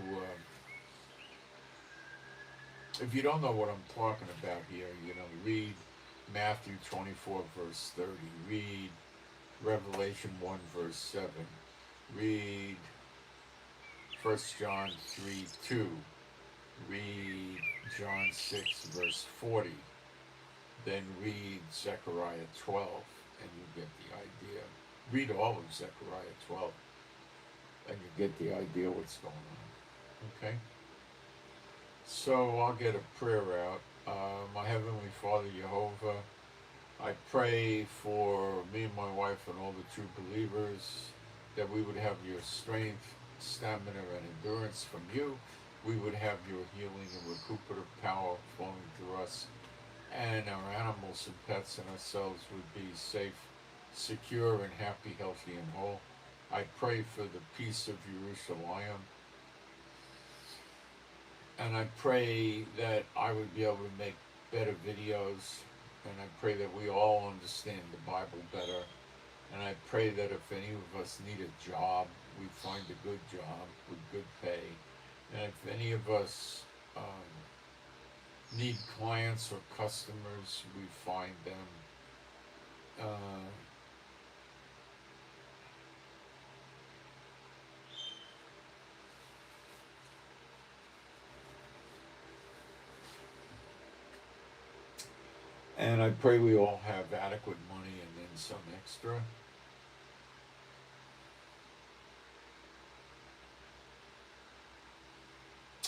if you don't know what I'm talking about here, read Matthew 24 verse 30, read Revelation 1 verse 7, read 1 John 3:2, read John 6 verse 40, then read Zechariah 12, and you get the idea. Read all of Zechariah 12, and you get the idea what's going on. Okay? So I'll get a prayer out. My Heavenly Father, Jehovah, I pray for me and my wife and all the true believers that we would have your strength, stamina, and endurance from you. We would have your healing and recuperative power flowing through us, and our animals and pets and ourselves would be safe, secure, and happy, healthy, and whole. I pray for the peace of Jerusalem, and I pray that I would be able to make better videos, and I pray that we all understand the Bible better, and I pray that if any of us need a job, we find a good job with good pay, and if any of us need clients or customers, we find them. And I pray we all have adequate money and then some extra.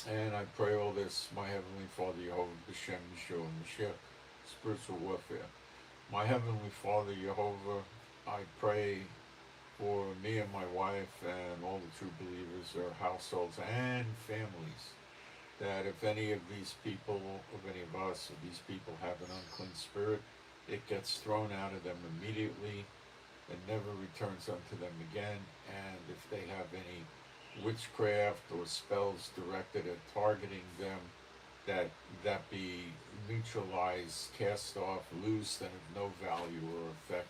And I pray all this, my Heavenly Father, Jehovah, B'Shem, Yeshua, Mashiach, spiritual warfare. My Heavenly Father, Jehovah, I pray for me and my wife and all the true believers, their households and families, that if any of these people, of any of us, if these people have an unclean spirit, it gets thrown out of them immediately and never returns unto them again. And if they have any witchcraft or spells directed at targeting them, that be neutralized, cast off, loosed, and of no value or effect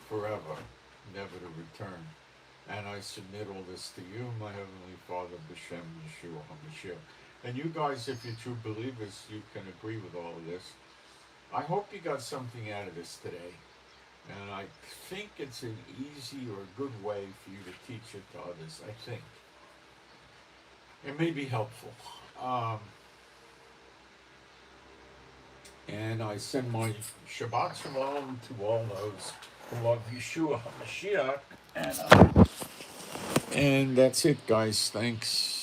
forever, never to return. And I submit all this to you, my Heavenly Father, B'Shem, Yeshua, HaMashiach. And you guys, if you're true believers, you can agree with all of this. I hope you got something out of this today. And I think it's an easy or a good way for you to teach it to others, I think. It may be helpful. And I send my Shabbat Shalom to all those who love Yeshua HaMashiach. And that's it, guys. Thanks.